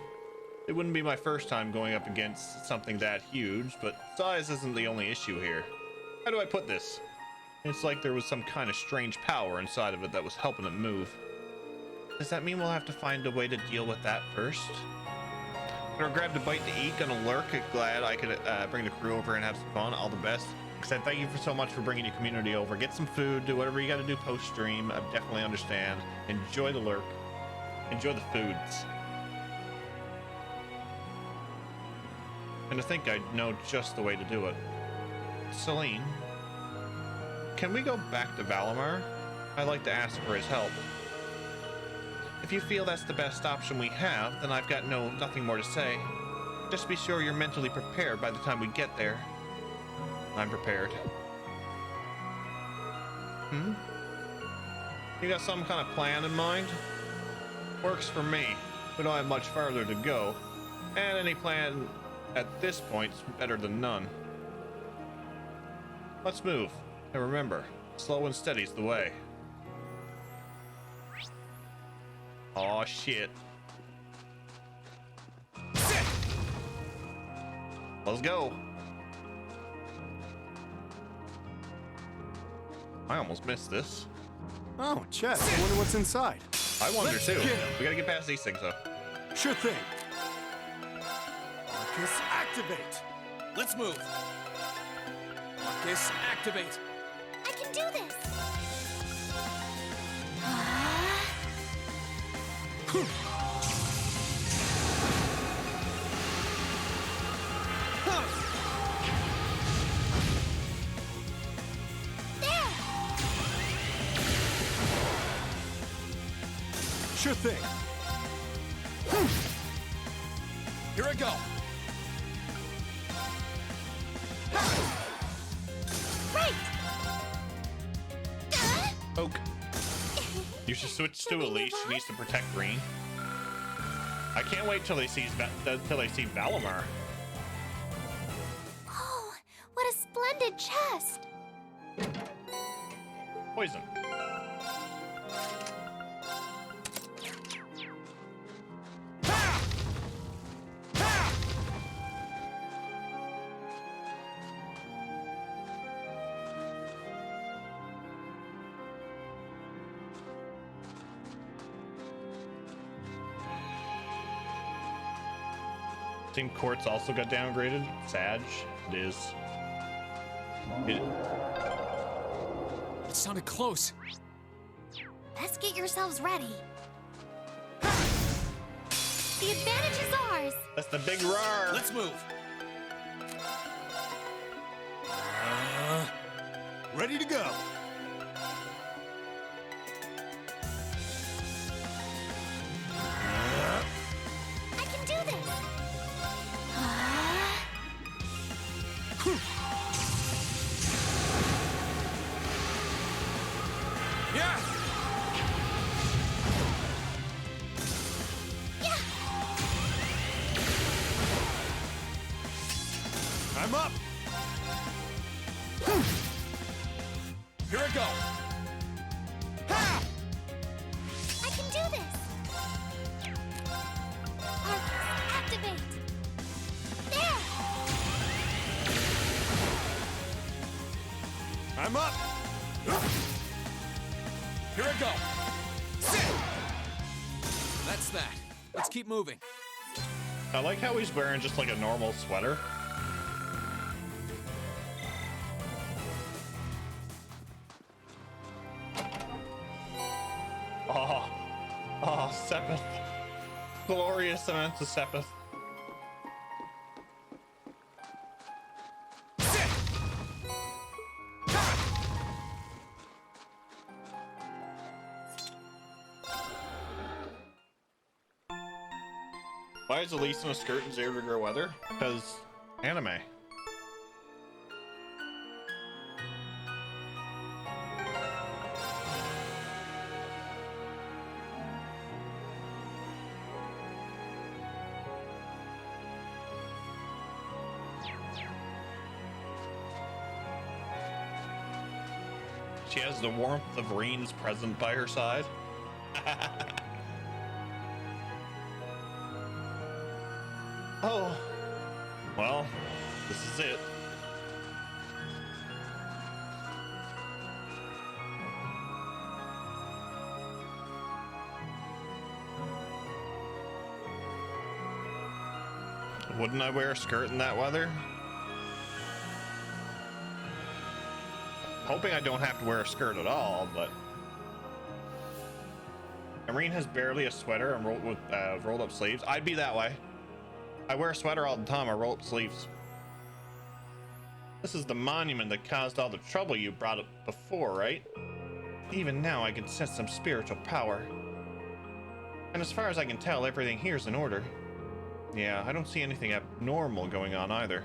It wouldn't be my first time going up against something that huge, but size isn't the only issue here. How do I put this? It's like there was some kind of strange power inside of it that was helping it move. Does that mean we'll have to find a way to deal with that first? Or grabbed a bite to eat, gonna lurk. Glad I could bring the crew over and have some fun. All the best. Said thank you so much for bringing your community over. Get some food, do whatever you gotta do post-stream. I definitely understand. Enjoy the lurk. Enjoy the foods. And I think I know just the way to do it. Celine, can we go back to Valimar? I'd like to ask for his help. If you feel that's the best option we have, then I've got nothing more to say. Just be sure you're mentally prepared by the time we get there. I'm prepared. You got some kind of plan in mind? Works for me. We don't have much farther to go. And any plan at this point's better than none. Let's move. And remember, slow and steady's the way. Aw, shit. Let's go. I almost missed this. Oh, chest. I wonder what's inside. I wonder too. We gotta get past these things though. Sure thing. Marcus, activate. Let's move. Marcus, activate. I can do this. Sure thing. Here I go. Right. Oak. You should switch to Elise. She needs to protect Green. I can't wait till they see Valimar. Oh, what a splendid chest. Poison. Team Courts also got downgraded. Sag, it is. It sounded close. Best get yourselves ready. The advantage is ours. That's the big roar. Let's move. Ready to go. I can do this. I'm up! Here I go! Sit! That's that. Let's keep moving. I like how he's wearing just like a normal sweater. Oh, Sepith. Glorious amounts of Sepith. Why is Elise in a skirt in 0 degree weather? Because anime. She has the warmth of Reen's present by her side. Oh, well, this is it. Wouldn't I wear a skirt in that weather? Hoping I don't have to wear a skirt at all, but Irene has barely a sweater and rolled up sleeves. I'd be that way. I wear a sweater all the time. I roll up sleeves. This is the monument that caused all the trouble you brought up before, right? Even now, I can sense some spiritual power. And as far as I can tell, everything here's in order. Yeah, I don't see anything abnormal going on either.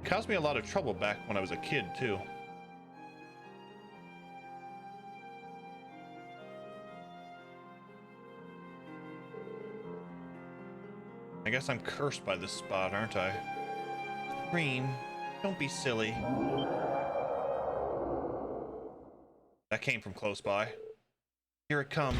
It caused me a lot of trouble back when I was a kid, too. I guess I'm cursed by this spot, aren't I? Green, don't be silly. That came from close by. Here it comes.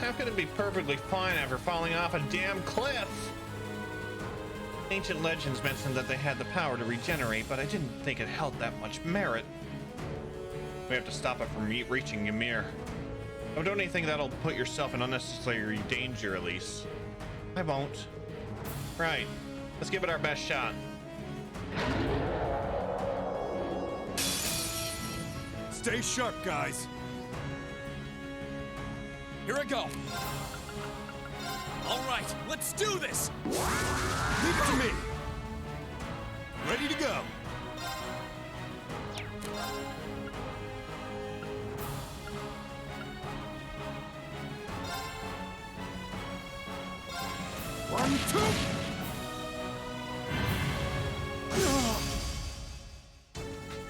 How could it be perfectly fine after falling off a damn cliff? Ancient legends mentioned that they had the power to regenerate, but I didn't think it held that much merit. We have to stop it from reaching Ymir. Don't do anything that'll put yourself in unnecessary danger, Elise. I won't. Right. Let's give it our best shot. Stay sharp, guys. Here I go. All right, let's do this. Leave it to me. Ready to go. One, two.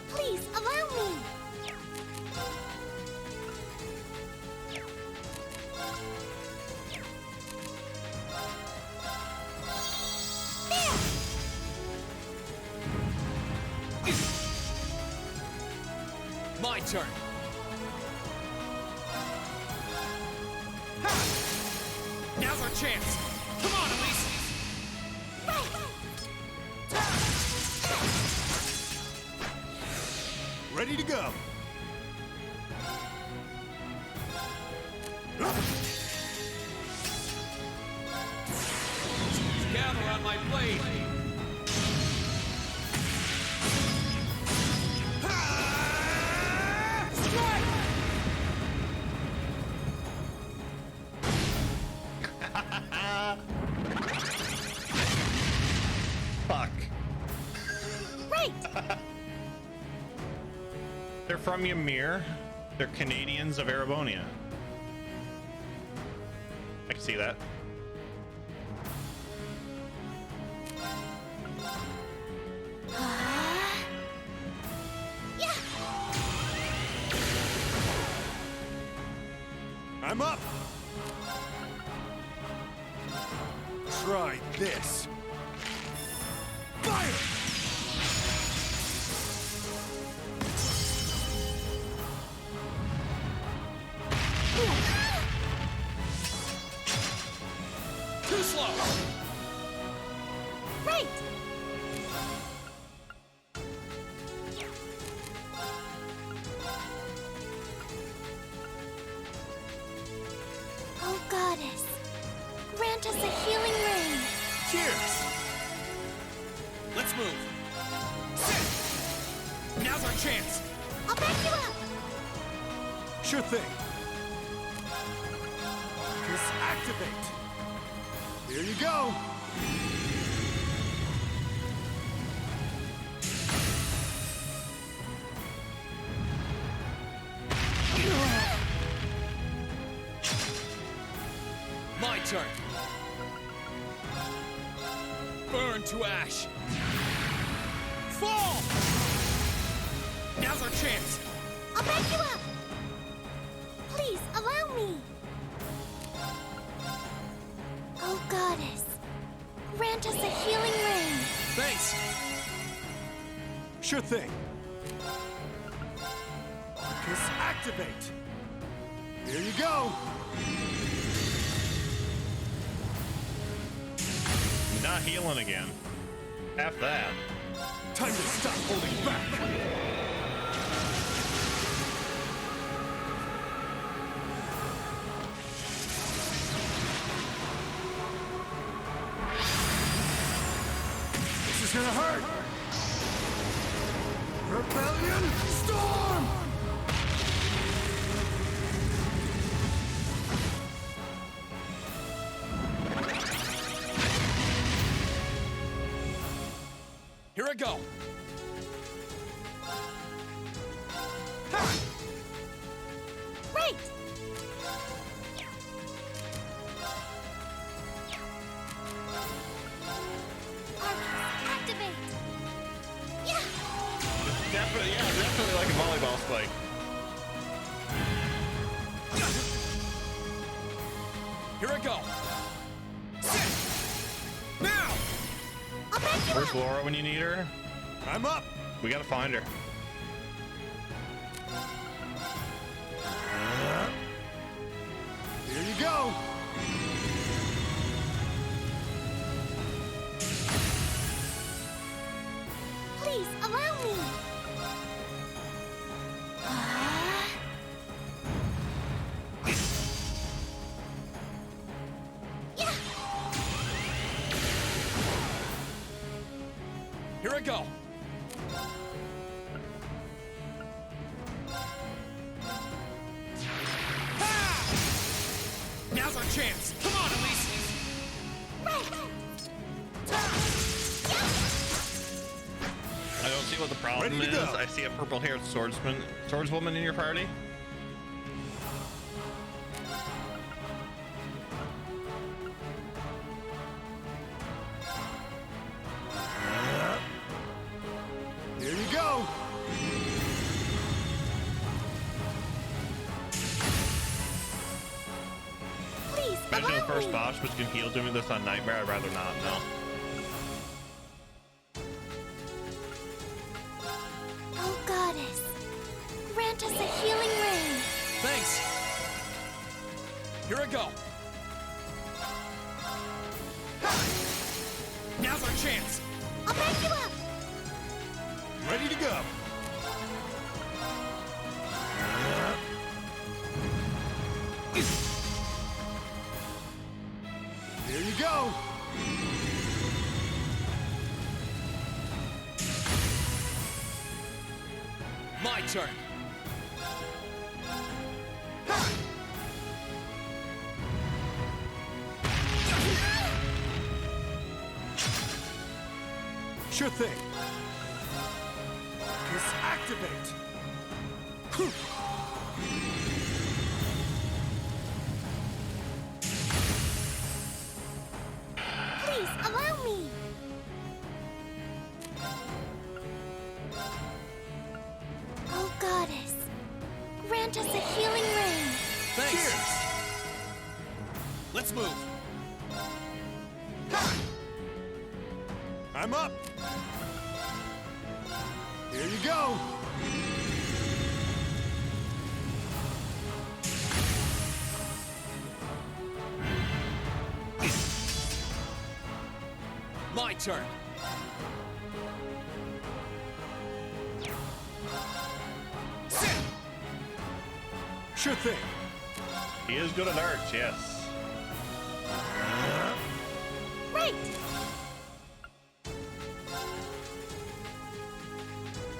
Please, allow me! My turn. Now's our chance. Come on, Elise. Ready to go. Gather on my blade. Fuck. Right. They're from Ymir. They're Canadians of Erebonia. I can see that. I'm up. Try this. Fire! Too slow! Right! Oh, Goddess, grant us a healing rain. Cheers! Let's move. Sit! Now's our chance! I'll back you up! Sure thing. Just activate. Here you go. My turn. Burn to ash. Fall! Now's our chance. I'll back you up! Please, allow me! Oh, Goddess, grant us a healing rain. Thanks. Sure thing. Just activate. Here you go. Not healing again. Half that. Time to stop holding back. This is gonna hurt. Rebellion Storm! Here I go. Right! Activate! Yeah! Definitely like a volleyball spike. Here I go. Sit! Now! I'll back you Where's up! Laura when you need her? I'm up. We gotta find her. Here you go. Please, allow me! Yeah! Here I go. Ha! Now's our chance. Come on, Elise. I don't see what the problem Ready is. to go. I see a purple-haired swordswoman in your party. Here you go. Please, Imagine the allow first me! boss which can heal doing this on Nightmare. I'd rather not, no. Oh, Goddess, grant us a healing rain. Thanks. Here I go. Now's our chance. I'll back you up! Ready to go. Here you go. My turn. Sure thing. Just activate. Please, allow me! Oh, Goddess, grant us a healing rain. Thanks. Cheers. Let's move. I'm up. Here you go. My turn. Sit! Sure thing. He is good at arts, yes. Right!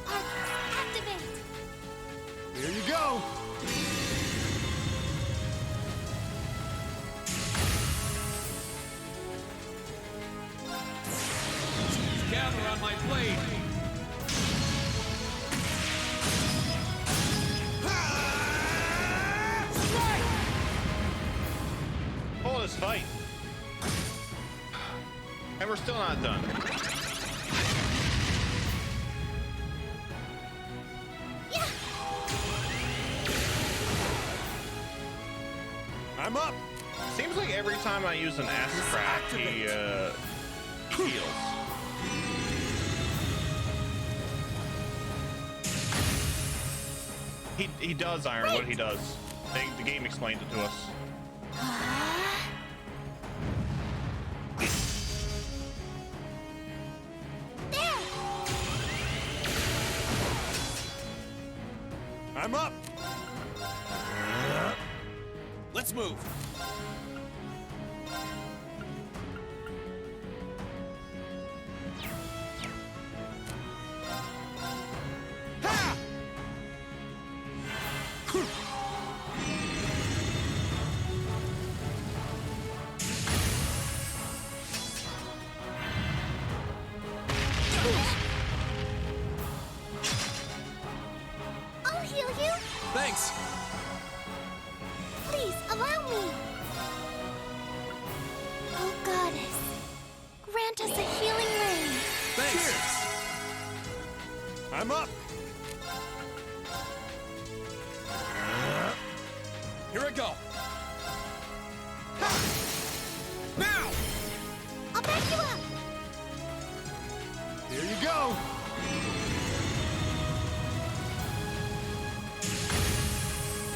Arcus, activate! Here you go. Gather on my blade. Oh, this fight. And we're still not done. Yeah! I'm up. Seems like every time I use an S-Craft, he heals. He does, Iron, what he does. The game explained it to us. There! I'm up. Let's move. I'll heal you! Thanks. Please, allow me! Oh, Goddess, grant us a healing rain! Thanks. I'm up. Here I go. Now! I'll back you up! Here you go.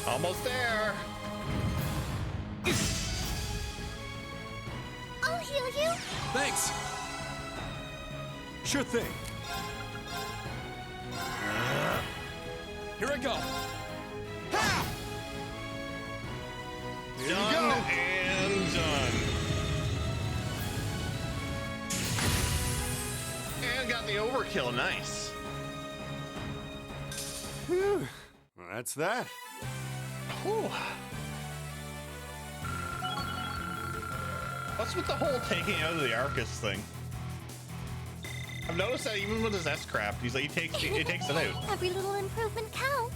Almost there. I'll heal you! Thanks. Sure thing. Here I go. Here you Done go. and done. And got the overkill, nice. Whew. Well, that's that. Whew. What's with the whole taking out of the Arcus thing? I've noticed that even with his S-Craft, he's like, he takes it out. Every little improvement counts.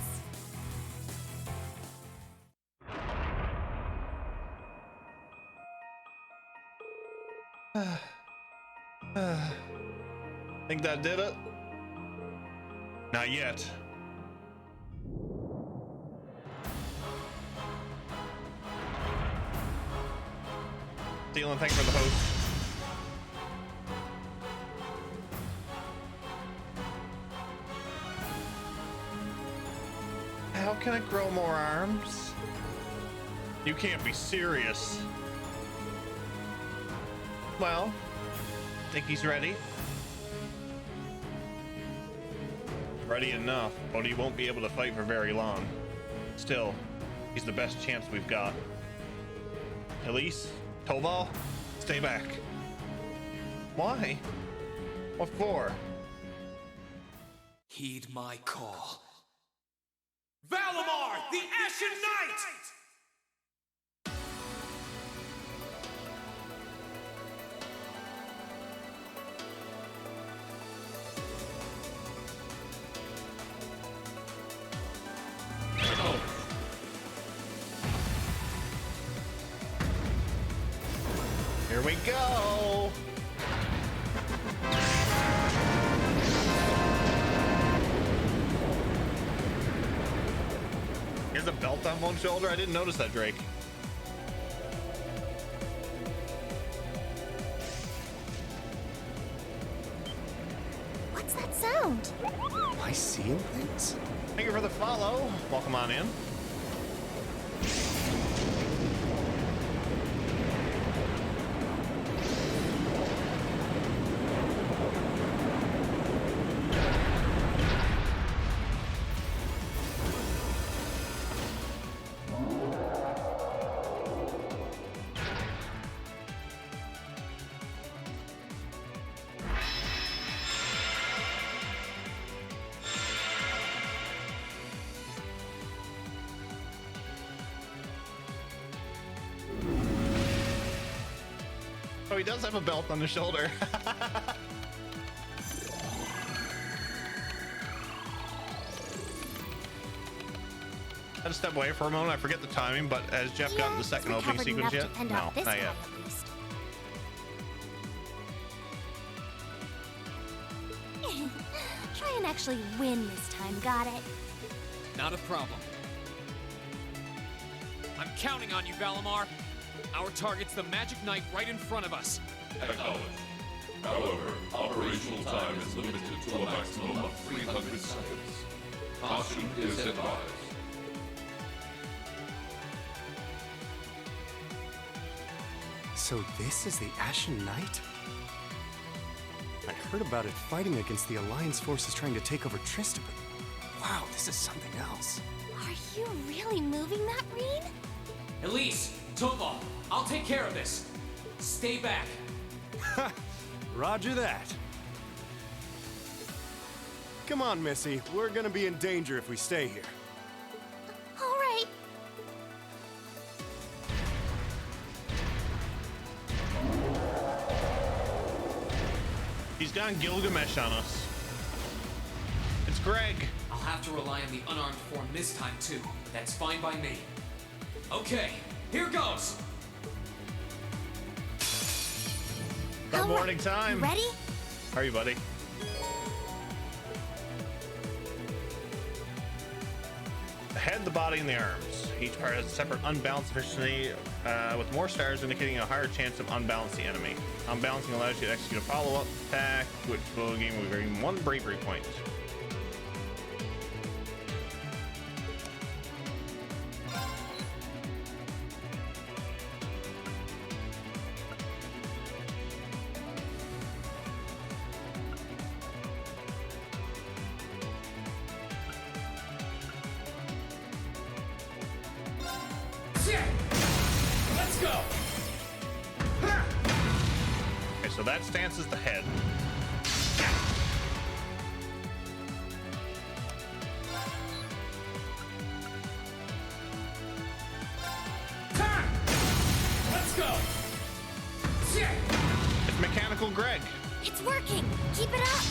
Think that did it? Not yet. Dylan, thanks for the host. How can I grow more arms? You can't be serious. Well, think he's ready? Ready enough, but he won't be able to fight for very long. Still, he's the best chance we've got. Elise, Tobal, stay back. Why? What for? Heed my call. Valimar, the Ashen Knight! Here we go. Here's a belt on one shoulder. I didn't notice that, Drake. What's that sound? Am I seeing things? Thank you for the follow. Welcome on in. Oh, he does have a belt on his shoulder. I had to step away for a moment. I forget the timing, but has Jeff gotten the second opening sequence yet? No, not yet. Try and actually win this time, got it? Not a problem. I'm counting on you, Valimar. Our target's the Magic Knight right in front of us. Acknowledged. However, operational time is limited to a maximum of 300 seconds. Caution is advised. So this is the Ashen Knight? I heard about it fighting against the Alliance forces trying to take over Trista, but wow, this is something else. Are you really moving that, Reen? Elise, Tova, I'll take care of this. Stay back. Roger that. Come on, Missy. We're gonna be in danger if we stay here. All right. He's gone Gilgamesh on us. It's Greg. I'll have to rely on the unarmed form this time too. That's fine by me. Okay, here goes. Good morning time. You ready? How are you, buddy? The head, the body, and the arms. Each part has a separate unbalanced efficiency, with more stars indicating a higher chance of unbalancing the enemy. Unbalancing allows you to execute a follow-up attack, which will gain 1 bravery point. Let's go. Okay, so that stance is the head. Let's go. It's Mechanical Greg. It's working. Keep it up.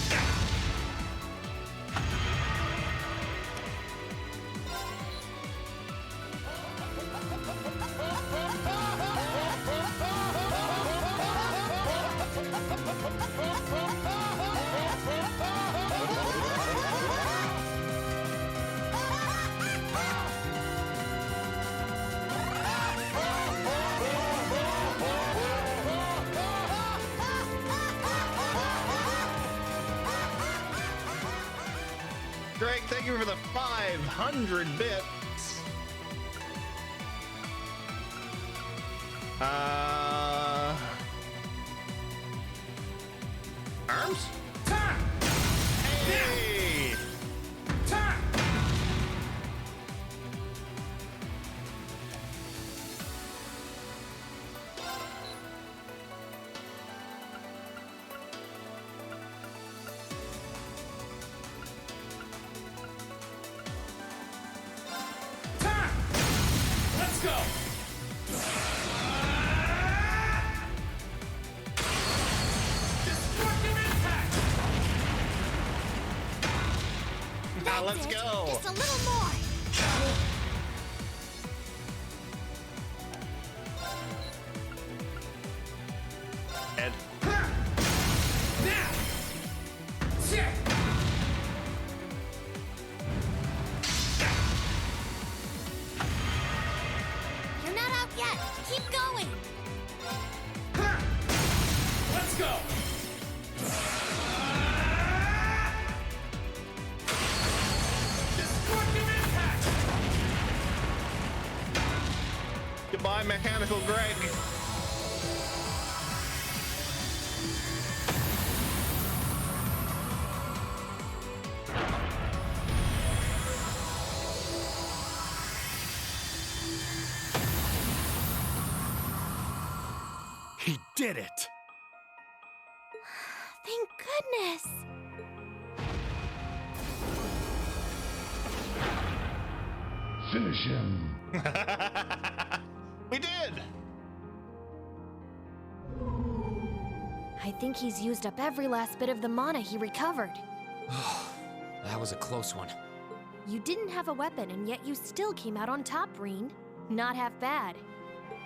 Greg, thank you for the 500 bits. Arms? Hey! Let's go. Destructive impact. Now let's That's it. go. Just a little more. Head. Now. Shit. You're not out yet. Keep going. Let's go. Destructive impact. Goodbye, Mechanical Greg. He did it! Thank goodness. Finish him. We did. think he's used up every last bit of the mana he recovered. That was a close one. You didn't have a weapon, and yet you still came out on top, Reen. Not half bad.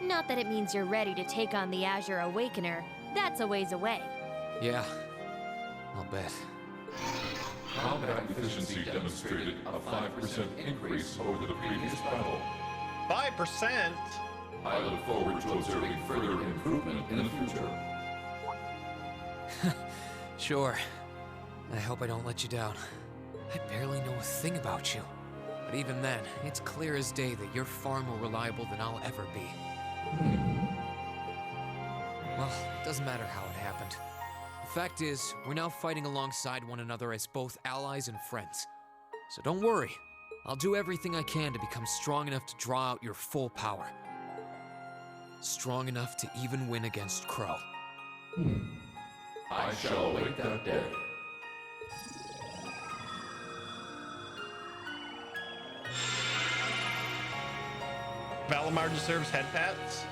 Not that it means you're ready to take on the Azure Awakener. That's a ways away. Yeah, I'll bet. Combat efficiency demonstrated a 5% increase over the previous battle. 5%? I look forward to observing further improvement in the future. Sure. I hope I don't let you down. I barely know a thing about you. But even then, it's clear as day that you're far more reliable than I'll ever be. Well, it doesn't matter how it happened. The fact is, we're now fighting alongside one another as both allies and friends. So don't worry. I'll do everything I can to become strong enough to draw out your full power. Strong enough to even win against Crow. I shall await that day. Valimar deserves head pats?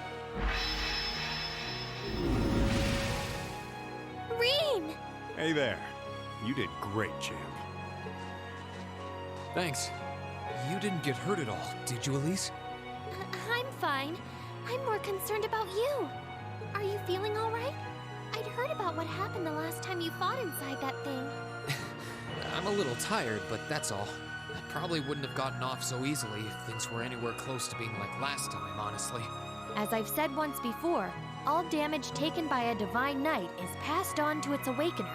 Reen! Hey there. You did great, champ. Thanks. You didn't get hurt at all, did you, Elise? I'm fine. I'm more concerned about you. Are you feeling all right? I'd heard about what happened the last time you fought inside that thing. I'm a little tired, but that's all. I probably wouldn't have gotten off so easily if things were anywhere close to being like last time, honestly. As I've said once before, all damage taken by a Divine Knight is passed on to its Awakener.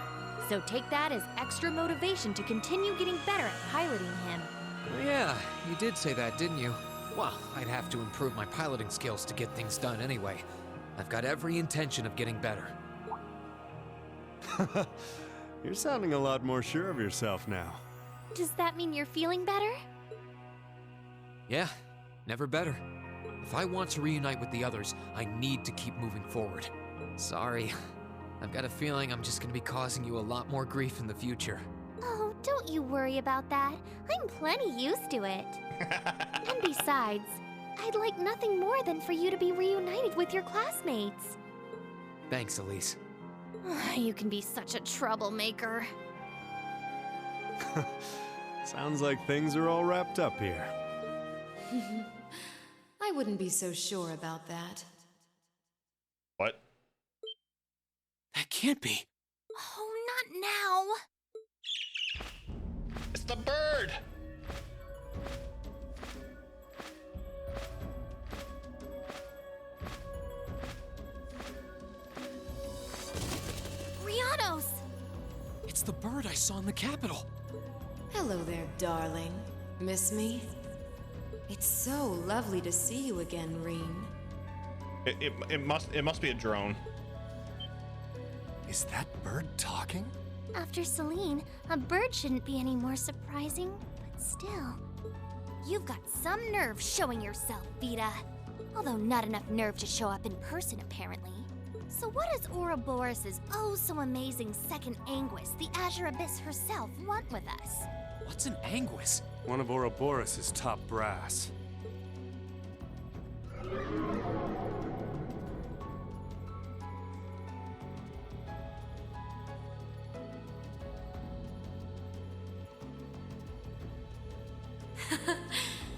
So take that as extra motivation to continue getting better at piloting him. Yeah, you did say that, didn't you? Well, I'd have to improve my piloting skills to get things done anyway. I've got every intention of getting better. You're sounding a lot more sure of yourself now. Does that mean you're feeling better? Yeah, never better. If I want to reunite with the others, I need to keep moving forward. Sorry, I've got a feeling I'm just gonna be causing you a lot more grief in the future. Oh, don't you worry about that. I'm plenty used to it. And besides, I'd like nothing more than for you to be reunited with your classmates. Thanks, Elise. You can be such a troublemaker. Sounds like things are all wrapped up here. I wouldn't be so sure about that. What? That can't be. Oh, not now. It's the bird! Rianos! It's the bird I saw in the Capitol. Hello there, darling. Miss me? It's so lovely to see you again, Reen. It must be a drone. Is that bird talking? After Celine, a bird shouldn't be any more surprising, but still. You've got some nerve showing yourself, Vita. Although not enough nerve to show up in person, apparently. So what does Ouroboros' oh-so-amazing second Anguis, the Azure Abyss herself, want with us? What's an Anguis? One of Ouroboros' top brass.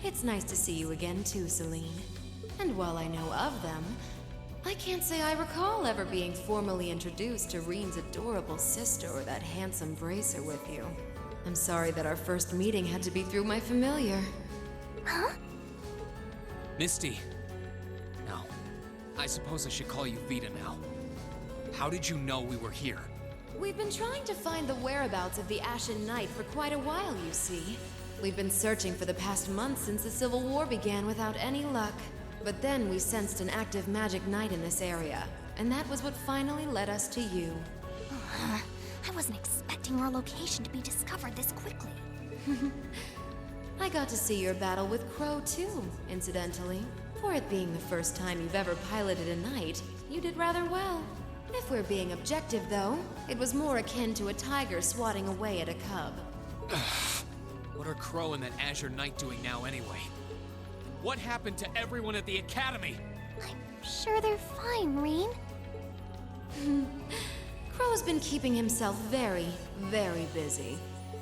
It's nice to see you again too, Celine. And while I know of them, I can't say I recall ever being formally introduced to Reen's adorable sister or that handsome bracer with you. I'm sorry that our first meeting had to be through my familiar. Huh? Misty. No. I suppose I should call you Vita now. How did you know we were here? We've been trying to find the whereabouts of the Ashen Knight for quite a while, you see. We've been searching for the past month since the Civil War began without any luck. But then we sensed an active magic knight in this area, and that was what finally led us to you. I wasn't expecting our location to be discovered this quickly. I got to see your battle with Crow too, incidentally. For it being the first time you've ever piloted a knight, you did rather well. If we're being objective, though, it was more akin to a tiger swatting away at a cub. What are Crow and that Azure Knight doing now anyway? What happened to everyone at the Academy? I'm sure they're fine, Reen. Crow's been keeping himself very, very busy.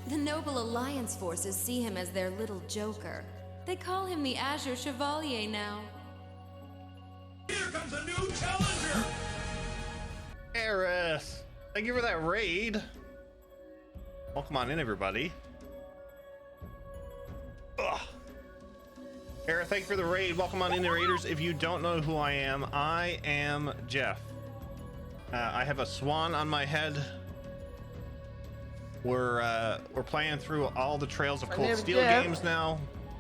The Noble Alliance forces see him as their little joker. They call him the Azure Chevalier now. Here comes a new challenger! Eris, thank you for that raid. Welcome on in, everybody. Ugh. Eris, thank you for the raid. Welcome on in, raiders. If you don't know who I am Jeff. I have a swan on my head. We're playing through all the Trails of Cold Steel games now.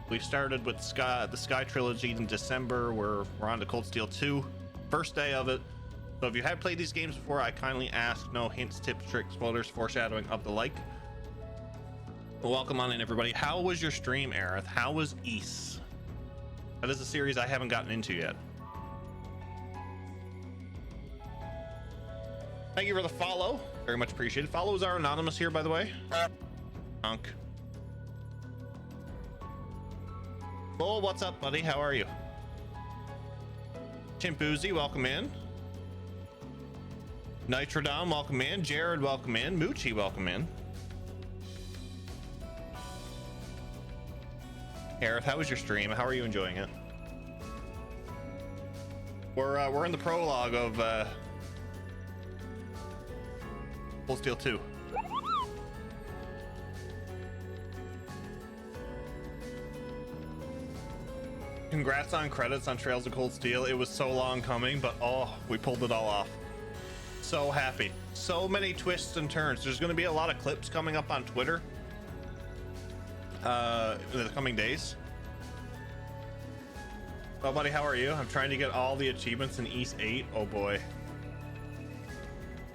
We started with the Sky trilogy in December. We're on to Cold Steel 2, first day of it. So if you have played these games before, I kindly ask no hints, tips, tricks, spoilers, foreshadowing of the like. Well, welcome on in, everybody. How was your stream, Aerith? How was Ys? That is a series I haven't gotten into yet. Thank you for the follow. Very much appreciated. Follows are anonymous here, by the way. Honk. Bull, what's up, buddy? How are you? Chimpoozy, welcome in. Nitrodom, welcome in. Jared, welcome in. Moochie, welcome in. Aerith, how was your stream? How are you enjoying it? We're in the prologue of Cold Steel 2. Congrats on credits on Trails of Cold Steel. It was so long coming, but oh, we pulled it all off. So happy. So many twists and turns. There's going to be a lot of clips coming up on Twitter in the coming days. Well, buddy, how are you? I'm trying to get all the achievements in Ys 8. Oh boy.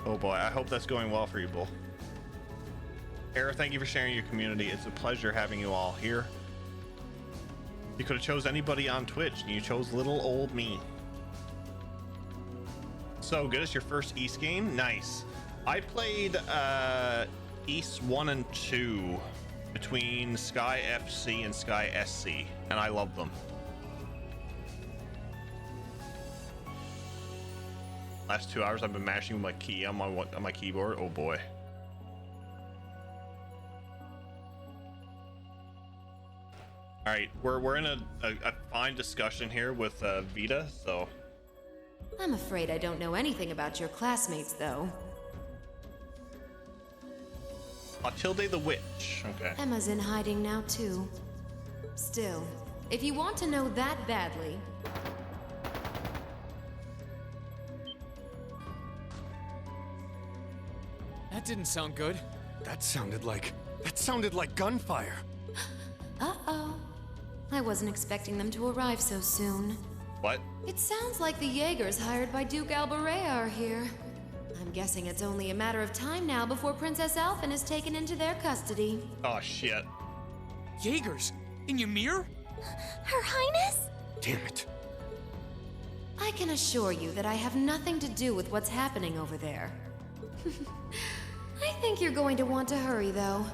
Oh boy, I hope that's going well for you, Bull. Era, thank you for sharing your community. It's a pleasure having you all here. You could have chose anybody on Twitch, and you chose little old me. So good. It's your first Ys game? Nice. I played Ys 1 and 2 between Sky FC and Sky SC, and I love them. Last 2 hours I've been mashing with my key on my keyboard. Oh boy. All right, we're in a fine discussion here with Vita, so. I'm afraid I don't know anything about your classmates, though. Matilde the Witch. Okay. Emma's in hiding now, too. Still, if you want to know that badly... That didn't sound good. That sounded like gunfire. Uh-oh. I wasn't expecting them to arrive so soon. What? It sounds like the Jaegers hired by Duke Alberea are here. I'm guessing it's only a matter of time now before Princess Alphen is taken into their custody. Oh, shit. Jaegers? In Ymir? Her Highness? Damn it. I can assure you that I have nothing to do with what's happening over there. I think you're going to want to hurry, though.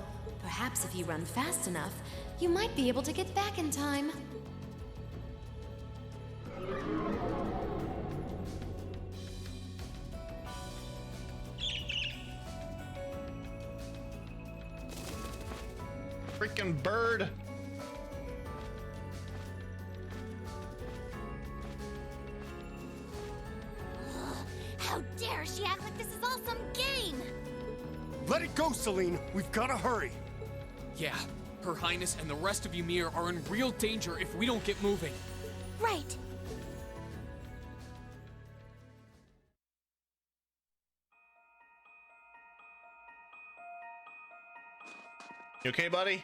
Perhaps if you run fast enough, you might be able to get back in time. Freaking bird. How dare she act like this is all some game? Let it go, Celine. We've got to hurry. Yeah, Her Highness and the rest of Ymir are in real danger if we don't get moving. Right. You okay, buddy?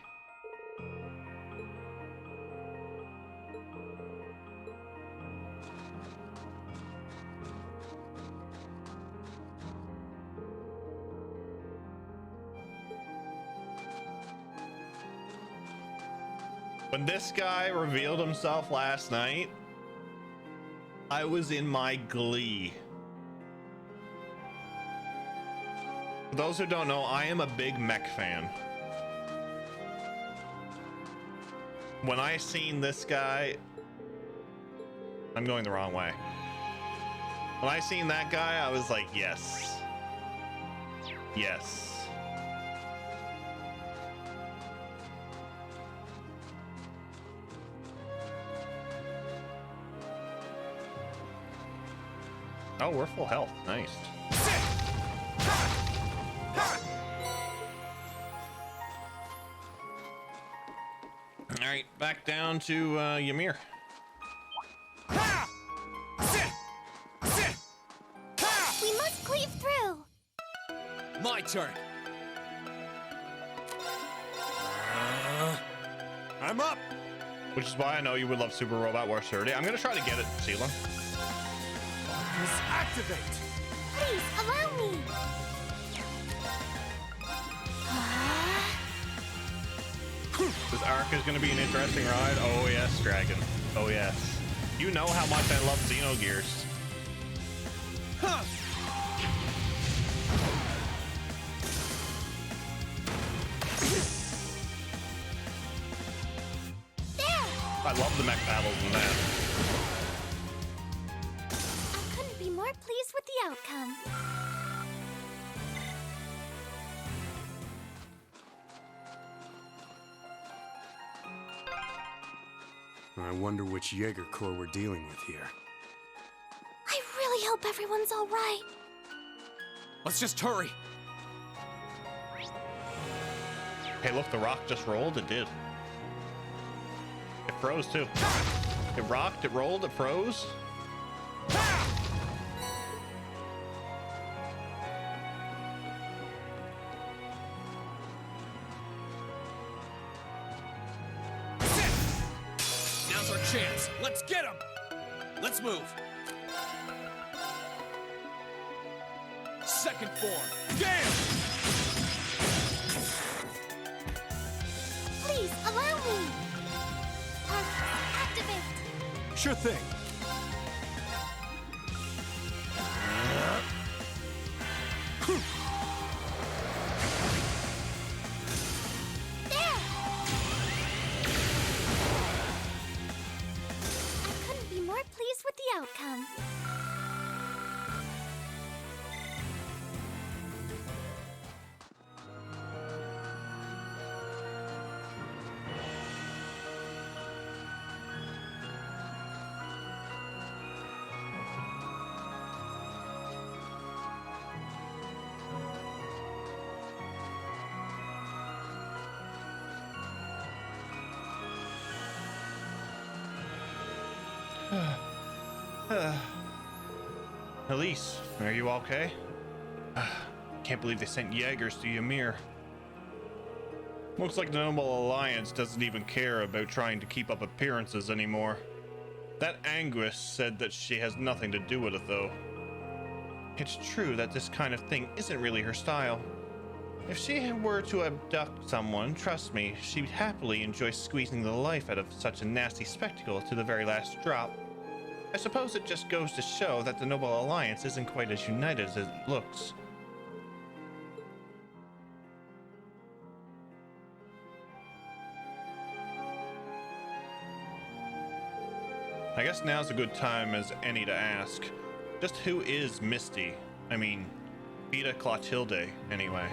When this guy revealed himself last night, I was in my glee. For those who don't know, I am a big mech fan. When I seen this guy, I'm going the wrong way. When I seen that guy, I was like, yes. Yes. Oh, we're full health. Nice. All right, back down to Ymir. We must cleave through. My turn. I'm up. Which is why I know you would love Super Robot Wars 30. I'm gonna try to get it, Seela. Activate. Please allow me. This arc is gonna be an interesting ride. Oh yes, Dragon. Oh yes. You know how much I love Xenogears. Huh. I love the mech battles in that. I couldn't be more pleased with the outcome. I wonder which Jaeger Corps we're dealing with here. I really hope everyone's all right. Let's just hurry. Hey, look, the rock just rolled. It did. It froze too. It rocked, it rolled, it froze. Now's our chance. Let's get him. Let's move. Second form. Damn! Please allow me. Activate. Sure thing. There. I couldn't be more pleased with the outcome. Elise, are you okay? Can't believe they sent Jaegers to Ymir. Looks like the Noble Alliance doesn't even care about trying to keep up appearances anymore. That Anguis said that she has nothing to do with it, though. It's true that this kind of thing isn't really her style. If she were to abduct someone, trust me, she'd happily enjoy squeezing the life out of such a nasty spectacle to the very last drop. I suppose it just goes to show that the Noble Alliance isn't quite as united as it looks. I guess now's a good time as any to ask, just who is Misty? I mean, Vita Clotilde, anyway.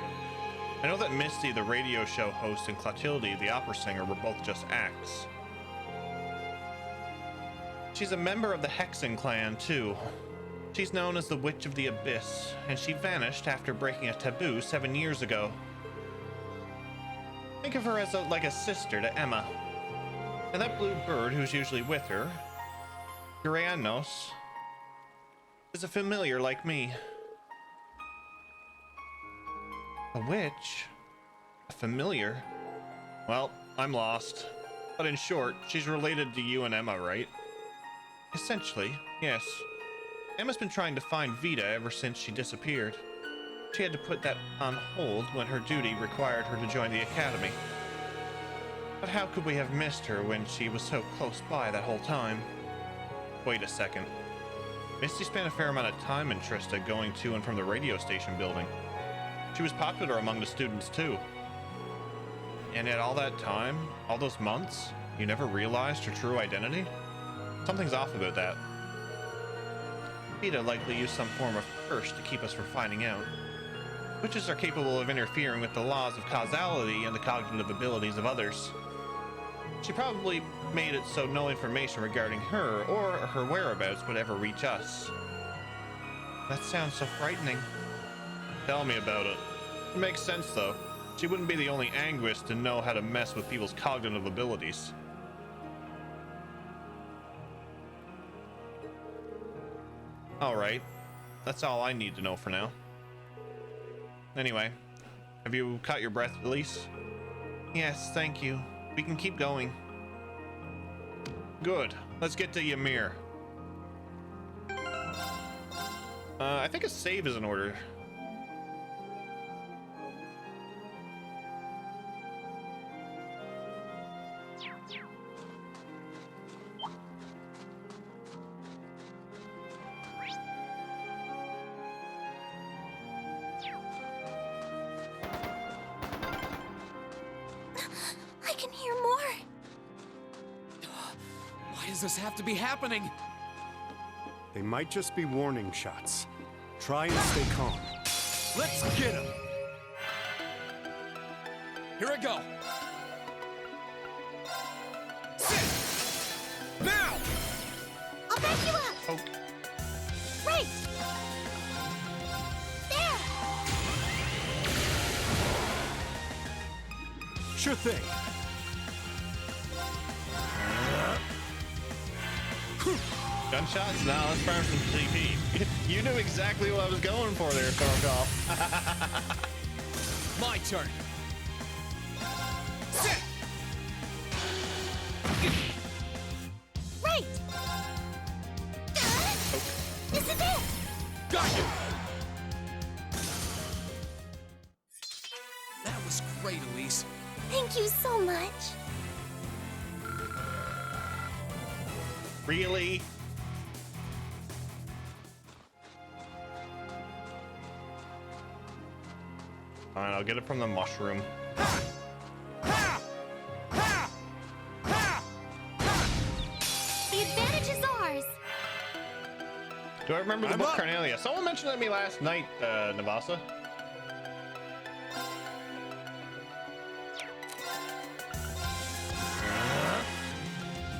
I know that Misty, the radio show host, and Clotilde, the opera singer, were both just acts. She's a member of the Hexen clan, too. She's known as the Witch of the Abyss, and she vanished after breaking a taboo 7 years ago. Think of her as like a sister to Emma. And that blue bird who's usually with her, Uranos, is a familiar like me. A witch? A familiar? Well, I'm lost. But in short, she's related to you and Emma, right? Essentially, yes. Emma's been trying to find Vita ever since she disappeared. She had to put that on hold when her duty required her to join the academy. But how could we have missed her when she was so close by that whole time? Wait a second. Misty spent a fair amount of time in Trista going to and from the radio station building. She was popular among the students too. And yet all that time, all those months, you never realized her true identity? Something's off about that. Vita likely used some form of curse to keep us from finding out. Witches are capable of interfering with the laws of causality and the cognitive abilities of others. She probably made it so no information regarding her or her whereabouts would ever reach us. That sounds so frightening. Tell me about it. It makes sense, though. She wouldn't be the only Anguist to know how to mess with people's cognitive abilities. Alright. That's all I need to know for now. Anyway, have you caught your breath, Elise? Yes, thank you. We can keep going. Good. Let's get to Ymir. I think a save is in order. I can hear more. Why does this have to be happening? They might just be warning shots. Try and stay calm. Let's get him! Here I go! Sit! Now! I'll back you up! Oh. Right! There! Sure thing. Gunshots? Now let's burn some CP. You knew exactly what I was going for there, Thorkell. My turn. Sit! Right! This is it! Got you! That was great, Elise. Thank you so much. Really? Alright, I'll get it from the mushroom. The advantage is ours. Do I remember the book Carnelia? Someone mentioned it to me last night, Navasa.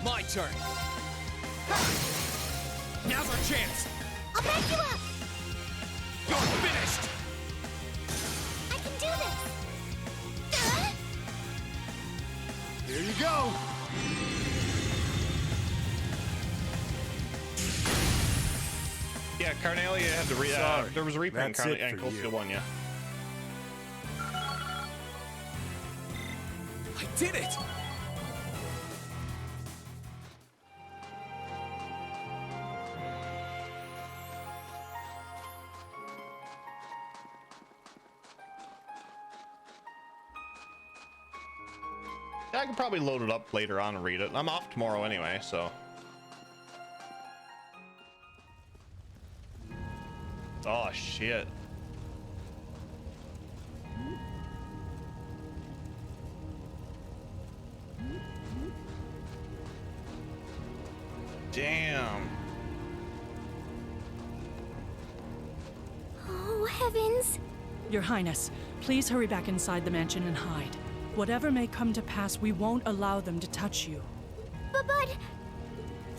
My turn. Now's our chance. I'll back you up. You're finished. I can do this. Here you go. Yeah, Carnelia had to there was a reprint Carnelia and Cold Steel 1, yeah. I did it! I could probably load it up later on and read it. I'm off tomorrow anyway, so. Oh, shit. Damn. Oh, heavens. Your Highness, please hurry back inside the mansion and hide. Whatever may come to pass, we won't allow them to touch you. But...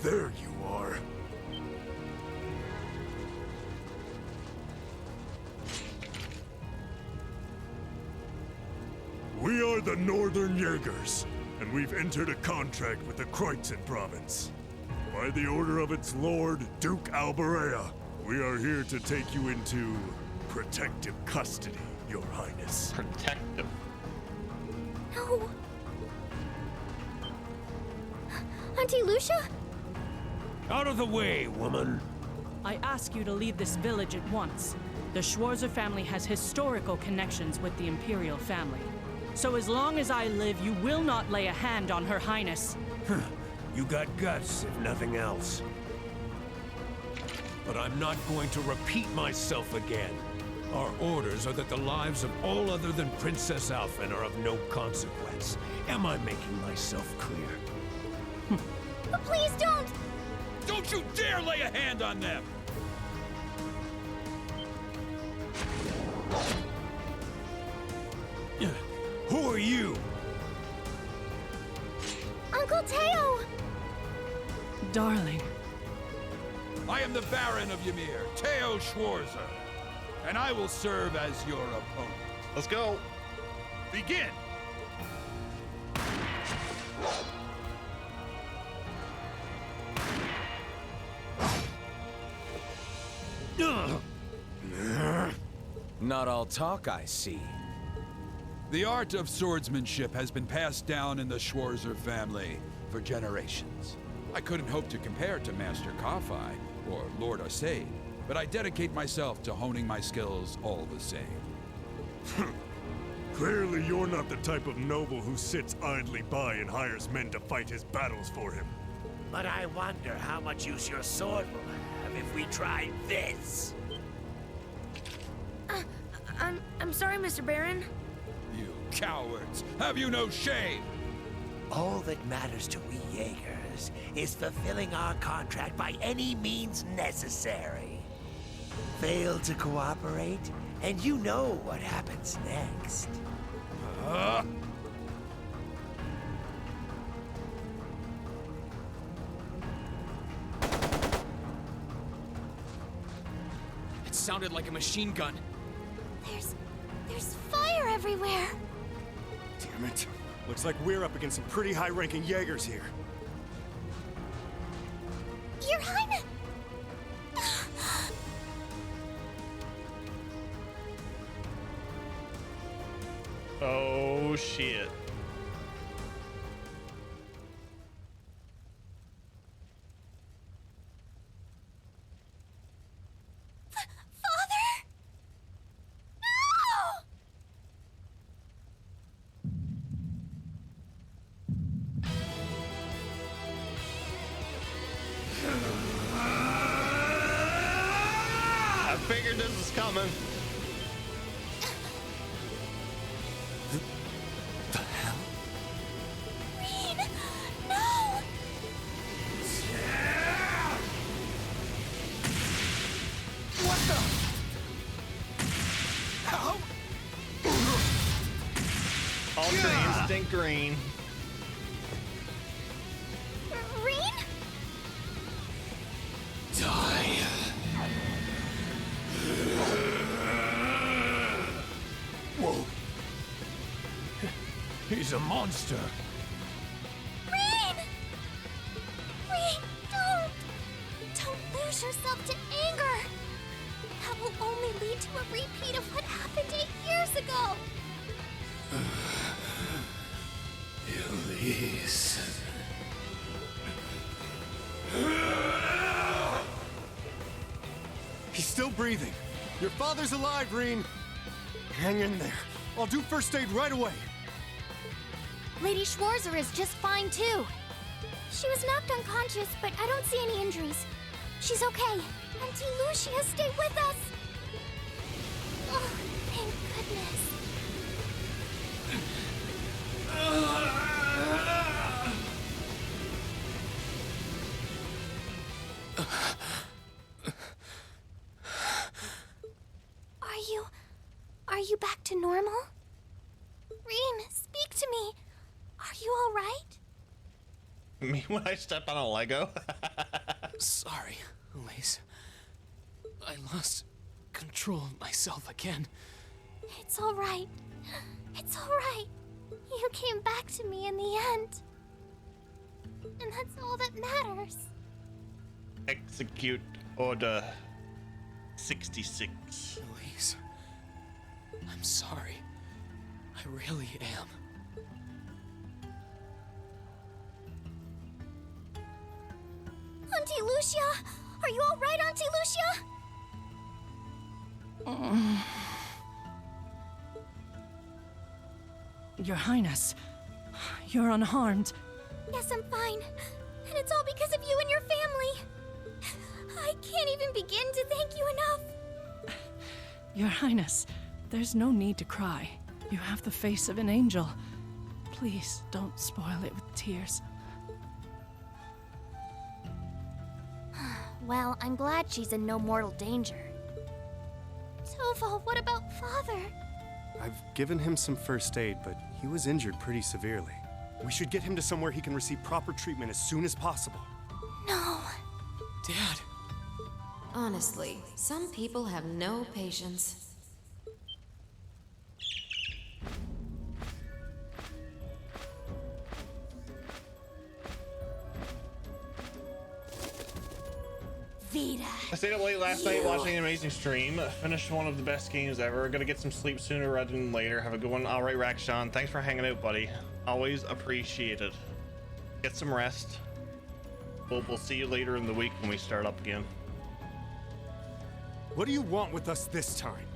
There you are. We are the Northern Jaegers, and we've entered a contract with the Kreutzen province. By the order of its lord, Duke Alberea, we are here to take you into protective custody, Your Highness. Protective? No. Auntie Lucia? Out of the way, woman. I ask you to leave this village at once. The Schwarzer family has historical connections with the Imperial family. So as long as I live, you will not lay a hand on Her Highness. You got guts, if nothing else. But I'm not going to repeat myself again. Our orders are that the lives of all other than Princess Alphen are of no consequence. Am I making myself clear? But please don't! Don't you dare lay a hand on them! Who are you? Uncle Teo! Darling. I am the Baron of Ymir, Teo Schwarzer, and I will serve as your opponent. Let's go. Begin! Not all talk, I see. The art of swordsmanship has been passed down in the Schwarzer family for generations. I couldn't hope to compare to Master Kafai or Lord Arsaid, but I dedicate myself to honing my skills all the same. Clearly you're not the type of noble who sits idly by and hires men to fight his battles for him. But I wonder how much use your sword will have if we try this. I'm sorry, Mr. Baron. You cowards! Have you no shame? All that matters to we Jaegers is fulfilling our contract by any means necessary. Fail to cooperate, and you know what happens next. It sounded like a machine gun. There's fire everywhere. Damn it. Looks like we're up against some pretty high-ranking Jaegers here. Your Highness! Oh, shit. I figured this was coming. The hell? Rean! No! What the? How? Ultra Instinct Green. Rean? Die. Whoa. He's a monster. Rean! Rean, don't lose yourself to anger. That will only lead to a repeat of what happened 8 years ago. Elise. He's still breathing. Your father's alive, Rean. Hang in there. I'll do first aid right away. Lady Schwarzer is just fine, too. She was knocked unconscious, but I don't see any injuries. She's okay. Auntie Lucia, stay with us. Oh, thank goodness. Are you back to normal? Rean, speak to me. Are you all right? Me when I step on a Lego? Sorry, Elise. I lost control of myself again. It's all right. It's all right. You came back to me in the end. And that's all that matters. Execute Order 66. Elise, I'm sorry. I really am. Auntie Lucia! Are you all right, Auntie Lucia? Your Highness, you're unharmed. Yes, I'm fine. And it's all because of you and your family. I can't even begin to thank you enough. Your Highness, there's no need to cry. You have the face of an angel. Please don't spoil it with tears. Well, I'm glad she's in no mortal danger. Tova, what about Father? I've given him some first aid, but he was injured pretty severely. We should get him to somewhere he can receive proper treatment as soon as possible. No. Dad. Honestly, some people have no patience. Vita. I stayed up late last night watching an amazing stream. Finished one of the best games ever. Gonna get some sleep sooner rather than later. Have a good one. All right, Rakshan. Thanks for hanging out, buddy. Always appreciated. Get some rest. We'll see you later in the week when we start up again. What do you want with us this time?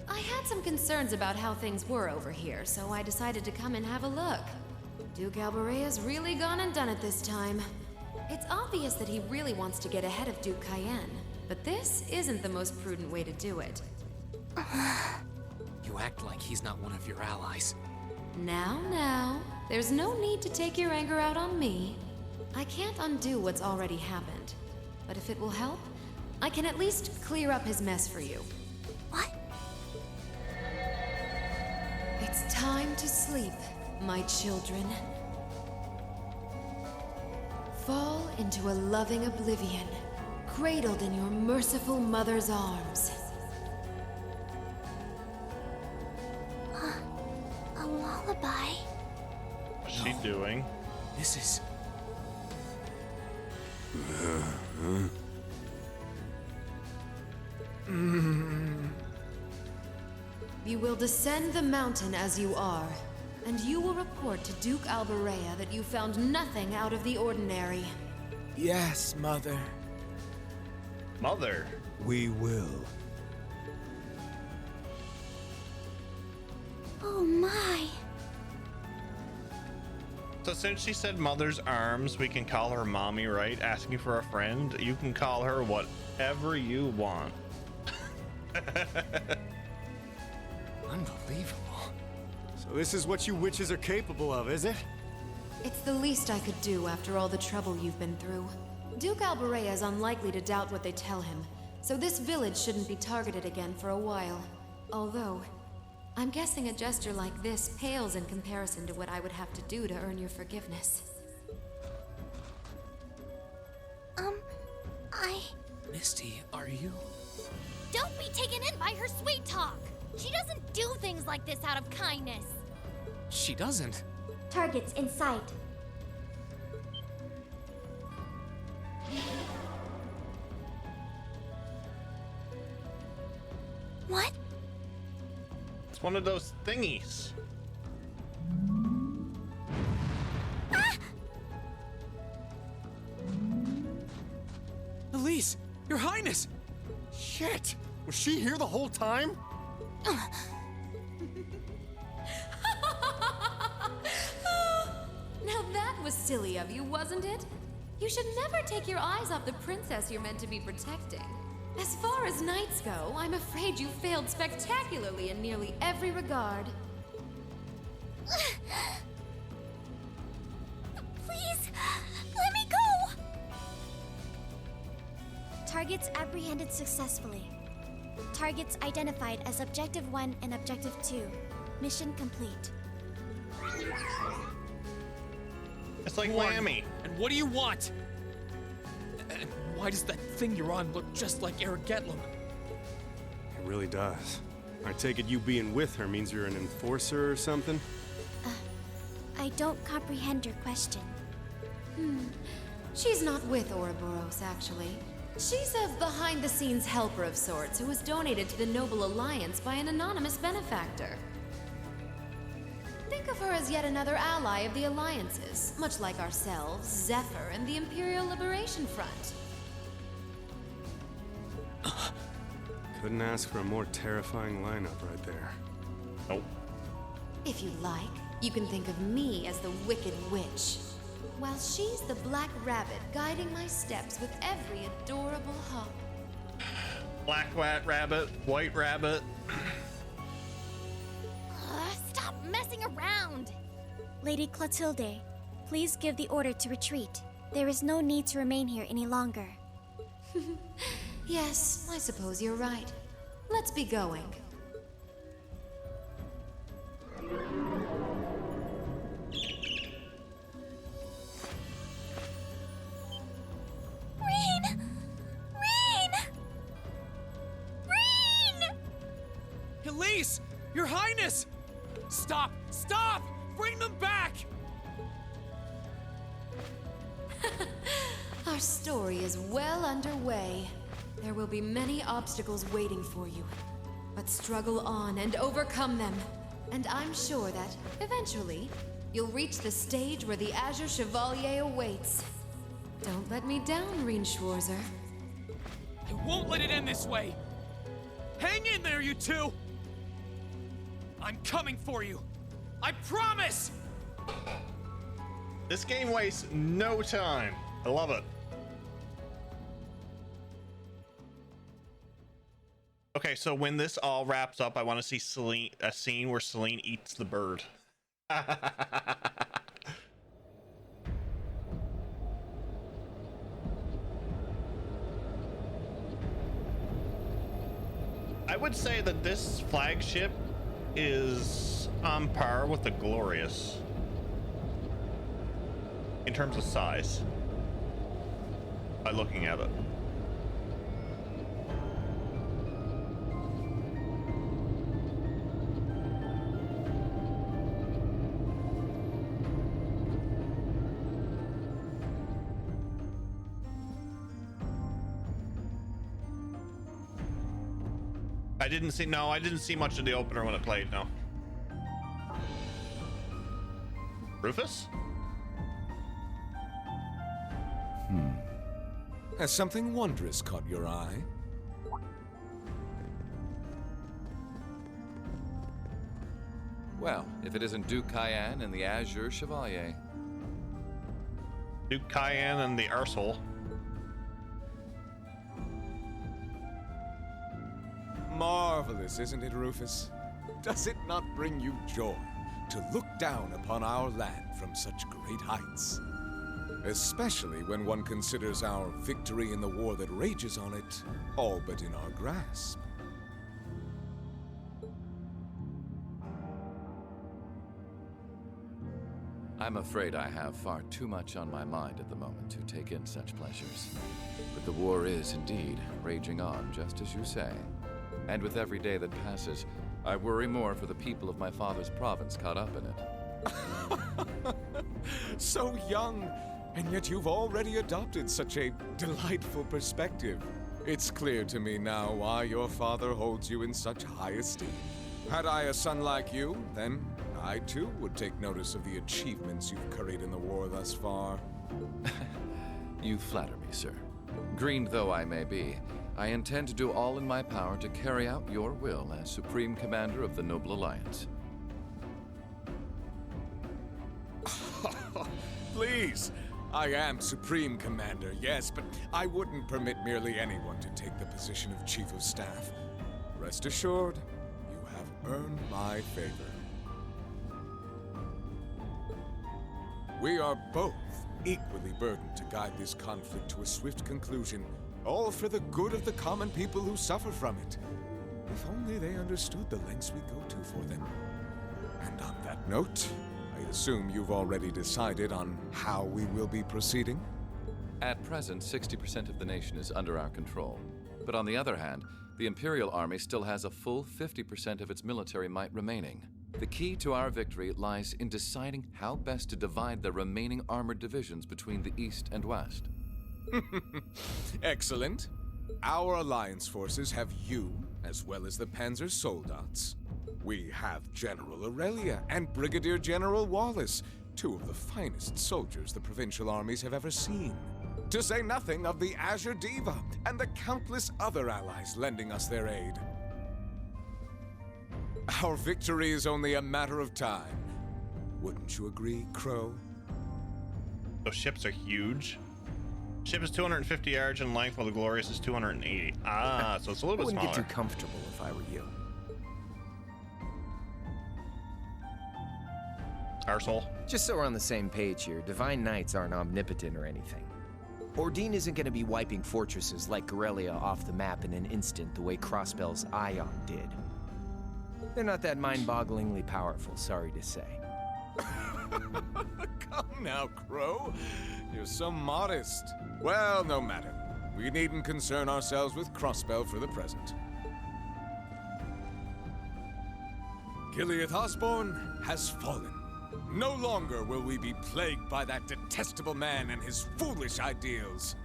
I had some concerns about how things were over here, so I decided to come and have a look. Duke Alborea's really gone and done it this time. It's obvious that he really wants to get ahead of Duke Cayenne, but this isn't the most prudent way to do it. You act like he's not one of your allies. Now, there's no need to take your anger out on me. I can't undo what's already happened, but if it will help, I can at least clear up his mess for you. What? It's time to sleep, my children. Fall into a loving oblivion, cradled in your merciful mother's arms. A lullaby? What's she doing? This is... You will descend the mountain as you are, and you will report to Duke Alborea that you found nothing out of the ordinary. Yes, Mother. Mother? We will. Oh my. So since she said mother's arms, we can call her mommy, right? Asking for a friend. You can call her whatever you want. Unbelievable. So this is what you witches are capable of, is it? It's the least I could do after all the trouble you've been through. Duke Alborea is unlikely to doubt what they tell him, so this village shouldn't be targeted again for a while. Although, I'm guessing a gesture like this pales in comparison to what I would have to do to earn your forgiveness. Misty, are you... Don't be taken in by her sweet talk. She doesn't do things like this out of kindness. She doesn't. Targets in sight. What? It's one of those thingies. Elise, Your Highness! Shit! Was she here the whole time? Now that was silly of you, wasn't it? You should never take your eyes off the princess you're meant to be protecting. As far as knights go, I'm afraid you failed spectacularly in nearly every regard. Please, let me go! Targets apprehended successfully. Targets identified as Objective 1 and Objective 2. Mission complete. It's like Lammy. And what do you want? And why does that thing you're on look just like Eric Getlum? It really does. I take it you being with her means you're an enforcer or something? I don't comprehend your question. She's not with Ouroboros, actually. She's a behind-the-scenes helper of sorts who was donated to the Noble Alliance by an anonymous benefactor. Think of her as yet another ally of the Alliances, much like ourselves, Zephyr, and the Imperial Liberation Front. Couldn't ask for a more terrifying lineup right there. Nope. If you like, you can think of me as the Wicked Witch, while she's the Black Rabbit guiding my steps with every adorable hop. Black rabbit, white rabbit. Stop messing around! Lady Clotilde, Please give the order to retreat. There is no need to remain here any longer. Yes, I suppose you're right. Let's be going. Reen! Reen! Reen! Elise! Your Highness! Stop! Stop! Bring them back! Our story is well underway. There will be many obstacles waiting for you. But struggle on and overcome them. And I'm sure that, eventually, you'll reach the stage where the Azure Chevalier awaits. Don't let me down, Reen Schwarzer. I won't let it end this way! Hang in there, you two! I'm coming for you! I promise! This game wastes no time. I love it. Okay, so when this all wraps up, I want to see a scene where Celine eats the bird. I would say that this flagship is on par with the Glorious in terms of size by looking at it. I didn't see much of the opener when it played, no. Rufus? Has something wondrous caught your eye? Well, if it isn't Duke Cayenne and the Azure Chevalier. Duke Cayenne and the arsehole. Marvelous, isn't it, Rufus? Does it not bring you joy to look down upon our land from such great heights? Especially when one considers our victory in the war that rages on it all but in our grasp. I'm afraid I have far too much on my mind at the moment to take in such pleasures. But the war is indeed raging on, just as you say. And with every day that passes, I worry more for the people of my father's province caught up in it. So young, and yet you've already adopted such a delightful perspective. It's clear to me now why your father holds you in such high esteem. Had I a son like you, then I too would take notice of the achievements you've curried in the war thus far. You flatter me, sir. Green though I may be, I intend to do all in my power to carry out your will as Supreme Commander of the Noble Alliance. Please, I am Supreme Commander, yes, but I wouldn't permit merely anyone to take the position of Chief of Staff. Rest assured, you have earned my favor. We are both equally burdened to guide this conflict to a swift conclusion, all for the good of the common people who suffer from it. If only they understood the lengths we go to for them. And on that note, I assume you've already decided on how we will be proceeding? At present, 60% of the nation is under our control. But on the other hand, the Imperial Army still has a full 50% of its military might remaining. The key to our victory lies in deciding how best to divide the remaining armored divisions between the East and West. Excellent. Our alliance forces have you, as well as the Panzer Soldats. We have General Aurelia and Brigadier General Wallace, two of the finest soldiers the provincial armies have ever seen. To say nothing of the Azure Diva and the countless other allies lending us their aid. Our victory is only a matter of time. Wouldn't you agree, Crow? Those ships are huge. Ship is 250 yards in length, while the Glorious is 280. Ah, so it's a little bit smaller. I wouldn't get too comfortable if I were you. Arsehole. Just so we're on the same page here, Divine Knights aren't omnipotent or anything. Ordine isn't going to be wiping fortresses like Corellia off the map in an instant the way Crossbell's Ion did. They're not that mind-bogglingly powerful, sorry to say. Come now, Crow. You're so modest. Well, no matter. We needn't concern ourselves with Crossbell for the present. Gilead Osborne has fallen. No longer will we be plagued by that detestable man and his foolish ideals.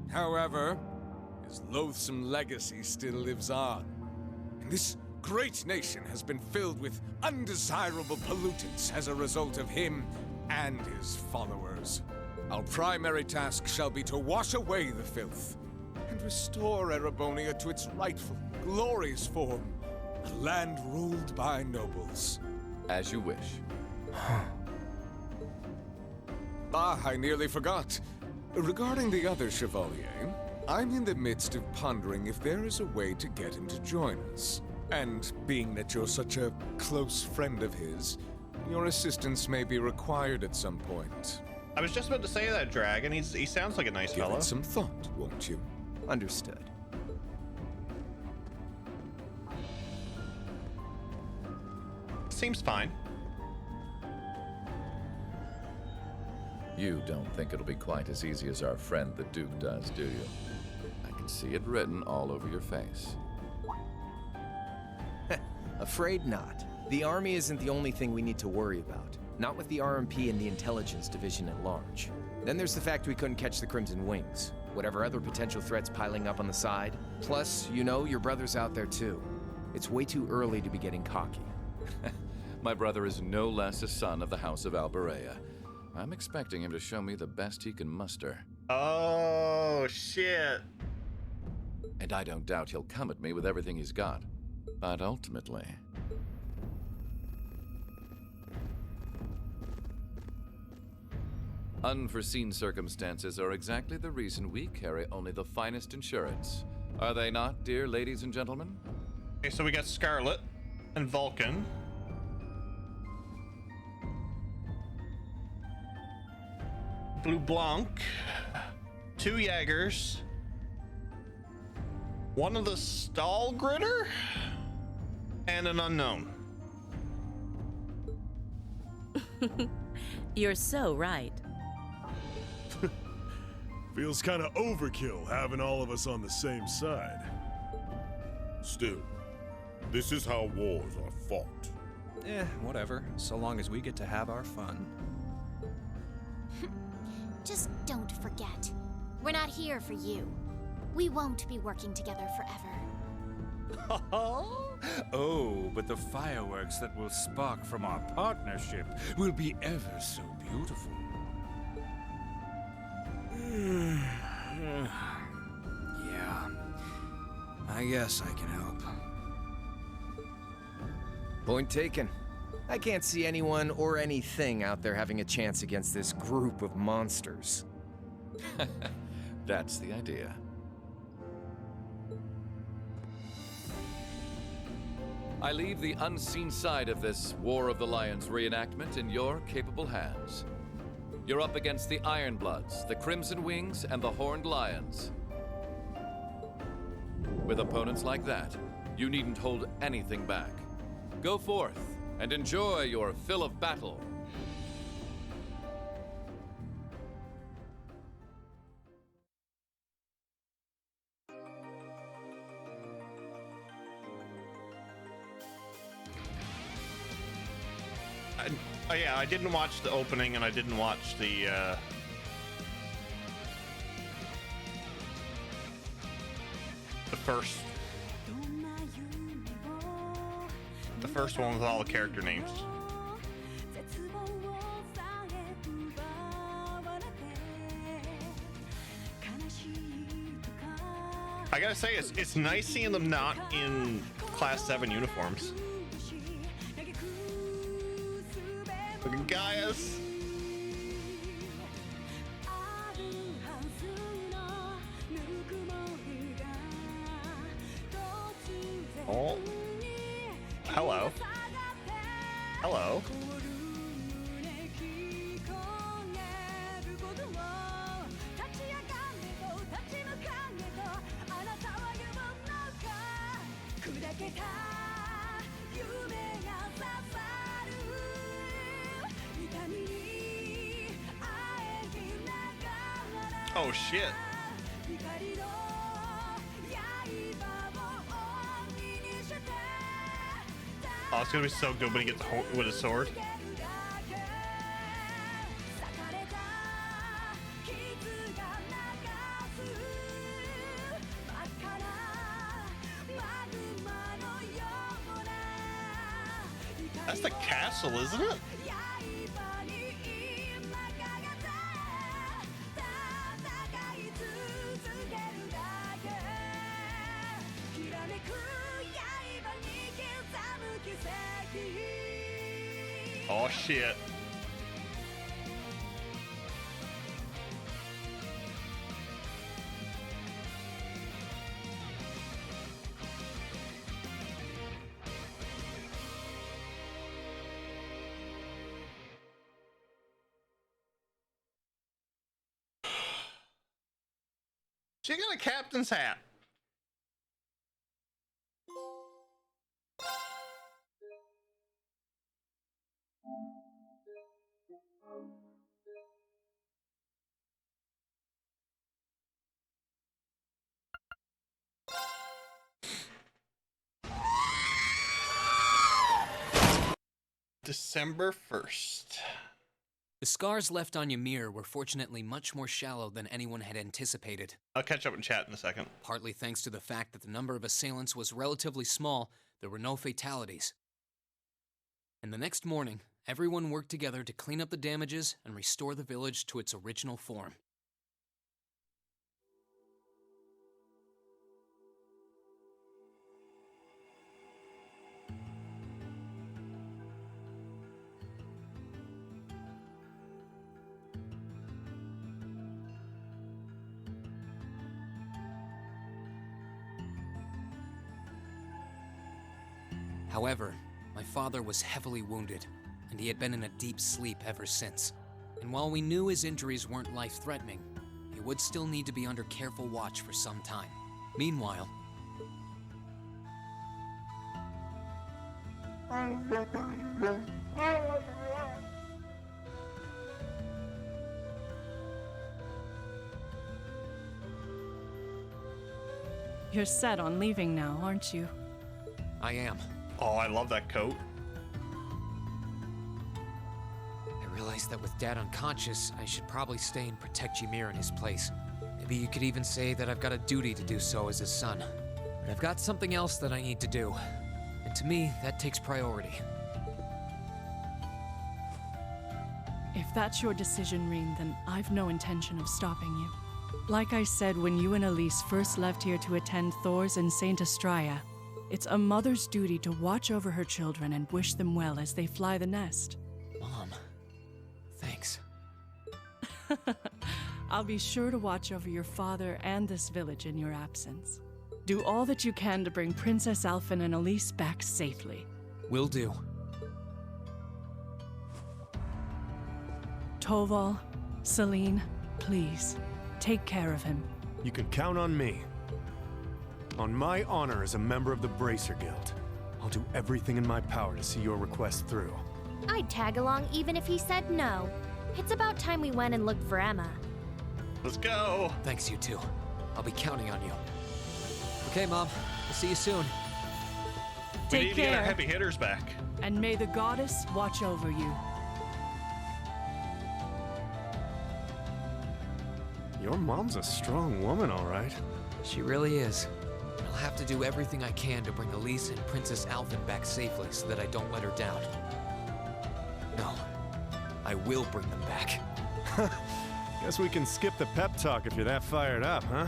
However, his loathsome legacy still lives on. And this great nation has been filled with undesirable pollutants as a result of him and his followers. Our primary task shall be to wash away the filth and restore Erebonia to its rightful, glorious form. A land ruled by nobles. As you wish. I nearly forgot. Regarding the other Chevalier, I'm in the midst of pondering if there is a way to get him to join us. And being that you're such a close friend of his, your assistance may be required at some point. I was just about to say that, Dragon. He sounds like a nice Give fellow. it some thought, won't you? Understood. Seems fine. You don't think it'll be quite as easy as our friend the Duke does, do you? I can see it written all over your face. Afraid not. The army isn't the only thing we need to worry about. Not with the RMP and the intelligence division at large. Then there's the fact we couldn't catch the Crimson Wings. Whatever other potential threats piling up on the side. Plus, you know, your brother's out there too. It's way too early to be getting cocky. My brother is no less a son of the House of Alberea. I'm expecting him to show me the best he can muster. Oh, shit. And I don't doubt he'll come at me with everything he's got. But ultimately... unforeseen circumstances are exactly the reason we carry only the finest insurance. Are they not, dear ladies and gentlemen? Okay, so we got Scarlet and Vulcan. Blue Blanc, 2 Jaegers, 1 of the Stahlgritter, and an unknown. You're so right. Feels kind of overkill having all of us on the same side. Still, this is how wars are fought. Whatever, so long as we get to have our fun. Just don't forget, we're not here for you. We won't be working together forever. Oh, but the fireworks that will spark from our partnership will be ever so beautiful. Yeah, I guess I can help. Point taken. I can't see anyone or anything out there having a chance against this group of monsters. That's the idea. I leave the unseen side of this War of the Lions reenactment in your capable hands. You're up against the Ironbloods, the Crimson Wings, and the Horned Lions. With opponents like that, you needn't hold anything back. Go forth and enjoy your fill of battle. Oh yeah, I didn't watch the opening and I didn't watch the first one with all the character names. I gotta say, it's nice seeing them not in Class 7 uniforms. Look at Gaius. Oh. Hello. Hello. Oh shit. Oh, it's gonna be so good when he gets with his sword. That's the castle, isn't it? Oh shit. She got a captain's hat. December 1st. The scars left on Ymir were fortunately much more shallow than anyone had anticipated. I'll catch up in chat in a second. Partly thanks to the fact that the number of assailants was relatively small, there were no fatalities. And the next morning, everyone worked together to clean up the damages and restore the village to its original form. However, my father was heavily wounded, and he had been in a deep sleep ever since. And while we knew his injuries weren't life-threatening, he would still need to be under careful watch for some time. Meanwhile, You're set on leaving now, aren't you? I am. Oh, I love that coat. I realized that with Dad unconscious, I should probably stay and protect Ymir in his place. Maybe you could even say that I've got a duty to do so as his son. But I've got something else that I need to do. And to me, that takes priority. If that's your decision, Reen, then I've no intention of stopping you. Like I said when you and Elise first left here to attend Thor's and Saint Astraea, it's a mother's duty to watch over her children and wish them well as they fly the nest. Mom, thanks. I'll be sure to watch over your father and this village in your absence. Do all that you can to bring Princess Alphen and Elise back safely. Will do. Toval, Celine, please, take care of him. You can count on me. On my honor as a member of the Bracer Guild, I'll do everything in my power to see your request through. I'd tag along even if he said no. It's about time we went and looked for Emma. Let's go. Thanks, you two. I'll be counting on you. Okay, Mom. We'll see you soon. We Take need to get our care. heavy hitters back. And may the goddess watch over you. Your mom's a strong woman, all right. She really is. I'll have to do everything I can to bring Elise and Princess Alphen back safely so that I don't let her down. No, I will bring them back. Guess we can skip the pep talk if you're that fired up, huh?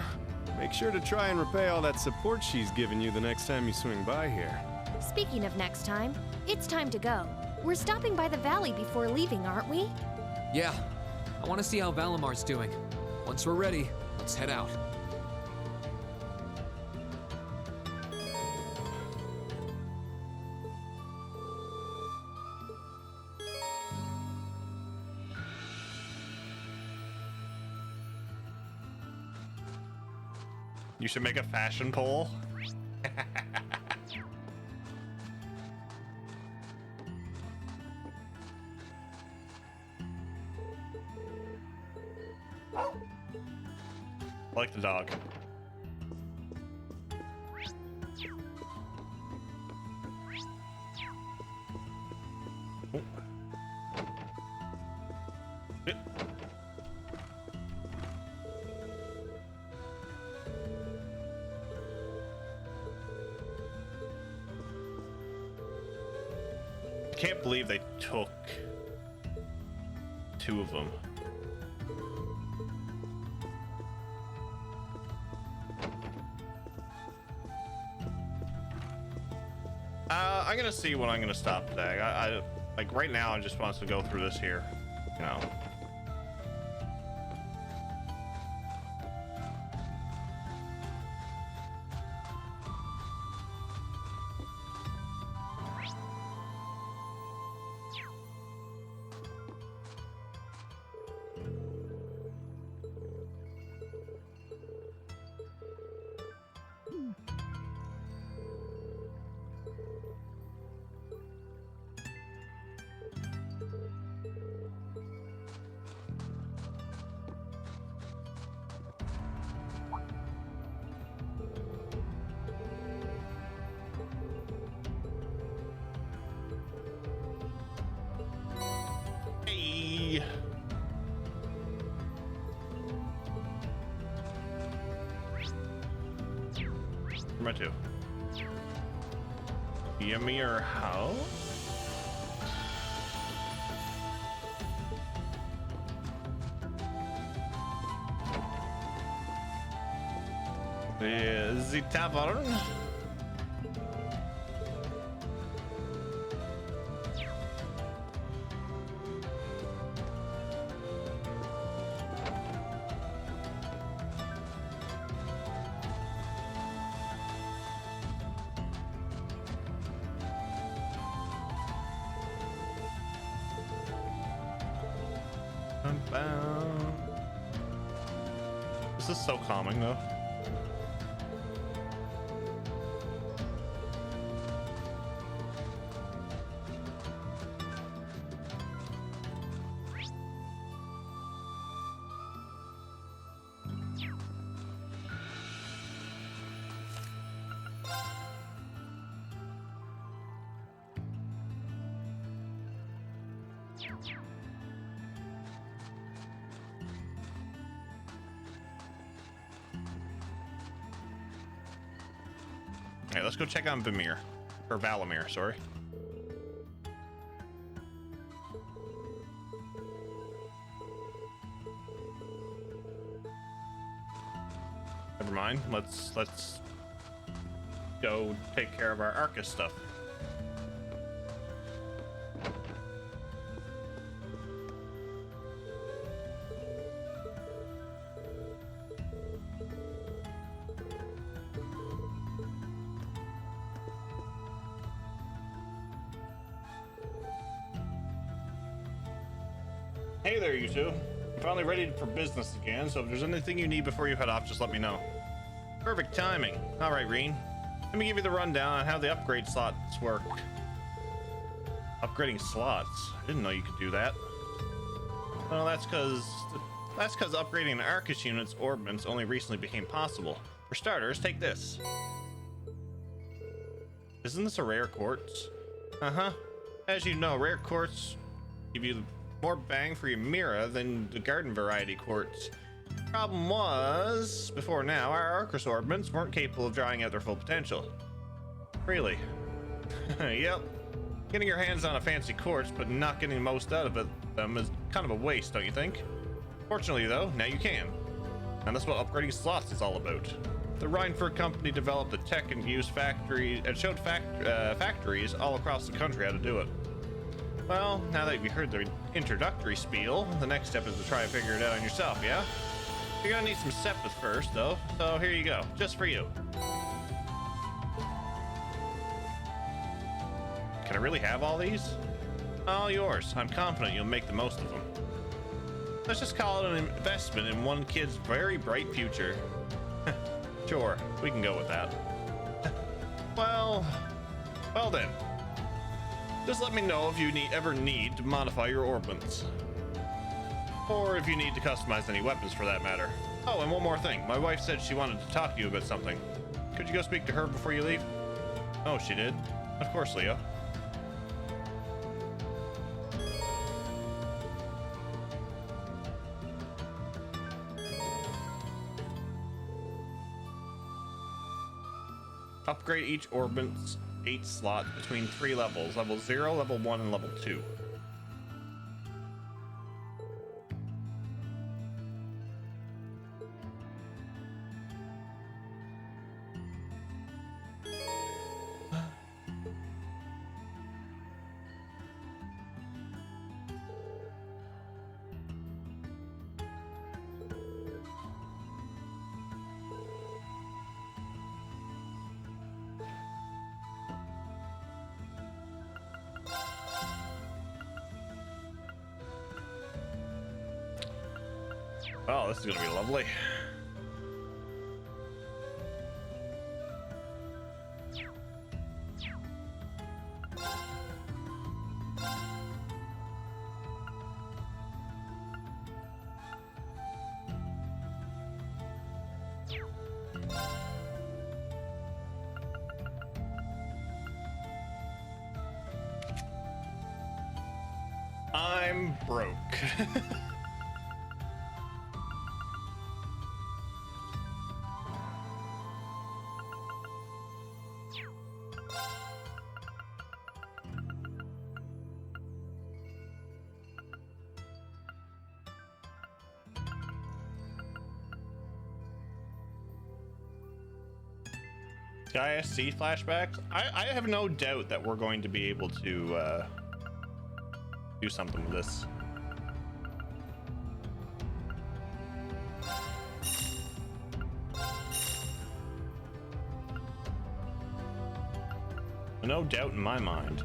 Make sure to try and repay all that support she's given you the next time you swing by here. Speaking of next time, it's time to go. We're stopping by the valley before leaving, aren't we? Yeah, I want to see how Valamar's doing. Once we're ready, let's head out. You should make a fashion poll. I like the dog. Oh. Yeah. I can't believe they took 2 of them. I'm gonna see when I'm gonna stop today. I like right now. I just want us to go through this here, you know. Where am I to? Yummy or how? The tavern. This is so calming though. Okay, let's go check on Vamir. Or Valamir, sorry. Never mind. Let's go take care of our Arcus stuff. Hey there, you two. I'm finally ready for business again, so if there's anything you need before you head off, just let me know. Perfect timing. All right, Reen. Let me give you the rundown on how the upgrade slots work. Upgrading slots? I didn't know you could do that. Well, that's because upgrading an Arcus unit's orbments only recently became possible. For starters, take this. Isn't this a rare quartz? Uh-huh. As you know, rare quartz give you more bang for your Mira than the garden variety quartz. Problem was, before now, our Arcus orbments weren't capable of drawing out their full potential. Really? Yep. Getting your hands on a fancy quartz, but not getting the most out of them is kind of a waste, don't you think? Fortunately, though, now you can. And that's what upgrading slots is all about. The Reinford company developed a tech and used factories and showed factories all across the country how to do it. Well, now that you've heard the introductory spiel, the next step is to try and figure it out on yourself, yeah? You're gonna need some sepith first, though, so here you go, just for you. Can I really have all these? All yours. I'm confident you'll make the most of them. Let's just call it an investment in one kid's very bright future. Sure, we can go with that. Well then. Just let me know if you ever need to modify your orbits. Or if you need to customize any weapons for that matter. Oh, and one more thing. My wife said she wanted to talk to you about something. Could you go speak to her before you leave? Oh, she did? Of course, Leo. Upgrade each orbit's 8 slots between 3 levels. Level 0, level 1, and level 2. Oh, this is gonna be lovely. I'm broke. ISC flashbacks? I have no doubt that we're going to be able to do something with this. No doubt in my mind.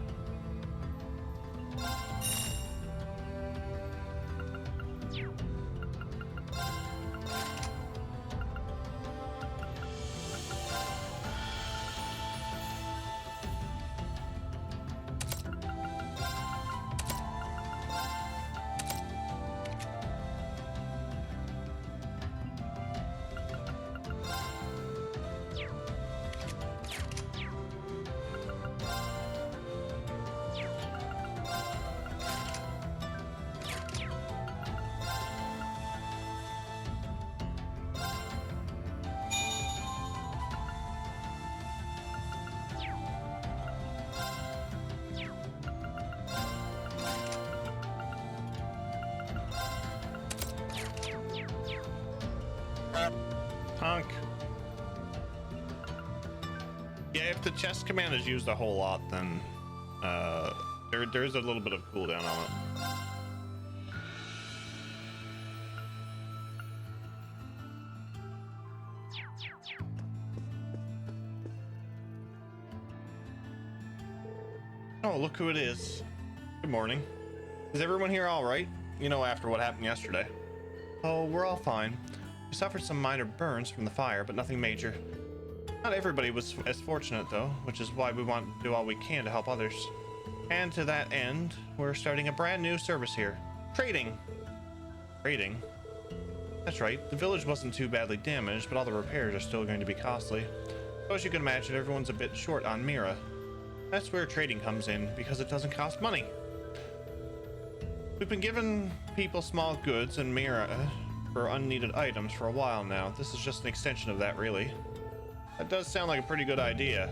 Honk. Yeah, if the chest command is used a whole lot, then there's a little bit of cooldown on it. Oh, look who it is. Good morning. Is everyone here all right? You know, after what happened yesterday. Oh, we're all fine. We suffered some minor burns from the fire, but nothing major. Not everybody was as fortunate, though, which is why we want to do all we can to help others. And to that end, we're starting a brand new service here. Trading. Trading? That's right, the village wasn't too badly damaged, but all the repairs are still going to be costly. So as you can imagine, everyone's a bit short on Mira. That's where trading comes in, because it doesn't cost money. We've been giving people small goods and Mira for unneeded items for a while now. This is just an extension of that, really. That does sound like a pretty good idea.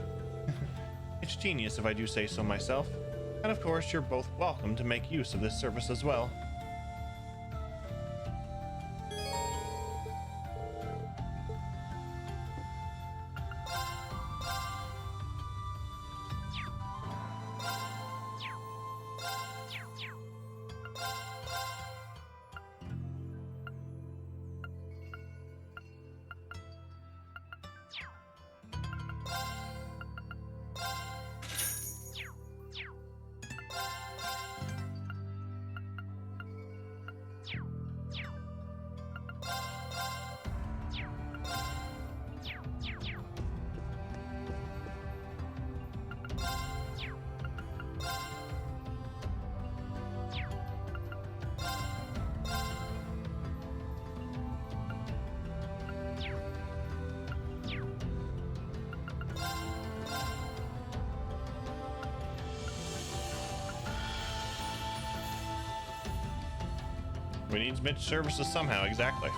It's genius if I do say so myself. And of course, you're both welcome to make use of this service as well. We need Mitch services somehow, exactly.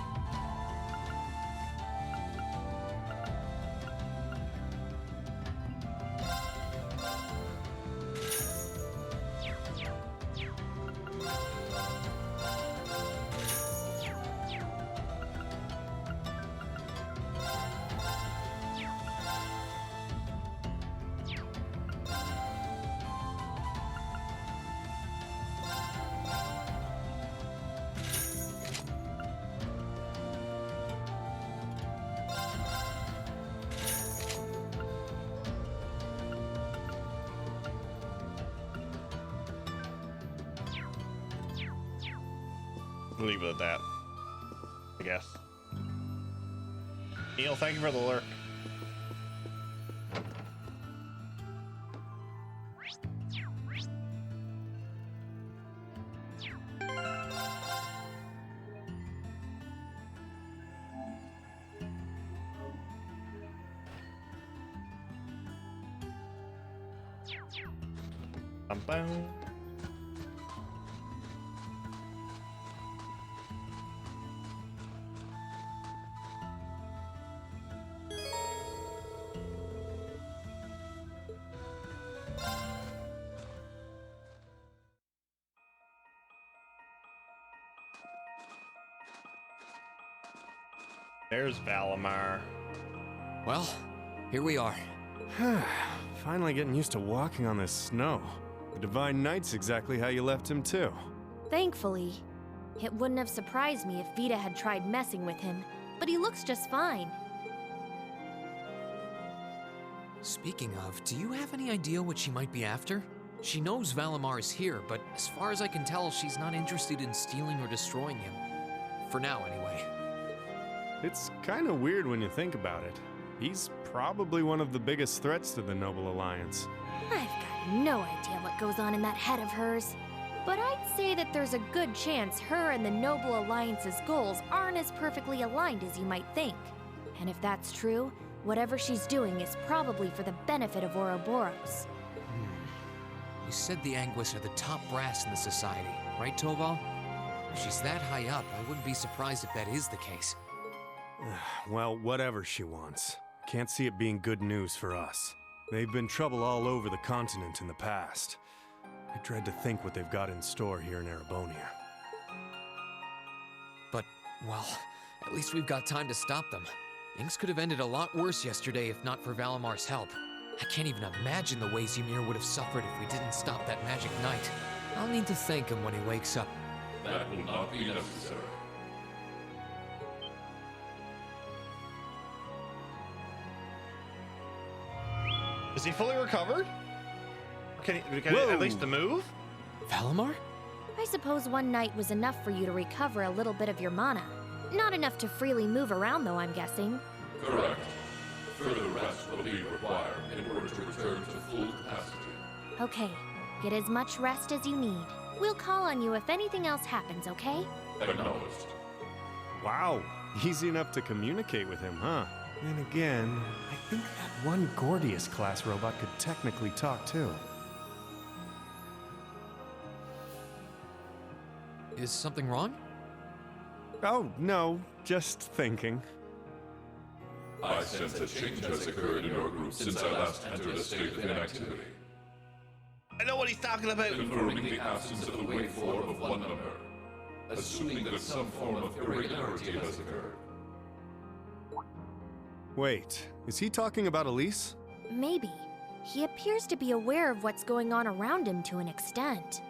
Leave it at that, I guess. Neil, thank you for the lurk. Bum-bum. There's Valimar. Well, here we are. Finally getting used to walking on this snow. The Divine Knight's exactly how you left him, too. Thankfully. It wouldn't have surprised me if Vita had tried messing with him, but he looks just fine. Speaking of, do you have any idea what she might be after? She knows Valimar is here, but as far as I can tell, she's not interested in stealing or destroying him. For now, anyway. It's kind of weird when you think about it. He's probably one of the biggest threats to the Noble Alliance. I've got no idea what goes on in that head of hers. But I'd say that there's a good chance her and the Noble Alliance's goals aren't as perfectly aligned as you might think. And if that's true, whatever she's doing is probably for the benefit of Ouroboros. You said the Anguis are the top brass in the society, right, Toval? If she's that high up, I wouldn't be surprised if that is the case. Well, whatever she wants. Can't see it being good news for us. They've been trouble all over the continent in the past. I dread to think what they've got in store here in Erebonia. But, well, at least we've got time to stop them. Things could have ended a lot worse yesterday if not for Valimar's help. I can't even imagine the ways Ymir would have suffered if we didn't stop that magic knight. I'll need to thank him when he wakes up. That will not be necessary. Is he fully recovered? Can he at least move? Valimar? I suppose one night was enough for you to recover a little bit of your mana. Not enough to freely move around, though, I'm guessing. Correct. Further rest will be required in order to return to full capacity. Okay, get as much rest as you need. We'll call on you if anything else happens, okay? Acknowledged. Wow, easy enough to communicate with him, huh? Then again, I think that one Gordius-class robot could technically talk too. Is something wrong? Oh, no, just thinking. I sense a change has occurred in your group since I last entered a state of inactivity. I know what he's talking about. Confirming the absence of the waveform of one number. Assuming that some form of irregularity has occurred. Wait, is he talking about Elise? Maybe. He appears to be aware of what's going on around him to an extent.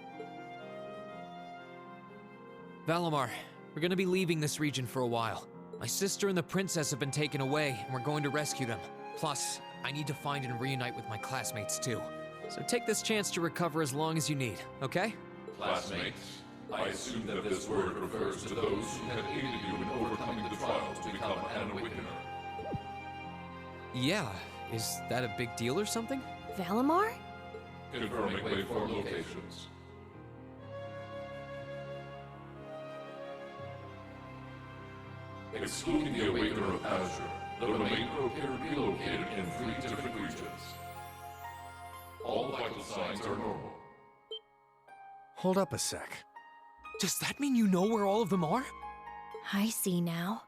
Valimar, we're gonna be leaving this region for a while. My sister and the princess have been taken away, and we're going to rescue them. Plus, I need to find and reunite with my classmates too. So take this chance to recover as long as you need, okay? Classmates? I assume that this word refers to those who have aided you in overcoming the trial to become an Awakener. Yeah, is that a big deal or something? Valimar? Confirming waveform locations. Excluding the Awakener of Azure, the remainder appear to be located in 3 different regions. All vital signs are normal. Hold up a sec. Does that mean you know where all of them are? I see now.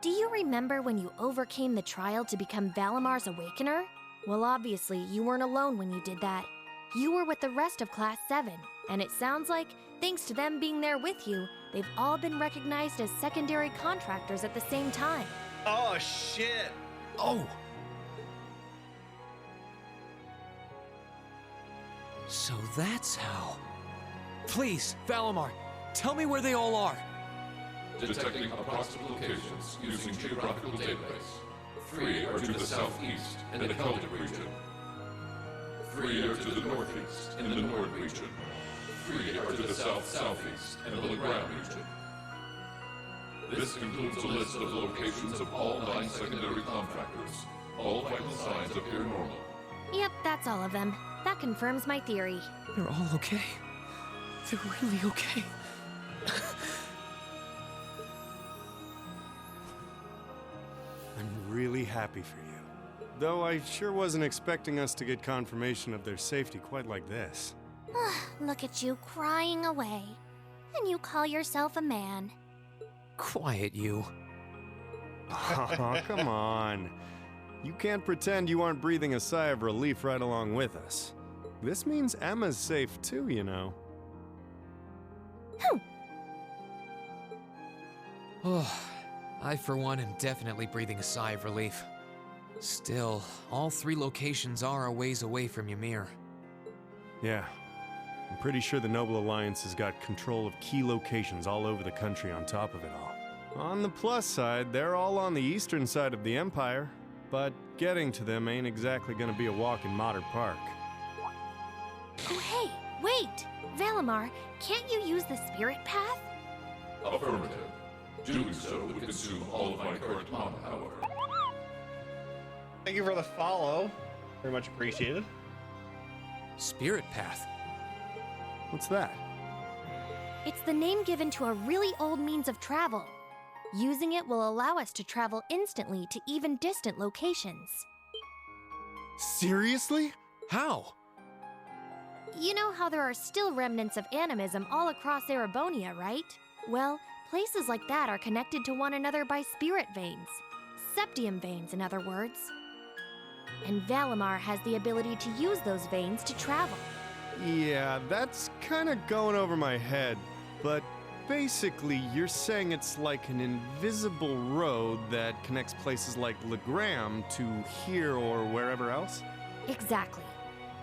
Do you remember when you overcame the trial to become Valamar's Awakener? Well, obviously, you weren't alone when you did that. You were with the rest of Class 7, and it sounds like, thanks to them being there with you, they've all been recognized as secondary contractors at the same time. Oh, shit! Oh! So that's how... Please, Valimar, tell me where they all are. Detecting approximate locations using geographical database. 3 are to the southeast in the Celtic region. 3 are to the northeast in the Nord region. 3 are to the south-southeast in the Legram region. This includes a list of locations of all 9 secondary contractors. All vital signs appear normal. Yep, that's all of them. That confirms my theory. They're all okay. They're really okay. I'm really happy for you. Though I sure wasn't expecting us to get confirmation of their safety quite like this. Look at you crying away. And you call yourself a man. Quiet, you. Oh, come on. You can't pretend you aren't breathing a sigh of relief right along with us. This means Emma's safe too, you know. Oh, I for one am definitely breathing a sigh of relief. Still, all 3 locations are a ways away from Ymir. Yeah. I'm pretty sure the Noble Alliance has got control of key locations all over the country on top of it all. On the plus side, they're all on the eastern side of the Empire, but getting to them ain't exactly gonna be a walk in Modern Park. Oh, hey, wait! Valimar, can't you use the spirit path? Affirmative. Doing so would consume all of my current mana power. Thank you for the follow. Very much appreciated. Spirit path? What's that? It's the name given to a really old means of travel. Using it will allow us to travel instantly to even distant locations. Seriously? How? You know how there are still remnants of animism all across Erebonia, right? Well, places like that are connected to one another by spirit veins. Septium veins, in other words. And Valimar has the ability to use those veins to travel. Yeah, that's kinda going over my head, but basically you're saying it's like an invisible road that connects places like Legram to here or wherever else? Exactly.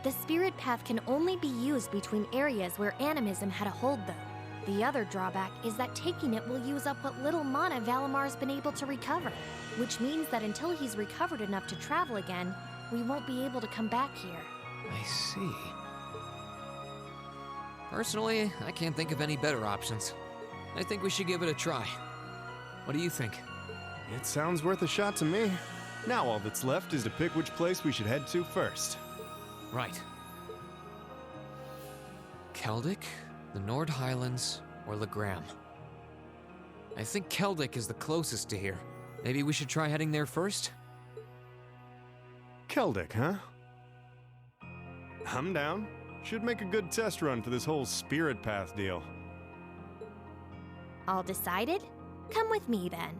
The spirit path can only be used between areas where animism had a hold, though. The other drawback is that taking it will use up what little mana Valimar's been able to recover, which means that until he's recovered enough to travel again, we won't be able to come back here. I see. Personally, I can't think of any better options. I think we should give it a try. What do you think? It sounds worth a shot to me. Now all that's left is to pick which place we should head to first. Right. Celtic, the Nord Highlands, or Legram. I think Celtic is the closest to here. Maybe we should try heading there first? Celtic, huh? I'm down. Should make a good test run for this whole spirit path deal. All decided? Come with me then.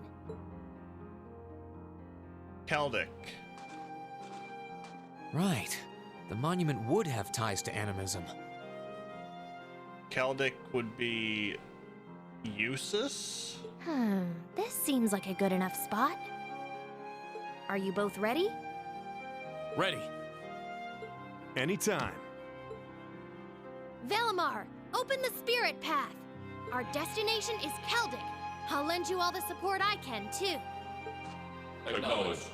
Celtic. Right. The monument would have ties to animism. Celtic would be Usus? This seems like a good enough spot. Are you both ready? Ready. Anytime. Valimar, open the spirit path. Our destination is Celtic. I'll lend you all the support I can, too. Acknowledged.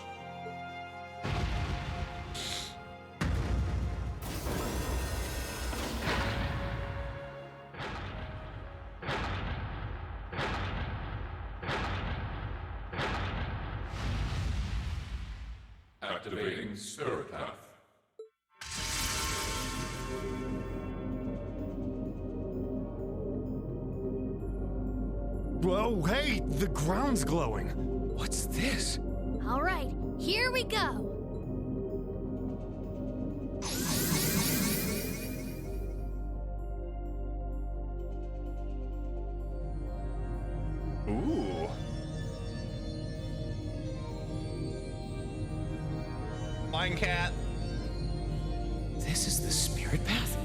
Activating Spirit Path. Whoa, hey, the ground's glowing. What's this? All right, here we go. Welcome, cat. This is the spirit path?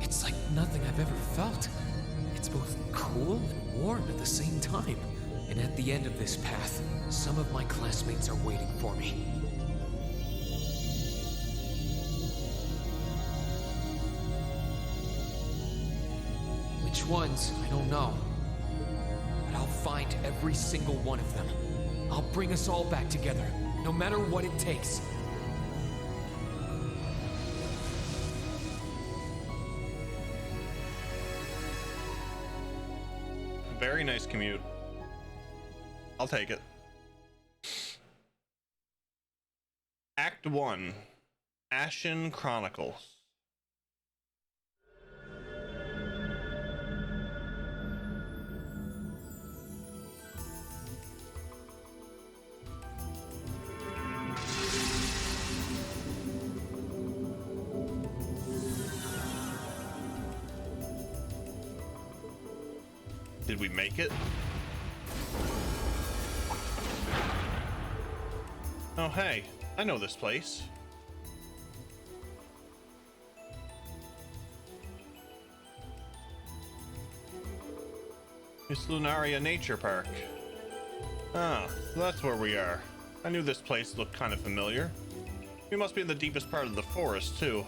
It's like nothing I've ever felt. It's both cool and warm at the same time. And at the end of this path, some of my classmates are waiting for me. Which ones, I don't know. But I'll find every single one of them. I'll bring us all back together, no matter what it takes. Very nice commute. I'll take it. Act 1. Ashen Chronicles. Did we make it? Oh, hey, I know this place. Miss Lunaria Nature Park. Ah, so that's where we are. I knew this place looked kind of familiar. We must be in the deepest part of the forest, too.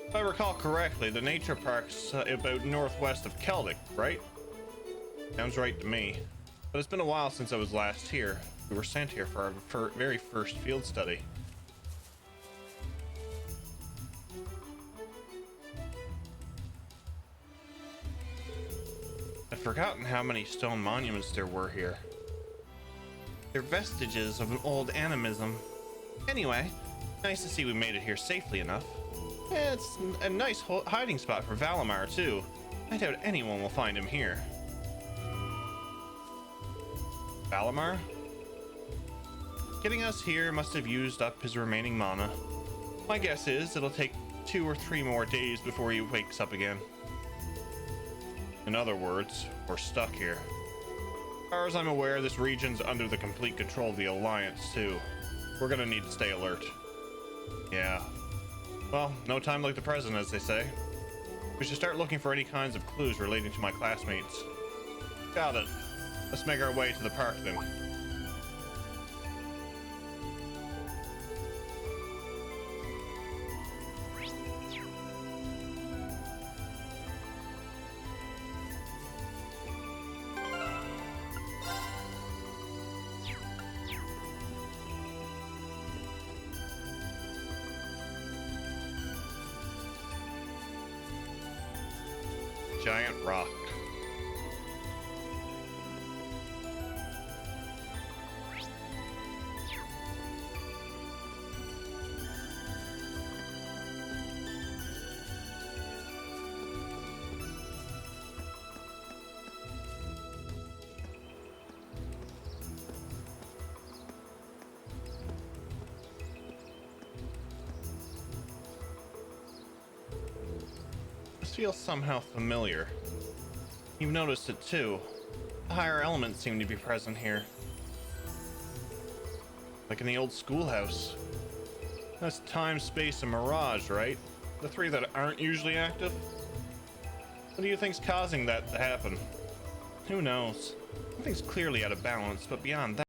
If I recall correctly, the nature park's about northwest of Celtic, right? Sounds right to me. But it's been a while since I was last here. We were sent here for our very first field study. I've forgotten how many stone monuments there were here. They're vestiges of an old animism. Anyway, nice to see we made it here safely enough. Yeah, it's a nice hiding spot for Valimar, too. I doubt anyone will find him here. Valimar? Getting us here must have used up his remaining mana. My guess is it'll take 2 or 3 more days before he wakes up again. In other words, we're stuck here. As far as I'm aware, this region's under the complete control of the Alliance, too. We're gonna need to stay alert. Yeah. Well, no time like the present, as they say. We should start looking for any kinds of clues relating to my classmates. Got it. Let's make our way to the park, then. Giant rock. This feels somehow familiar. You've noticed it too. The higher elements seem to be present here. Like in the old schoolhouse. That's time, space, and mirage, right? The 3 that aren't usually active? What do you think's causing that to happen? Who knows? Something's clearly out of balance, but beyond that,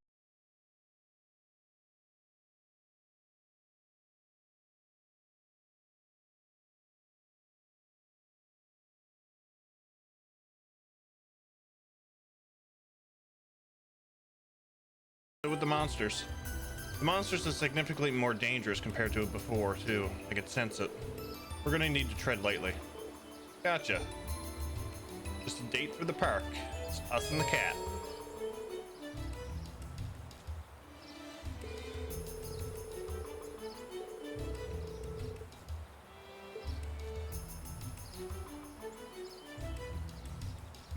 with the monsters. The monsters are significantly more dangerous compared to before, too. I could sense it. We're gonna need to tread lightly. Gotcha. Just a date for the park. It's us and the cat.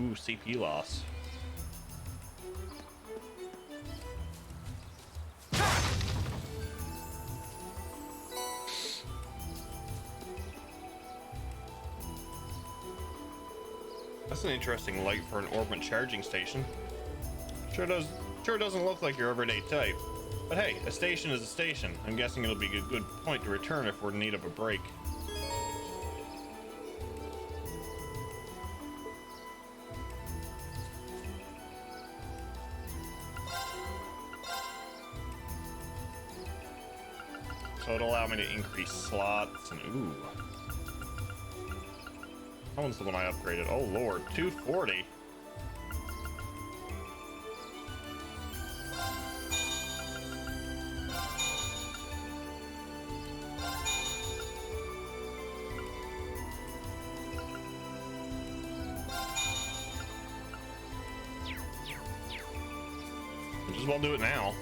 Ooh, CP loss. That's an interesting light for an orbit charging station. Sure doesn't look like your everyday type. But hey, a station is a station. I'm guessing it'll be a good point to return if we're in need of a break. So it'll allow me to increase slots and ooh. That one's the one I upgraded. Oh lord, 240. Might as well do it now.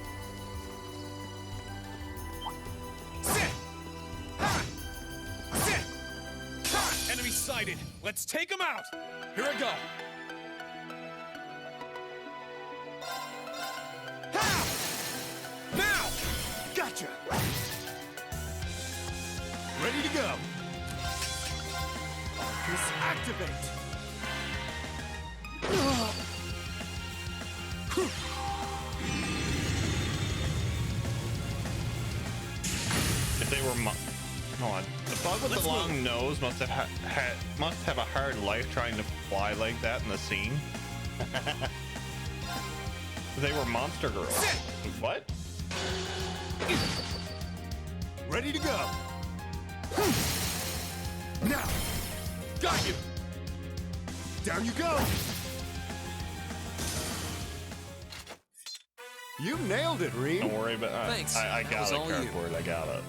Enemy sighted. Let's take him out. Here I go. Now! Gotcha! Ready to go. Just activate. If they were hold on. The bug with the long nose must have a hard life trying to fly like that in the scene. They were monster girls. What? Ready to go. Now! Got you! Down you go! You nailed it, Reem. Don't worry about it. Thanks. I That got was it, all you. cardboard. I got it.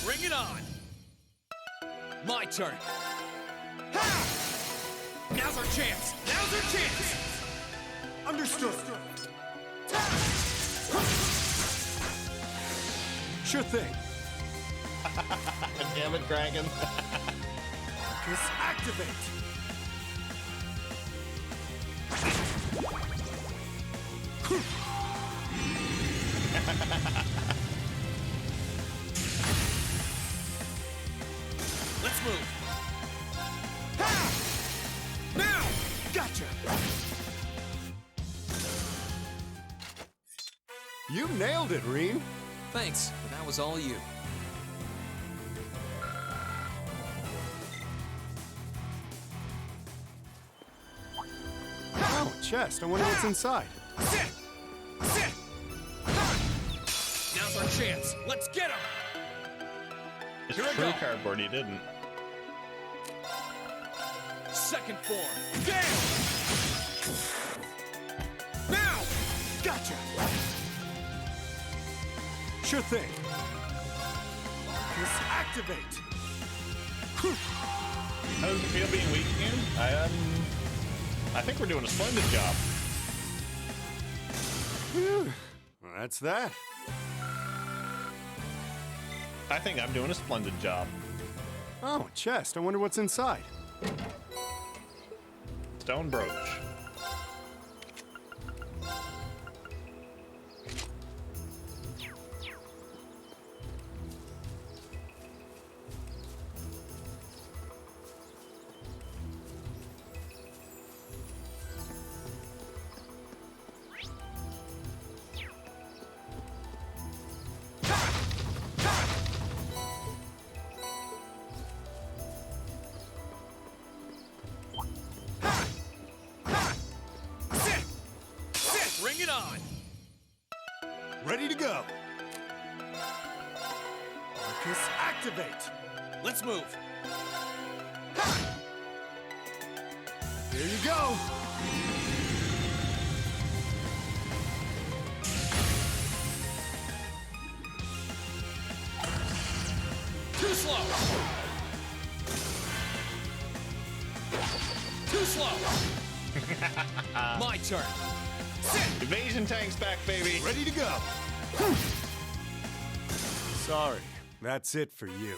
Bring it on! My turn! Now's our chance! Now's our chance! Understood! Sure thing. Damn it, Dragon. Just activate! Let's move! Now! Gotcha! You nailed it, Reem. Thanks, but that was all you. Oh, chest. I wonder what's inside. Now's our chance! Let's get him! It's Here I true go. cardboard. He didn't. Second form. Gale! Now! Gotcha! Sure thing. Just activate! How does it feel being weak again? I think we're doing a splendid job. Whew. Well, that's that. I think I'm doing a splendid job. Oh, chest. I wonder what's inside. Stone brooch. Bring it on! Ready to go! Arcus activate! Let's move! Here you go! Too slow! Too slow! My turn! Evasion tanks back, baby. Ready to go! Sorry. That's it for you.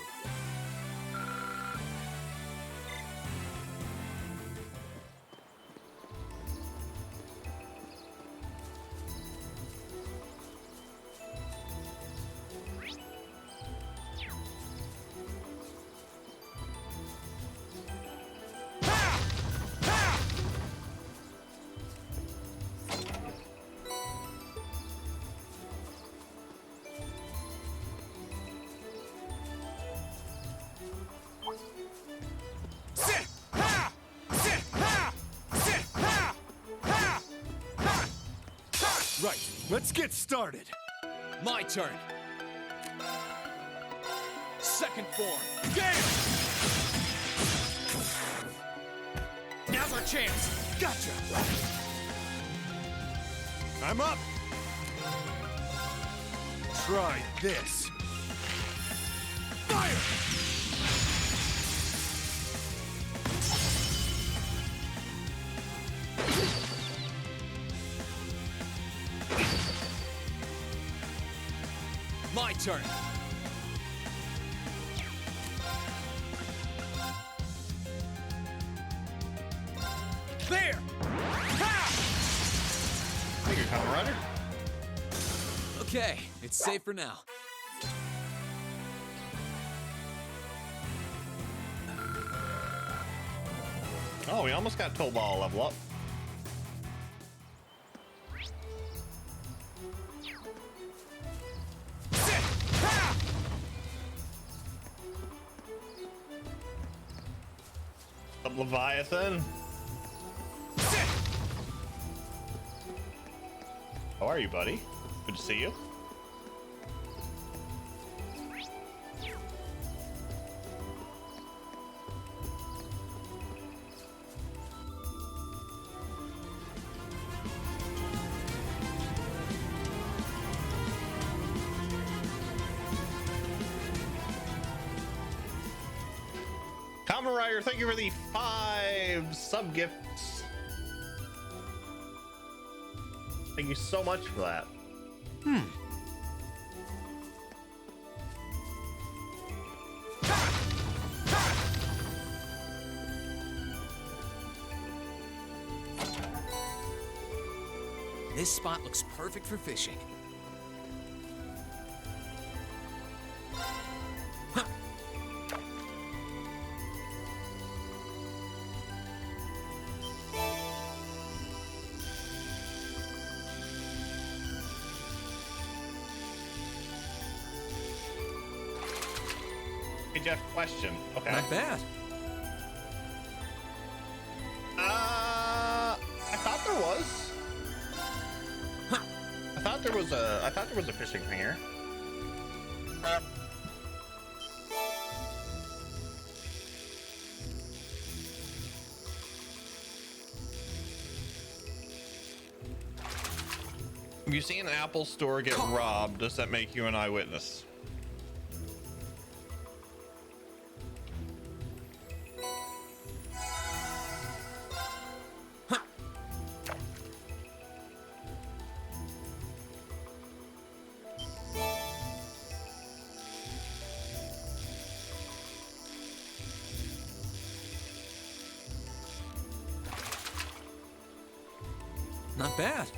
Let's get started. My turn. Second form. Gale! Now's our chance. Gotcha. I'm up. Try this. Fire! My turn. There! Ha! Thank you, Kamen Rider. Okay, it's safe for now. Oh, we almost got Toe Ball level up. Up, Leviathan. How are you, buddy? Good to see you. Kamen Rider, thank you for the 5 sub gifts. Thank you so much for that. This spot looks perfect for fishing. Hey, Jeff, question. Okay. Not bad. I thought there was. I thought there was a fishing thing here. If you see an Apple store get robbed, does that make you an eyewitness? Not bad.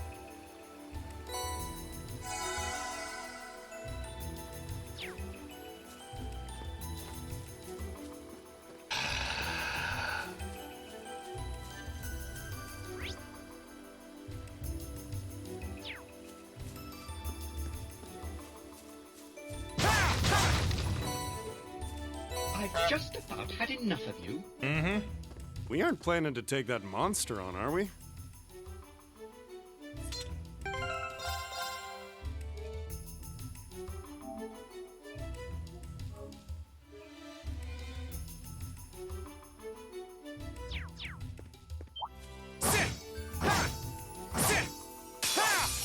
I've just about had enough of you. Mm-hmm. We aren't planning to take that monster on, are we?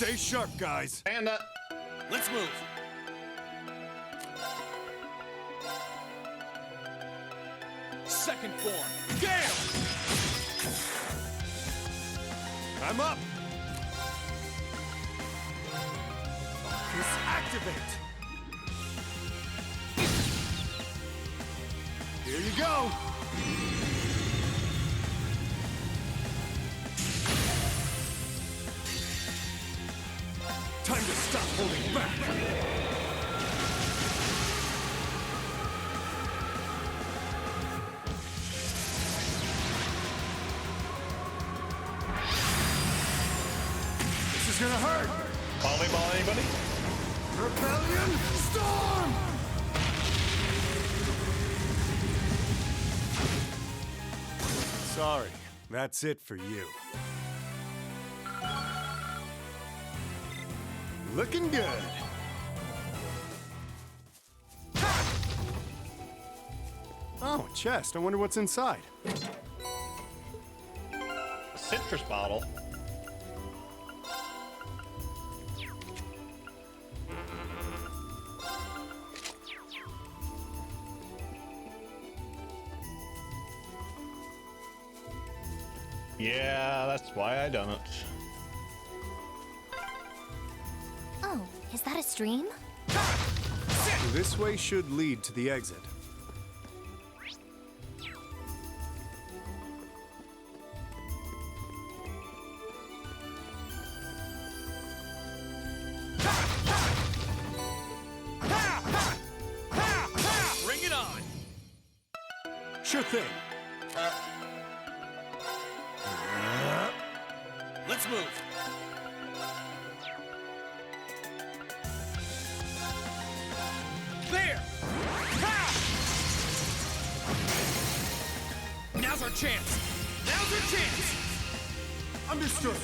Stay sharp, guys. And let's move. Second form. Gale! I'm up. Focus activate. Here you go. Time to stop holding back. This is gonna hurt. Volleyball, anybody? Rebellion storm. Sorry, that's it for you. Looking good. Oh, a chest. I wonder what's inside. A citrus bottle. Yeah, that's why I done it. Oh, is that a stream? This way should lead to the exit. Bring it on! Sure thing. Let's move. There! Ha! Now's our chance! Now's our chance! Understood.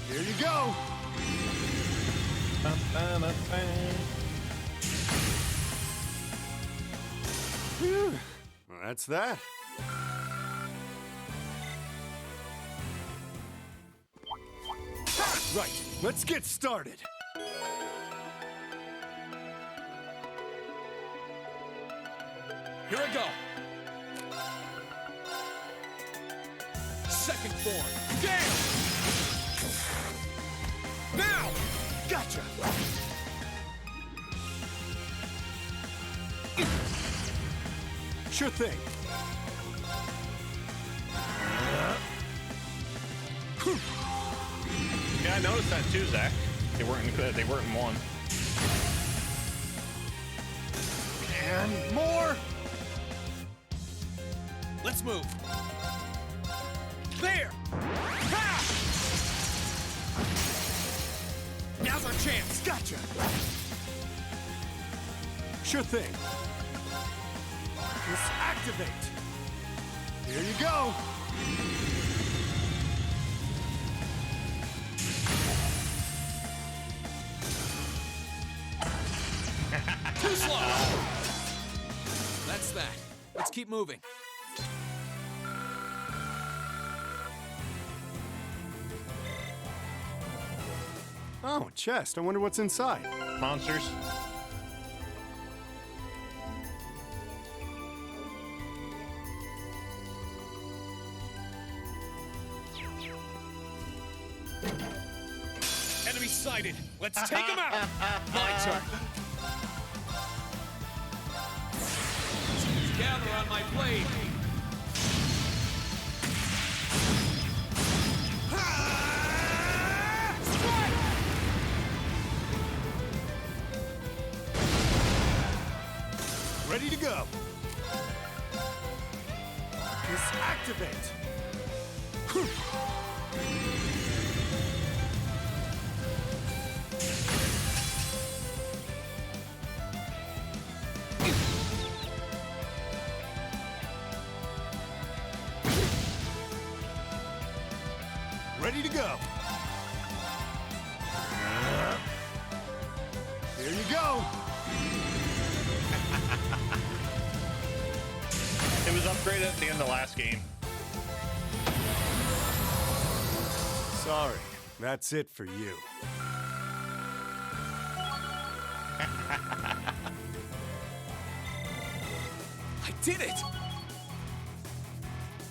Here you go. Phew. Well, that's that. Right, let's get started. Here I go. Second form. Gale! Now! Gotcha! Sure thing. Yeah, I noticed that too, Zach. They weren't in one. And more. Let's move. There! Ha! Now's our chance. Gotcha. Sure thing. Just activate. Here you go. Too slow. That's that. Let's keep moving. Oh, a chest. I wonder what's inside. Monsters. Enemy sighted. Let's take him out. My turn. Gather on my blade. Ready to go. Just activate. Ready to go. Here you go. It was upgraded at the end of the last game. Sorry, that's it for you. I did it!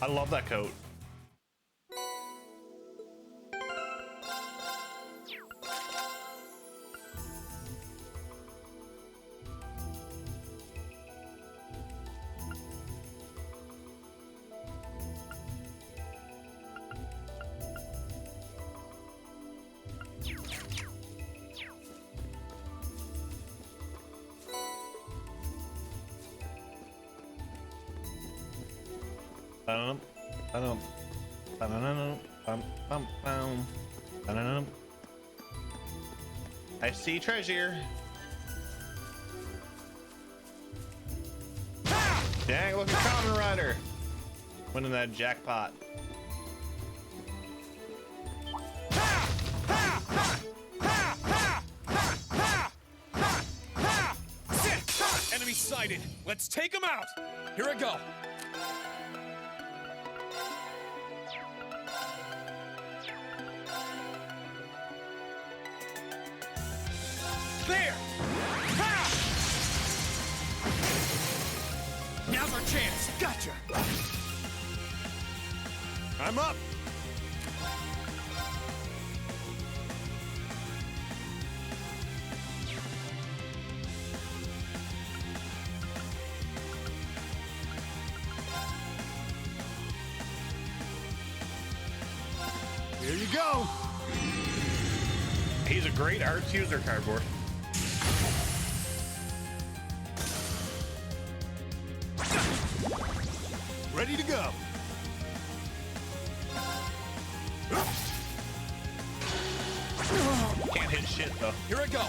I love that coat. I see treasure. Dang, look at Kamen Rider winning that jackpot. sighted. Let's take him out. Here I go. There! Ha! Now's our chance. Gotcha. I'm up. Here you go. He's a great arts user, Cardboard. Ready to go. Can't hit shit, though. Here I go.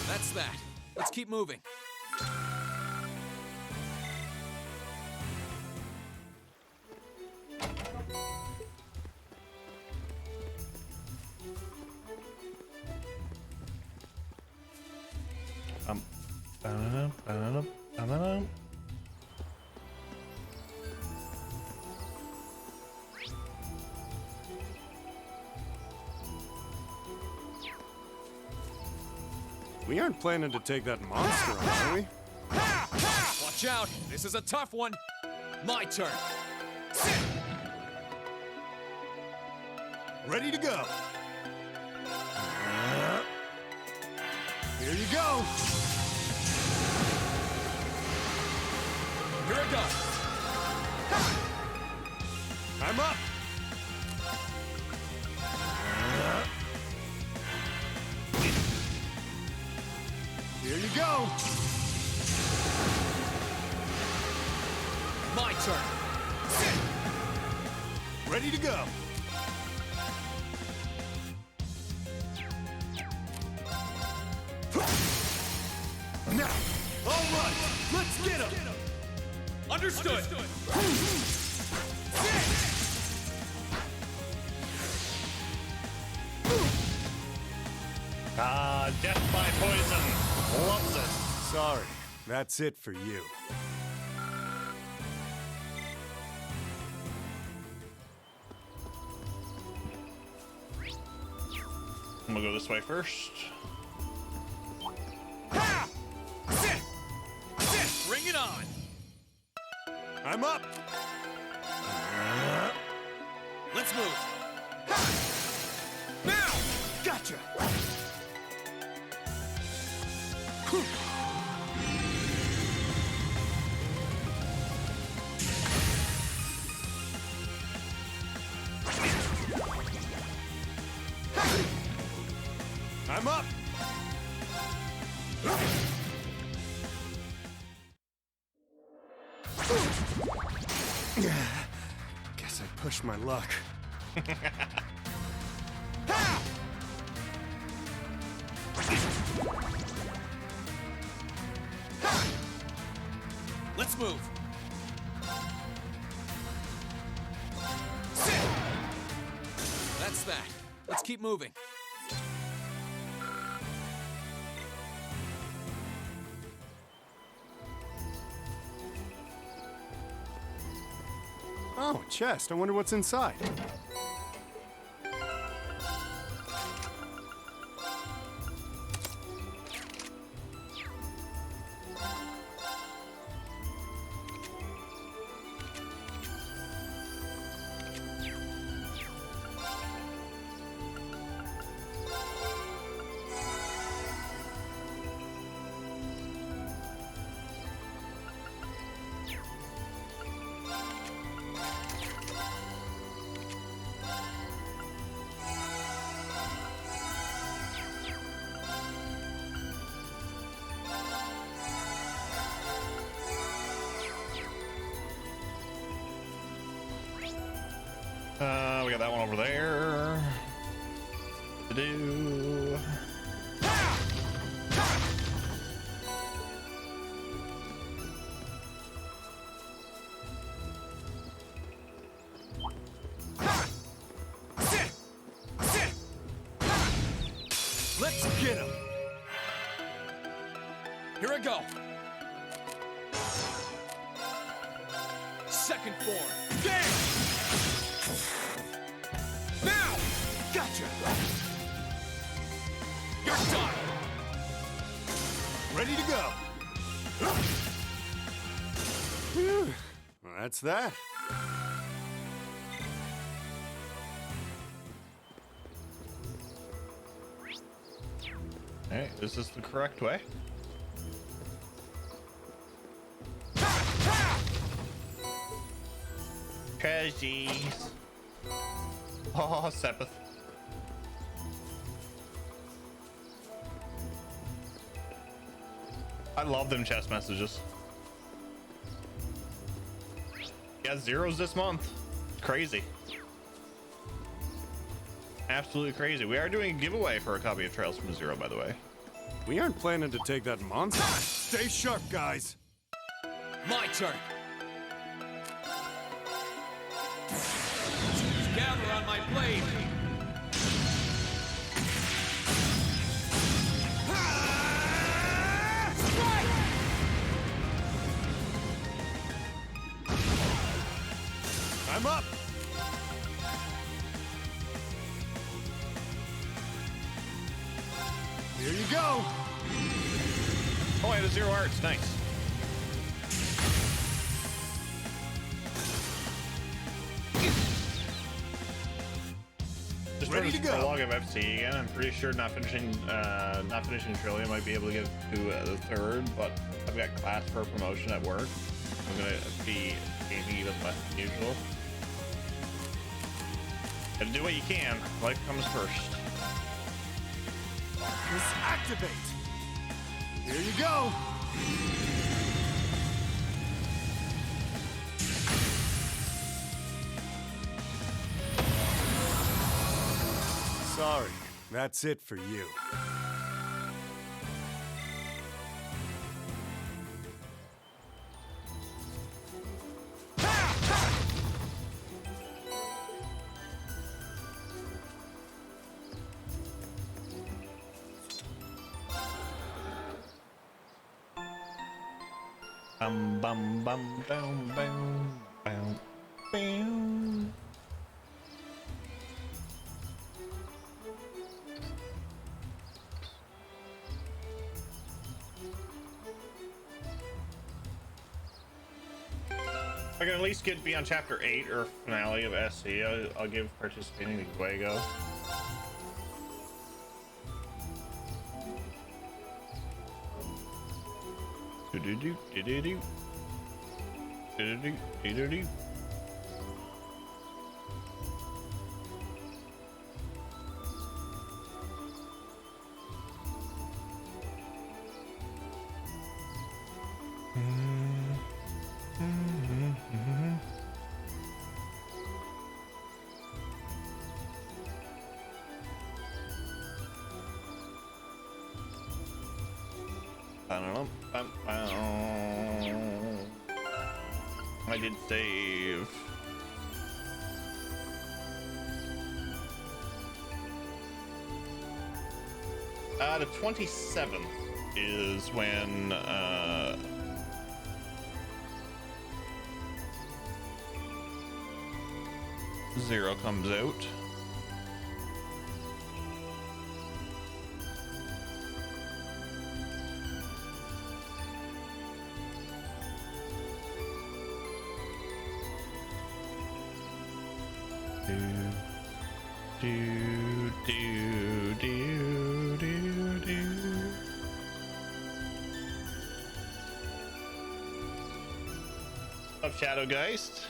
That's that. Let's keep moving. Ba-da-dum. We aren't planning to take that monster on, are we? Watch out. This is a tough one. My turn. Ready to go. Here you go. Here I go. I'm up. Here you go. My turn. Ready to go. Now, all right, let's get him. Understood. Death by poison. Loves it. Sorry, that's it for you. I'm gonna go this way first. Bring it on. I'm up. Let's move. Now! Gotcha! I'm up. Guess I pushed my luck. Let's move. That's that. Let's keep moving. Oh, a chest. I wonder what's inside. We got that one over there to do. Let's get him. Here I go. Second form. Bang! Now! Gotcha! You're done! Ready to go. Whew. Well, that's that. Alright, is this the correct way? Treasures. Oh, Sepith. I love them chest messages. Yeah, zeros this month. Crazy. Absolutely crazy. We are doing a giveaway for a copy of Trails from Zero, by the way. We aren't planning to take that monster. Stay sharp, guys. My turn. Gather on my blade. I'm up. Here you go. Oh, I had a zero arts. Nice. Just Ready to go. Prologue of FC again. I'm pretty sure not finishing Trillium. Might be able to get to the third, but I've got class for promotion at work. I'm gonna be gaming even less than usual. Gotta do what you can. Life comes first. Just activate. Here you go. Sorry, that's it for you. Bum bum bum bum bum bum bum. I can at least be on chapter 8 or finale of SC. I'll give participating to Guego. Do-do-do, do-do-do. Do-do-do, do-do-do. I did save. The 27th is when Zero comes out. Shadow Geist.